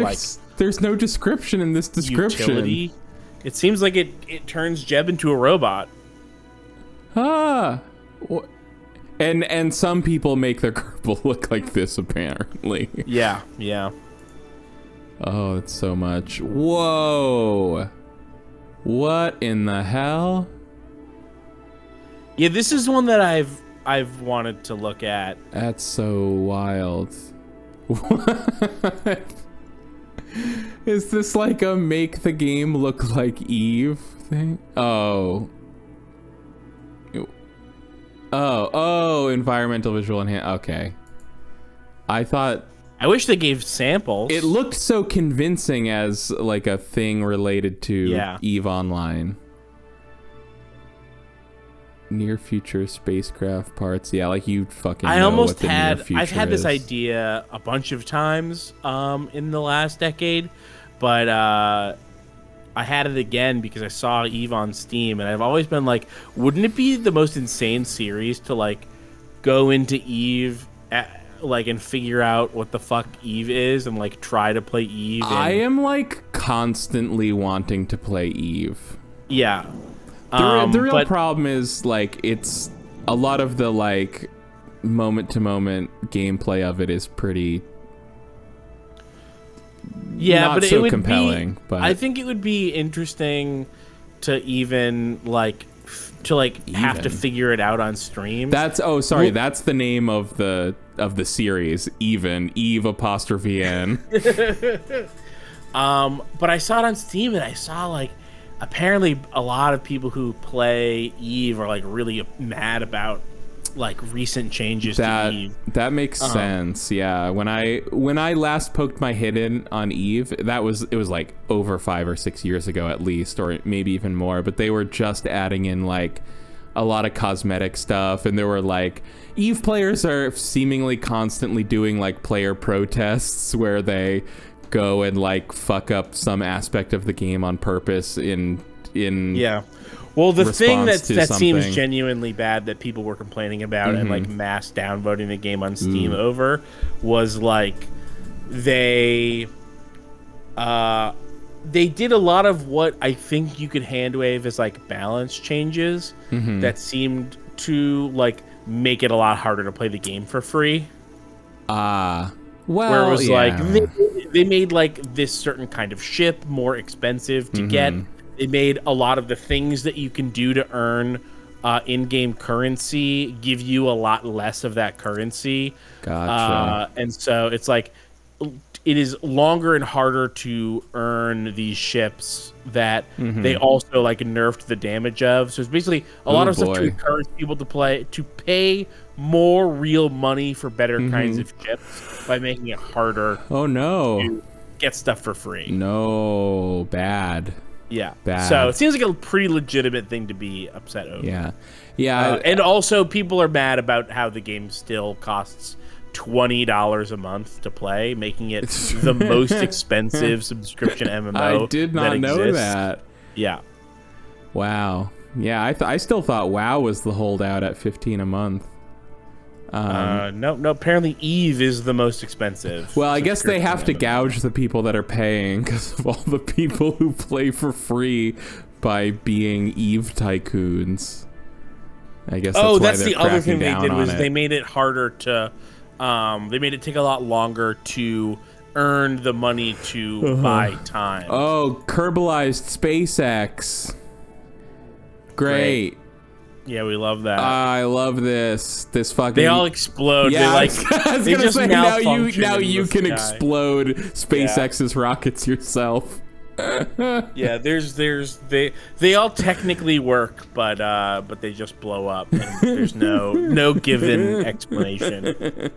there's no description in this description. Utility. It seems like it turns Jeb into a robot. And some people make their Kerbal look like this, apparently. Yeah. Oh, it's so much. Whoa. What in the hell? Yeah, this is one that I've wanted to look at. That's so wild. What? Is this like a make the game look like Eve thing? Oh, environmental visual enhance. Okay. I wish they gave samples. It looked so convincing as like a thing related to Eve Online. Near future spacecraft parts. Yeah, like you fucking know what the near future I've had this is. idea a bunch of times in the last decade, but I had it again because I saw Eve on Steam, and I've always been like, wouldn't it be the most insane series to like go into Eve and figure out what the fuck Eve is and like try to play Eve? I am like constantly wanting to play Eve. Yeah. The real problem is like it's a lot of the like moment to moment gameplay of it is pretty not so compelling. But I think it would be interesting to even have to figure it out on stream. That's that's the name of the series, Eve apostrophe N. But I saw it on Steam, and I saw like apparently a lot of people who play Eve are like really mad about like recent changes to Eve. That makes sense. Yeah, when I last poked my head in on Eve, it was like over 5 or 6 years ago at least, or maybe even more, but they were just adding in like a lot of cosmetic stuff, and there were like Eve players are seemingly constantly doing like player protests where they go and like fuck up some aspect of the game on purpose in well, the thing that seems genuinely bad that people were complaining about and like mass downvoting the game on Steam over was like they did a lot of what I think you could handwave as like balance changes that seemed to like make it a lot harder to play the game for free. Well, where it was like they made like this certain kind of ship more expensive to get. They made a lot of the things that you can do to earn in-game currency give you a lot less of that currency. Gotcha. And so it's like it is longer and harder to earn these ships that they also like nerfed the damage of. So it's basically a lot of stuff to encourage people to pay more real money for better kinds of ships by making it harder. Oh no! To get stuff for free. No, bad. Yeah. Bad. So it seems like a pretty legitimate thing to be upset over. Yeah. And also people are mad about how the game still costs $20 a month to play, making it the most expensive subscription MMO. I did not know that. Yeah. Wow. Yeah, I still thought WoW was the holdout at $15 a month. No. Apparently Eve is the most expensive. Well, I guess they have to gouge the people that are paying because of all the people who play for free by being Eve tycoons. I guess. That's the other thing they did was they made it harder to. They made it take a lot longer to earn the money to buy time. Oh, Kerbalized SpaceX. Great. Yeah, we love that. I love this. This fucking. They all explode. Yeah, I was gonna say now you can explode SpaceX's rockets yourself. Yeah, they all technically work, but they just blow up. And there's no given explanation.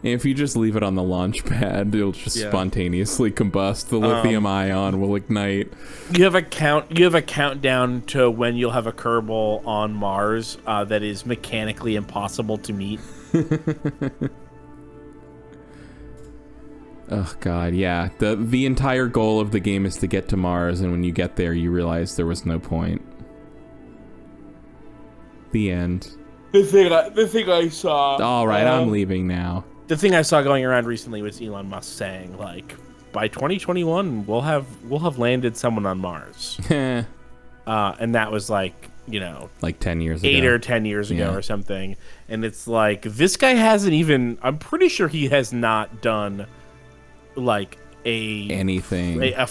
If you just leave it on the launch pad, it'll just spontaneously combust. The lithium ion will ignite. You have a countdown to when you'll have a Kerbal on Mars that is mechanically impossible to meet. Oh god, yeah. The entire goal of the game is to get to Mars, and when you get there, you realize there was no point. The end. The thing I saw. All right, I'm leaving now. The thing I saw going around recently was Elon Musk saying, like, by 2021 we'll have landed someone on Mars. And that was like, you know, like 10 years ago. 8 or 10 years ago or something. And it's like, this guy hasn't even, I'm pretty sure he has not done like anything, a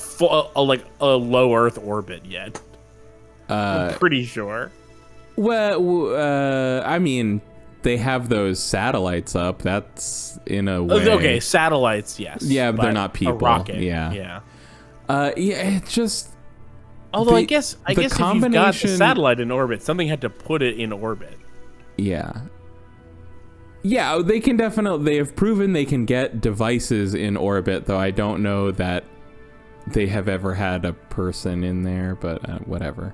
low Earth orbit yet. I'm pretty sure. Well, I mean, they have those satellites up. That's in a way. Okay, satellites, yes. Yeah, but they're not people. A rocket, yeah. It's just. Although I guess if you've got a satellite in orbit, something had to put it in orbit. Yeah. Yeah, they can definitely. They have proven they can get devices in orbit, though I don't know that they have ever had a person in there. But whatever.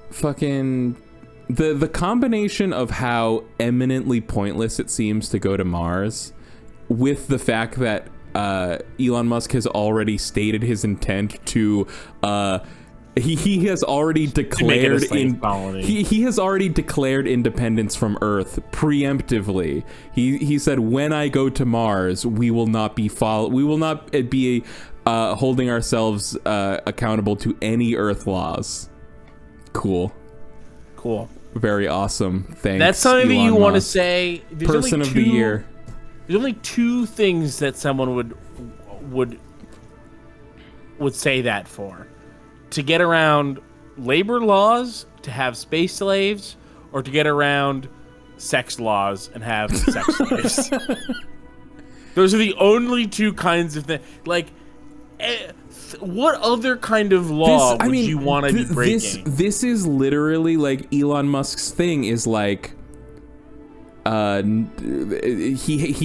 Fucking. The combination of how eminently pointless it seems to go to Mars, with the fact that Elon Musk has already stated his intent to he has already declared he has already declared independence from Earth preemptively. He said, when I go to Mars, we will not be holding ourselves accountable to any Earth laws. Cool. Very awesome. Thanks. That's something Elon that you want to Musk. say. Person of the year. There's only two things that someone would say that for: to get around labor laws, to have space slaves, or to get around sex laws and have sex slaves. Those are the only two kinds of things. Like, what other kind of law would you want to be breaking? This is literally like Elon Musk's thing is like, he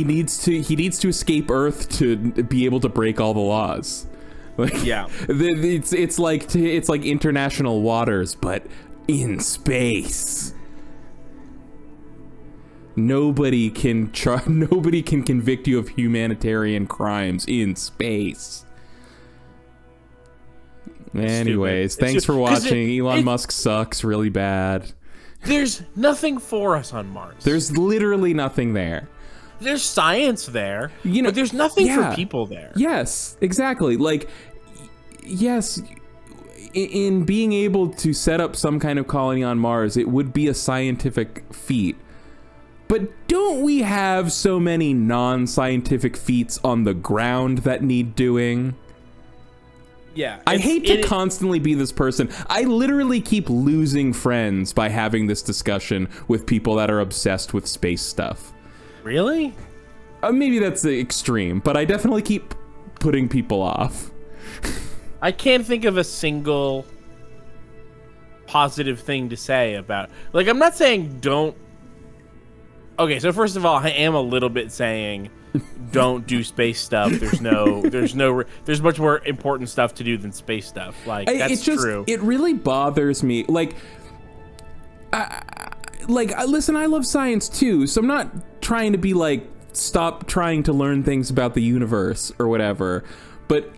needs to escape Earth to be able to break all the laws. Like, yeah, it's like international waters, but in space. Nobody can convict you of humanitarian crimes in space. Anyways, thanks for watching. Elon Musk sucks really bad. There's nothing for us on Mars. There's literally nothing there. There's science there, but there's nothing for people there. Yes, exactly. Like, yes, in being able to set up some kind of colony on Mars, it would be a scientific feat. But don't we have so many non-scientific feats on the ground that need doing? Yeah, I hate to constantly be this person. I literally keep losing friends by having this discussion with people that are obsessed with space stuff. Really? Maybe that's the extreme, but I definitely keep putting people off. I can't think of a single positive thing to say about. Like, I'm not saying don't. Okay, so first of all, I am a little bit saying don't do space stuff. There's much more important stuff to do than space stuff. Like, that's true. It really bothers me. Like, listen, I love science too, so I'm not trying to be like, stop trying to learn things about the universe or whatever. But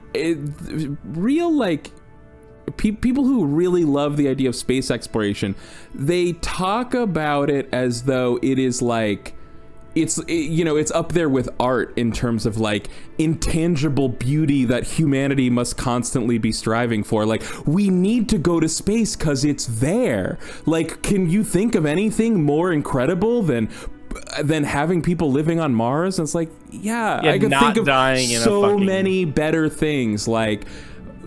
people who really love the idea of space exploration, they talk about it as though it is like, it's up there with art in terms of like intangible beauty that humanity must constantly be striving for. Like, we need to go to space because it's there. Like, can you think of anything more incredible than having people living on Mars? And it's like, I could think of so many better things, like,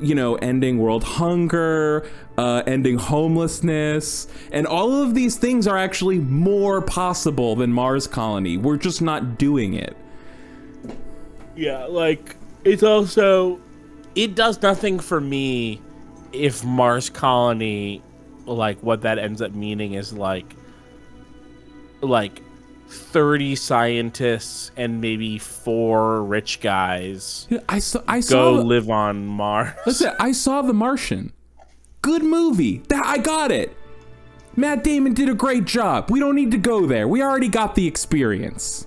ending world hunger, ending homelessness, and all of these things are actually more possible than Mars colony. We're just not doing it. Yeah, like, it does nothing for me if Mars colony, like, what that ends up meaning is like 30 scientists and maybe 4 rich guys live on Mars. Listen, I saw The Martian. Good movie. I got it. Matt Damon did a great job. We don't need to go there. We already got the experience.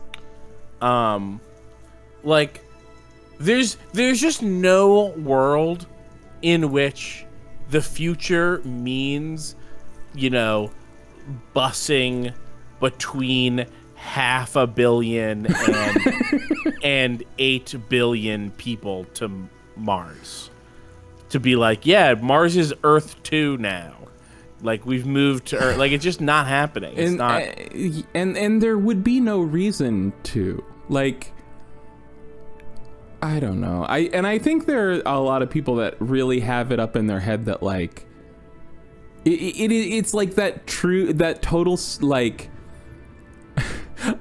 Like, there's just no world in which the future means, busing between 500 million and 8 billion people to Mars. To be like, yeah, Mars is Earth 2 now. Like, we've moved to Earth. Like, it's just not happening. It's not. And there would be no reason to. Like, I don't know. I think there are a lot of people that really have it up in their head that, like, it's like that total, like,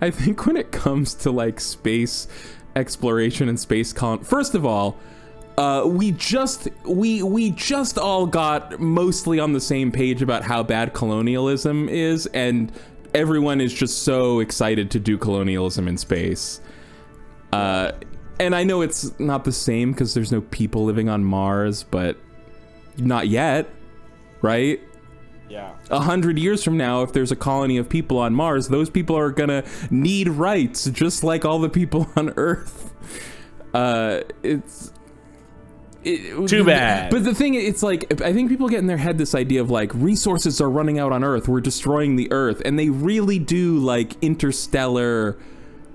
I think when it comes to, like, space exploration and space first of all, we just all got mostly on the same page about how bad colonialism is, and everyone is just so excited to do colonialism in space. And I know it's not the same because there's no people living on Mars, but not yet, right? Yeah. 100 years from now, if there's a colony of people on Mars, those people are gonna need rights just like all the people on Earth. Too bad. But the thing, it's like, I think people get in their head this idea of, like, resources are running out on Earth, we're destroying the Earth, and they really do, like, Interstellar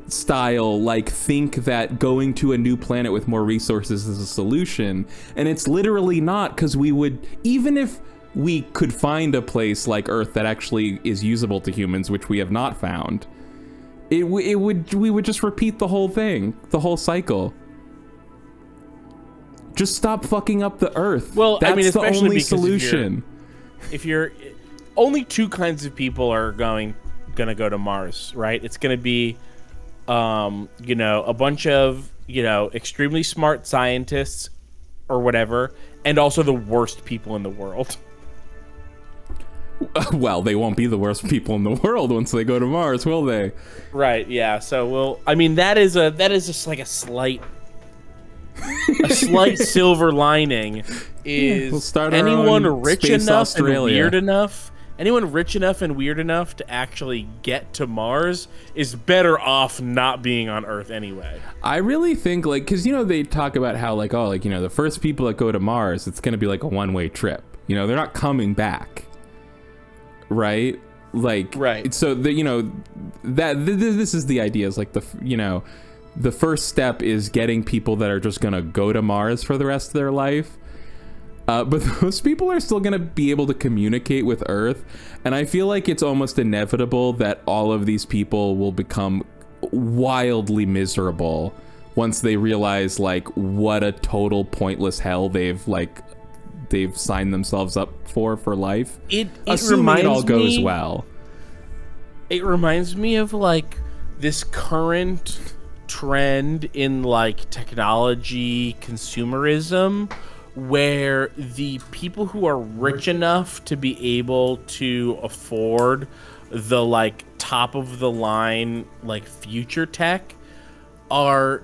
style, like, think that going to a new planet with more resources is a solution, and it's literally not, because we would, even if we could find a place like Earth that actually is usable to humans, which we have not found, we would just repeat the whole thing, the whole cycle. Just stop fucking up the Earth. Well, that's I mean, especially the only because solution. If you're only two kinds of people are gonna go to Mars, right? It's gonna be, a bunch of extremely smart scientists or whatever, and also the worst people in the world. Well, they won't be the worst people in the world once they go to Mars, will they? Right. Yeah. So that is just like a slight silver lining is we'll start anyone our own rich Space enough Australia. Anyone rich enough and weird enough to actually get to Mars is better off not being on Earth anyway. I really think, like, because they talk about how, like, the first people that go to Mars, it's going to be like a one-way trip. They're not coming back, right? Like, right. So this is the idea. Is like the first step is getting people that are just going to go to Mars for the rest of their life. But those people are still going to be able to communicate with Earth. And I feel like it's almost inevitable that all of these people will become wildly miserable once they realize, like, what a total pointless hell they've signed themselves up for life. Assuming it all goes well. It reminds me of, like, this current trend in, like, technology consumerism, where the people who are rich enough to be able to afford the, like, top of the line, like, future tech are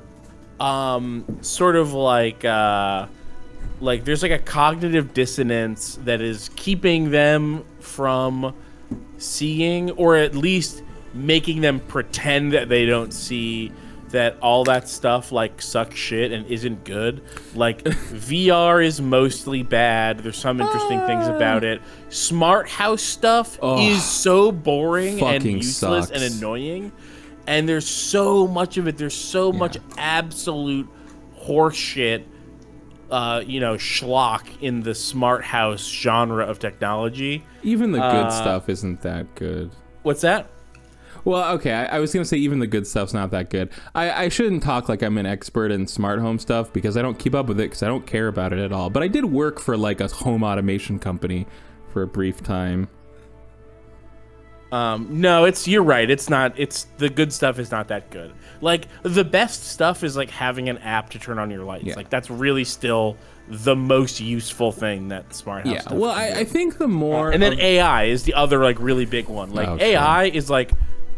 sort of like there's like a cognitive dissonance that is keeping them from seeing, or at least making them pretend that they don't see that all that stuff, like, sucks shit and isn't good. Like, VR is mostly bad. There's some interesting things about it. Smart house stuff is so boring and useless and annoying. And there's so much of it. There's so much absolute horse shit, schlock in the smart house genre of technology. Even the good stuff isn't that good. What's that? Well, okay, I was going to say even the good stuff's not that good. I shouldn't talk like I'm an expert in smart home stuff because I don't keep up with it because I don't care about it at all. But I did work for, like, a home automation company for a brief time. No, you're right. The good stuff is not that good. Like, the best stuff is, like, having an app to turn on your lights. Yeah. Like, that's really still the most useful thing that smart house stuff well, I think the more... and then AI is the other, like, really big one. Like, AI is, like,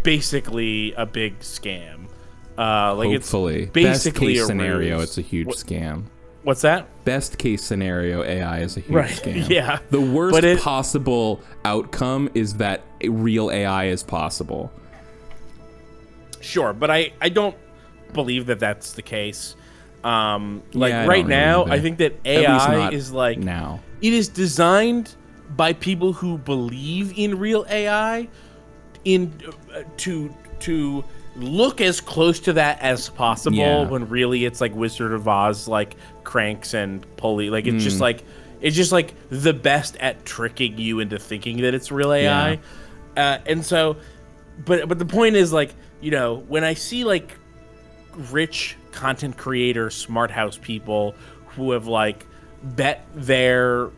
basically a big scam. Hopefully. It's basically best case scenario, it's a huge scam. What's that? Best case scenario, AI is a huge scam. Yeah. The worst possible outcome is that real AI is possible. Sure, but I don't believe that that's the case. Right really now, either. I think that AI is like now. It is designed by people who believe in real AI, to look as close to that as possible. When really it's like Wizard of Oz, like cranks and pulley. Like it's just like the best at tricking you into thinking that it's real AI. And so, but the point is, like, you know, when I see like rich content creator smart house people who have like bet their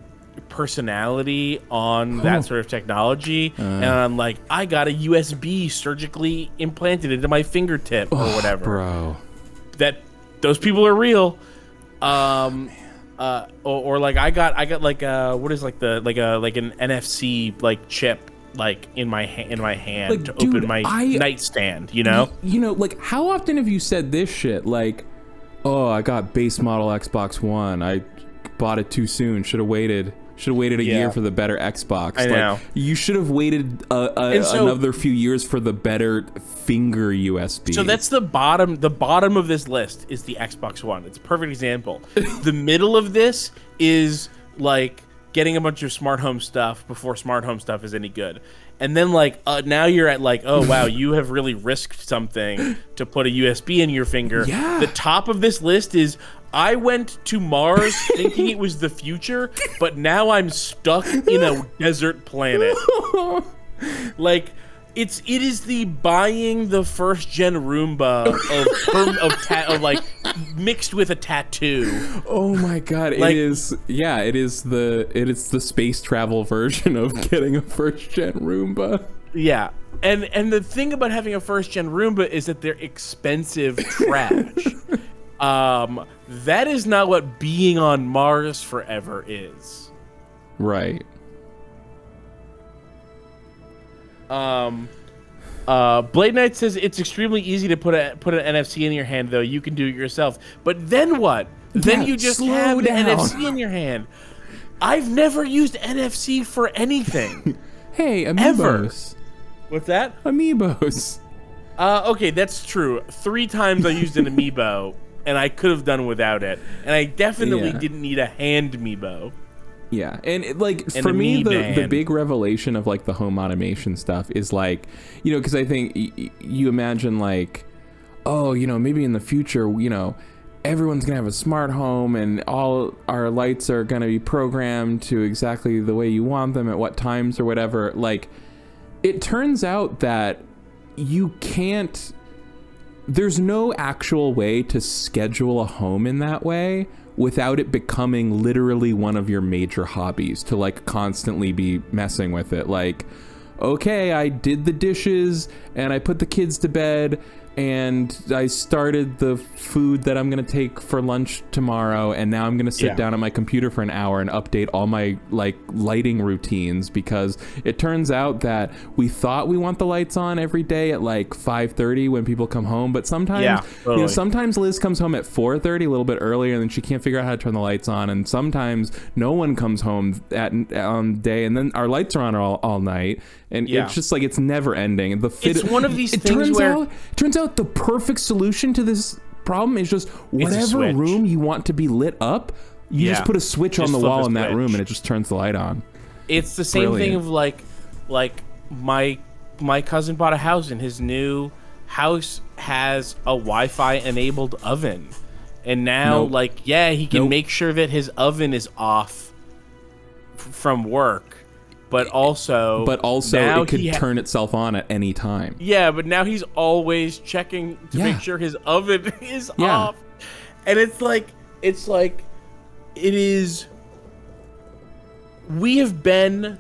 personality on that sort of technology, and I'm like, I got a USB surgically implanted into my fingertip or whatever, bro, that those people are real. Or like I got like what is like an NFC like chip like in my hand like, to open my nightstand, you know? You know, like, how often have you said this shit? Like, oh, I got base model Xbox One. I bought it too soon. Should have waited a year for the better Xbox. I know. You should have waited another few years for the better finger USB. So that's the bottom. The bottom of this list is the Xbox One. It's a perfect example. The middle of this is like getting a bunch of smart home stuff before smart home stuff is any good. And then like now you're at like, oh wow, you have really risked something to put a USB in your finger. Yeah. The top of this list is, I went to Mars thinking it was the future, but now I'm stuck in a desert planet. Like, it is the buying the first gen Roomba of like mixed with a tattoo. Oh my god, like, it is the space travel version of getting a first gen Roomba. Yeah. And the thing about having a first gen Roomba is that they're expensive trash. That is not what being on Mars forever is. Right. Blade Knight says it's extremely easy to put an NFC in your hand, though. You can do it yourself. But then what? Then you just have an NFC in your hand. I've never used NFC for anything. Hey, Amiibos. Ever. What's that? Amiibos. Okay, that's true. 3 times I used an Amiibo, and I could have done without it. And I definitely didn't need a hand Amiibo. Yeah, and for me, the big revelation of like the home automation stuff is like, you know, because I think you imagine like, oh, you know, maybe in the future, you know, everyone's gonna have a smart home and all our lights are gonna be programmed to exactly the way you want them at what times or whatever. Like, it turns out that you can't. There's no actual way to schedule a home in that way without it becoming literally one of your major hobbies, to like constantly be messing with it. Like, okay, I did the dishes and I put the kids to bed and I started the food that I'm gonna take for lunch tomorrow, and now I'm gonna sit down at my computer for an hour and update all my like lighting routines, because it turns out that we thought we want the lights on every day at like 5:30 when people come home, but sometimes you know, sometimes Liz comes home at 4:30, a little bit earlier, and then she can't figure out how to turn the lights on, and sometimes no one comes home on day, and then our lights are on all night, and it's just like, it's never ending. It's one of these things where it turns out the perfect solution to this problem is just whatever room you want to be lit up, you just put a switch on the wall in that room and it just turns the light on. It's the same thing of like my cousin bought a house, and his new house has a Wi-Fi enabled oven, and now he can make sure that his oven is off from work. But also it could turn itself on at any time. Yeah, but now he's always checking to make sure his oven is off. And we have been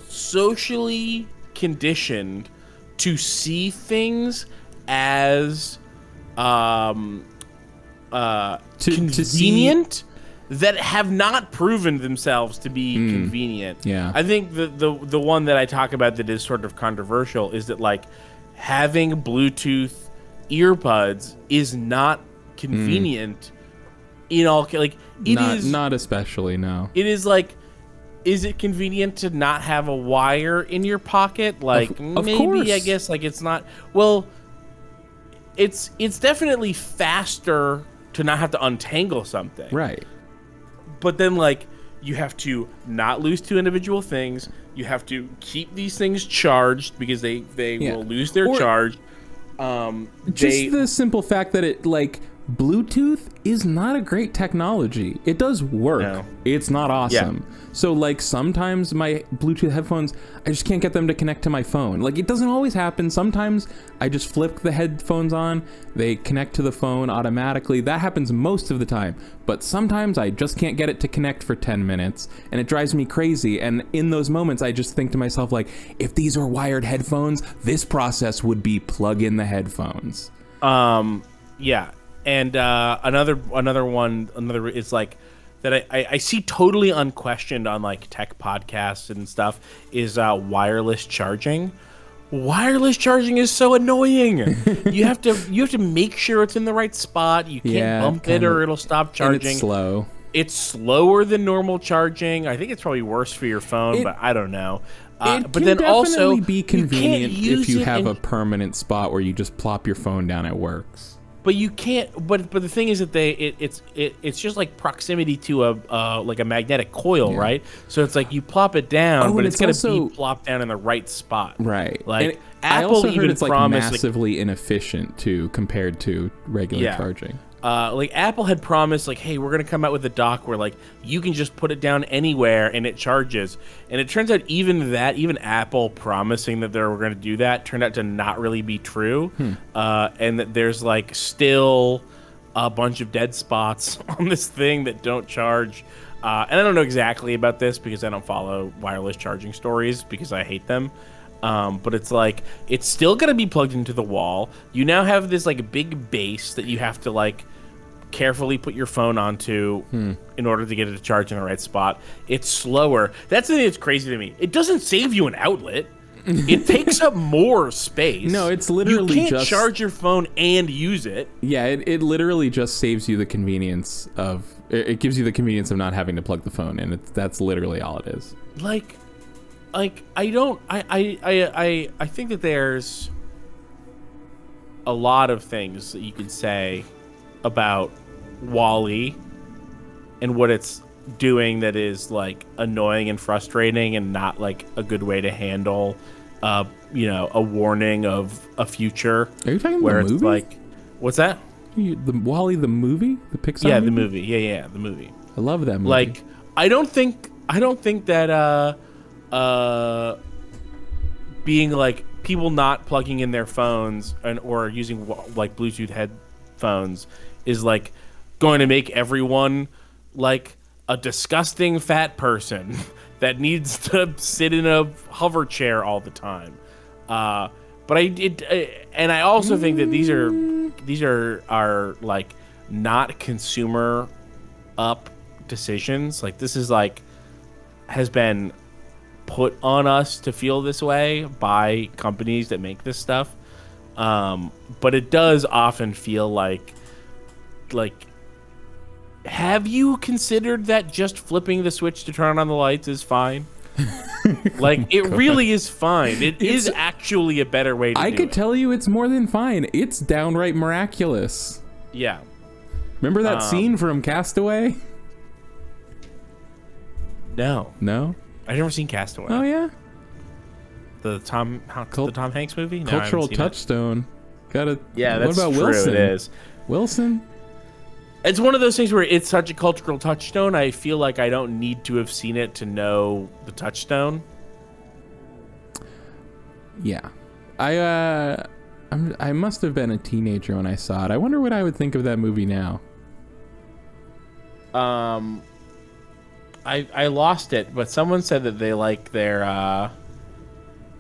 socially conditioned to see things as convenient, that have not proven themselves to be convenient. Yeah. I think the one that I talk about that is sort of controversial is that like having Bluetooth earbuds is not convenient in all, like not especially, no. It is like, is it convenient to not have a wire in your pocket? Like, of maybe course. I guess like it's not. Well, it's definitely faster to not have to untangle something. Right. But then, like, you have to not lose two individual things. You have to keep these things charged because they will lose their charge. Just the simple fact that it, like, Bluetooth is not a great technology. It does work. No. It's not awesome. Yeah. So, like, sometimes my Bluetooth headphones, I just can't get them to connect to my phone. Like, it doesn't always happen. Sometimes I just flip the headphones on, they connect to the phone automatically. That happens most of the time. But sometimes I just can't get it to connect for 10 minutes, and it drives me crazy. And in those moments, I just think to myself, like, if these were wired headphones, this process would be plug in the headphones. Yeah. And another one is like that I see totally unquestioned on like tech podcasts and stuff is wireless charging. Wireless charging is so annoying. you have to make sure it's in the right spot. You can't bump it or it'll stop charging. And it's slow. It's slower than normal charging. I think it's probably worse for your phone, but I don't know. But then also be convenient if you have a permanent spot where you just plop your phone down. It works. But you can't. But the thing is that it's just like proximity to a like a magnetic coil, right? So it's like you plop it down, but it's gonna be plopped down in the right spot, right? Like I Apple also heard even it's like massively inefficient too compared to regular charging. Like Apple had promised, like, hey, we're gonna come out with a dock where like you can just put it down anywhere and it charges. And it turns out even Apple promising that they were gonna do that turned out to not really be true. And that there's like still a bunch of dead spots on this thing that don't charge. And I don't know exactly about this because I don't follow wireless charging stories because I hate them. But it's like it's still gonna be plugged into the wall. You now have this like big base that you have to like carefully put your phone onto in order to get it to charge in the right spot. It's slower. That's the thing that's crazy to me. It doesn't save you an outlet. It takes up more space. No, it's literally you can't charge your phone and use it. Yeah, it literally just saves you the convenience of it gives you the convenience of not having to plug the phone in. That's literally all it is. I think that there's a lot of things that you could say about Wall-E and what it's doing that is like annoying and frustrating and not like a good way to handle a warning of a future. Are you talking about the movie? It's like, what's that? The Wall-E, the movie? The Pixar movie? Yeah, the movie. Yeah, the movie. I love that movie. Like, I don't think that being like people not plugging in their phones or using like Bluetooth headphones is like going to make everyone like a disgusting fat person that needs to sit in a hover chair all the time. But I also think that these are like not consumer up decisions. Like this is like has been put on us to feel this way by companies that make this stuff. But it does often feel like have you considered that just flipping the switch to turn on the lights is fine? Like it really is fine. It's is actually a better way to do it. I could tell you it's more than fine. It's downright miraculous. Yeah. Remember that scene from Castaway? No. I've never seen Castaway. Oh yeah. The Tom Hanks movie? No, cultural touchstone. Yeah, that's what about true. Wilson? It is. Wilson? It's one of those things where it's such a cultural touchstone. I feel like I don't need to have seen it to know the touchstone. Yeah. I must have been a teenager when I saw it. I wonder what I would think of that movie now. I lost it, but someone said that they like their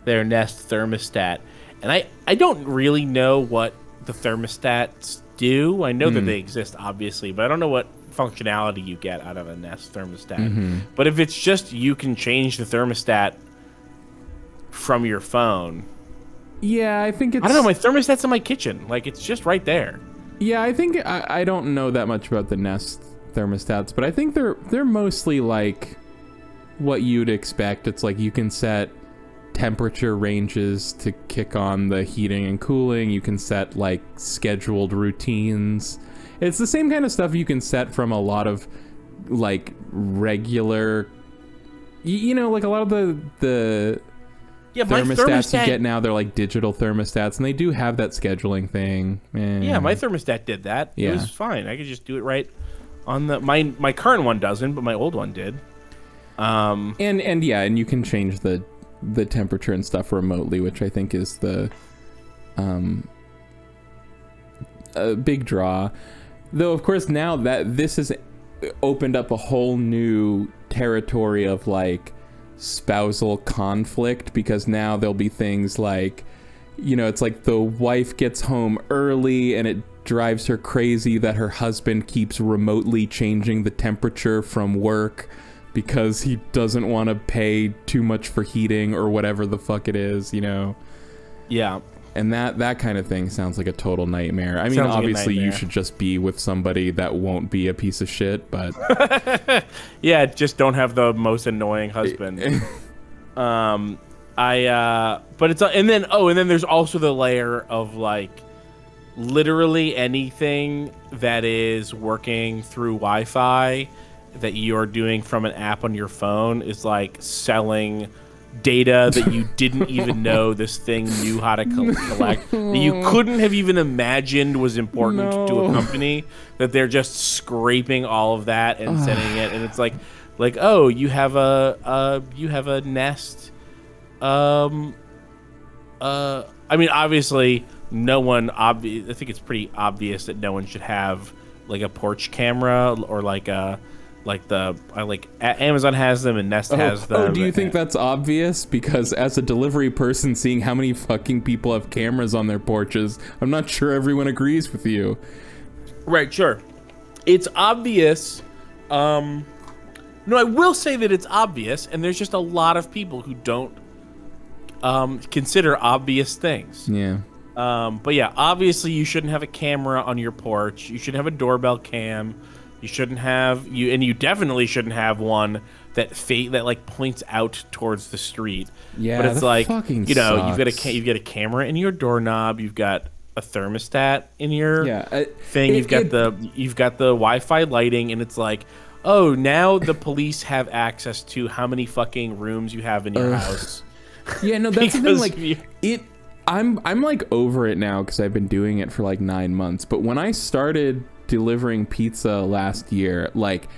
Nest thermostat. And I don't really know what the thermostats do. I know that they exist, obviously, but I don't know what functionality you get out of a Nest thermostat. But if it's just you can change the thermostat from your phone. Yeah, I think it's... I don't know, my thermostat's in my kitchen. Like, it's just right there. Yeah, I think... I don't know that much about the Nest thermostats, but I think they're mostly like what you'd expect. It's like you can set temperature ranges to kick on the heating and cooling. You can set like scheduled routines. It's the same kind of stuff you can set from a lot of like regular, you know, like a lot of the thermostats you get now, they're like digital thermostats, and they do have that scheduling thing. Yeah, my thermostat did that. Yeah. It was fine. I could just do it right on the my current one doesn't, but my old one did. And you can change the temperature and stuff remotely, which I think is the a big draw. Though of course now that this has opened up a whole new territory of like spousal conflict, because now there'll be things like, you know, it's like the wife gets home early and it drives her crazy that her husband keeps remotely changing the temperature from work because he doesn't want to pay too much for heating or whatever the fuck it is, you know. Yeah. And that kind of thing sounds like a total nightmare. I mean, Sounds obviously like you should just be with somebody that won't be a piece of shit, but yeah, just don't have the most annoying husband. But it's and then there's also the layer of like literally anything that is working through Wi-Fi that you're doing from an app on your phone is like selling data that you didn't even know this thing knew how to collect, that you couldn't have even imagined was important to a company, that they're just scraping all of that and sending it, and it's like oh, you have a Nest. I mean, obviously no one I think it's pretty obvious that no one should have like a porch camera or like Amazon has them and Nest has them. Oh, do you think that's obvious? Because as a delivery person, seeing how many fucking people have cameras on their porches, I'm not sure everyone agrees with you. Right, sure. It's obvious. No, I will say that it's obvious, and there's just a lot of people who don't consider obvious things. Yeah. But yeah, obviously you shouldn't have a camera on your porch. You should have a doorbell cam. You shouldn't have and you definitely shouldn't have one that like points out towards the street. Yeah, but it's like, you know, sucks. you've got a camera in your doorknob. You've got a thermostat in your thing. You've got the Wi-Fi lighting, and it's like, oh, now the police have access to how many fucking rooms you have in your house. Yeah, no, that's the thing. Like I'm like over it now because I've been doing it for like 9 months. But when I started delivering pizza last year, like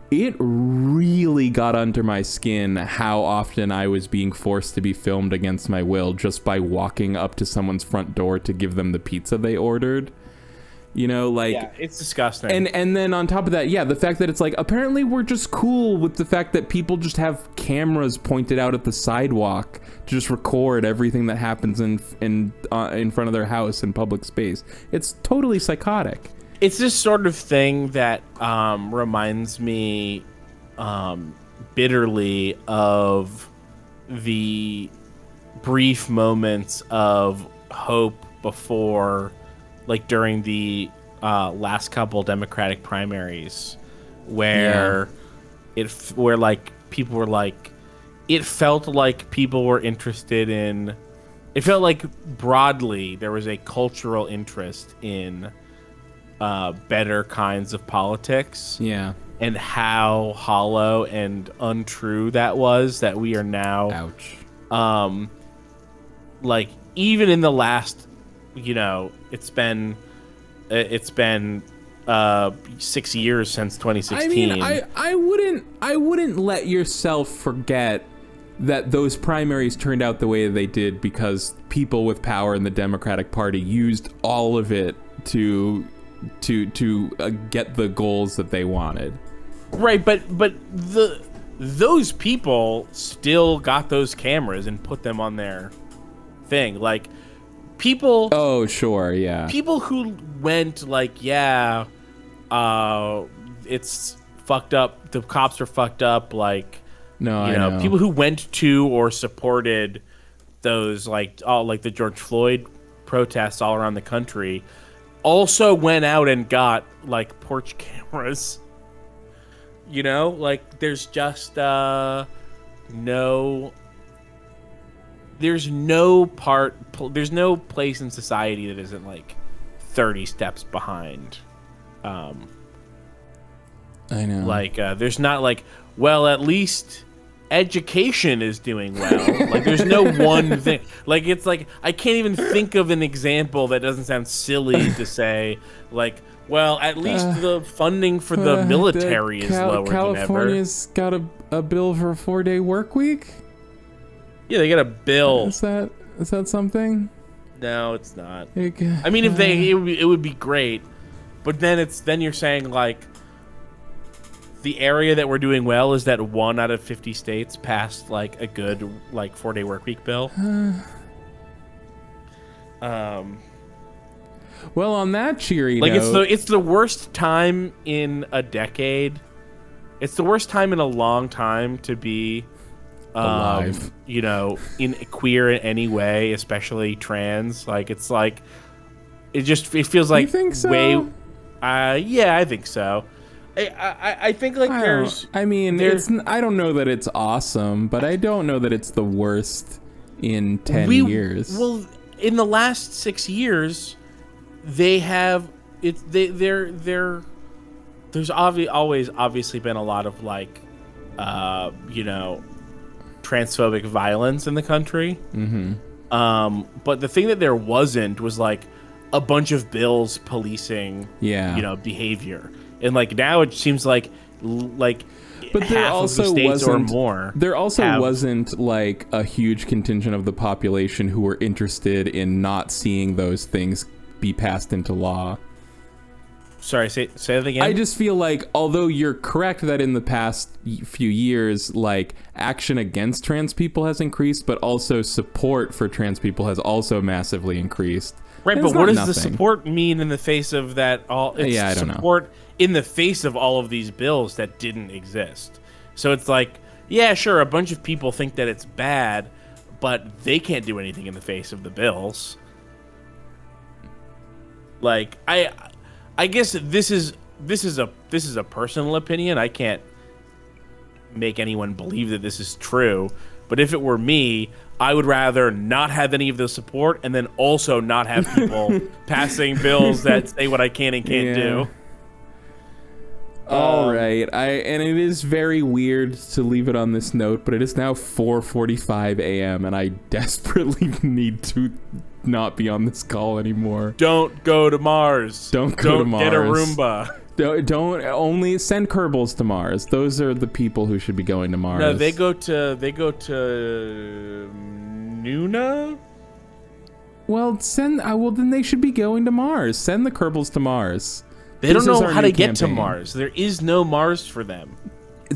it really got under my skin how often I was being forced to be filmed against my will just by walking up to someone's front door to give them the pizza they ordered. You know, like, yeah, it's disgusting. And then on top of that, yeah, the fact that it's like, apparently we're just cool with the fact that people just have cameras pointed out at the sidewalk to just record everything that happens in front of their house in public space. It's totally psychotic. It's this sort of thing that reminds me bitterly of the brief moments of hope before, like during the last couple Democratic primaries, where like people were like, it felt like people were interested in, it felt like broadly there was a cultural interest in better kinds of politics. Yeah. And how hollow and untrue that was, that we are now, ouch. Like even in the last, you know, it's been 6 years since 2016. I mean, I wouldn't let yourself forget that those primaries turned out the way they did because people with power in the Democratic Party used all of it to get the goals that they wanted. Right, but those people still got those cameras and put them on their thing. Like people. Oh, sure, yeah. People who went like, yeah, it's fucked up. The cops are fucked up. Like, no, you know, people who went to or supported those like all like the George Floyd protests all around the country also went out and got like porch cameras. You know, like there's just no there's no place in society that isn't like 30 steps behind. I know. Like there's not like, well, at least education is doing well. Like there's no one thing. Like it's like I can't even think of an example that doesn't sound silly to say. Like, well, at least the funding for the military is lower than ever. California's got a bill for a 4-day work week. Yeah, they got a bill. Is that something? No, it's not. I mean, if it would be great, but then you're saying like the area that we're doing well is that 1 out of 50 states passed like a good like 4-day work week bill. Well, on that cheery like note, it's the worst time in a decade. It's the worst time in a long time to be alive. You know, in queer in any way, especially trans. Like it's like it feels like you think so? Yeah, I think so. I think like I don't know that it's awesome, but I don't know that it's the worst in 10 years. Well, in the last 6 years, they have there's always obviously been a lot of like you know, transphobic violence in the country. But the thing that there wasn't was like a bunch of bills policing you know, behavior. And like now it seems like but there half also of the states or more. There also wasn't like a huge contingent of the population who were interested in not seeing those things be passed into law. Sorry, say that again. I just feel like, although you're correct that in the past few years, like action against trans people has increased, but also support for trans people has also massively increased. Right, but what does the support mean in the face of that? It's I don't support know. In the face of all of these bills that didn't exist. So it's like, yeah, sure, a bunch of people think that it's bad, but they can't do anything in the face of the bills. Like I guess this is a personal opinion. I can't make anyone believe that this is true. But if it were me, I would rather not have any of the support and then also not have people passing bills that say what I can and can't do. All right. And it is very weird to leave it on this note, but it is now 4:45 a.m. and I desperately need to not be on this call anymore. Don't go to Mars. Don't go to Mars. Get a Roomba. Don't only send Kerbals to Mars. Those are the people who should be going to Mars. No, they go to Nuna. Well, then they should be going to Mars. Send the Kerbals to Mars. They don't know how to get to Mars. There is no Mars for them.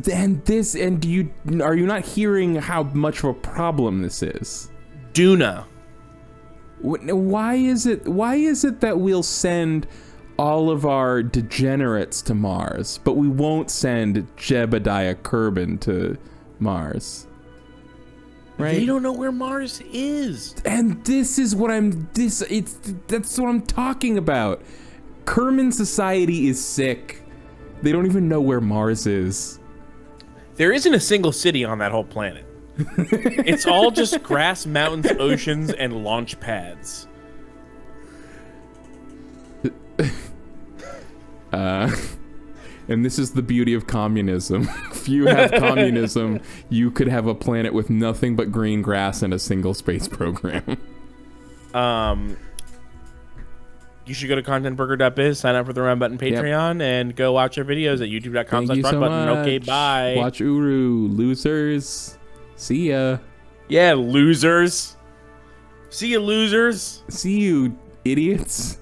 Are you not hearing how much of a problem this is? Duna. Why is it that we'll send all of our degenerates to Mars, but we won't send Jebediah Kerbin to Mars? Right? They don't know where Mars is. And that's what I'm talking about. Kerman society is sick. They don't even know where Mars is. There isn't a single city on that whole planet. It's all just grass, mountains, oceans, and launch pads. And this is the beauty of communism. If you have communism, you could have a planet with nothing but green grass and a single space program. You should go to contentburger.biz, sign up for the Round Button Patreon, and go watch our videos at youtube.com/roundbutton. Okay, bye. Watch Uru. Losers. See ya. Yeah, losers. See you, losers. See you, idiots.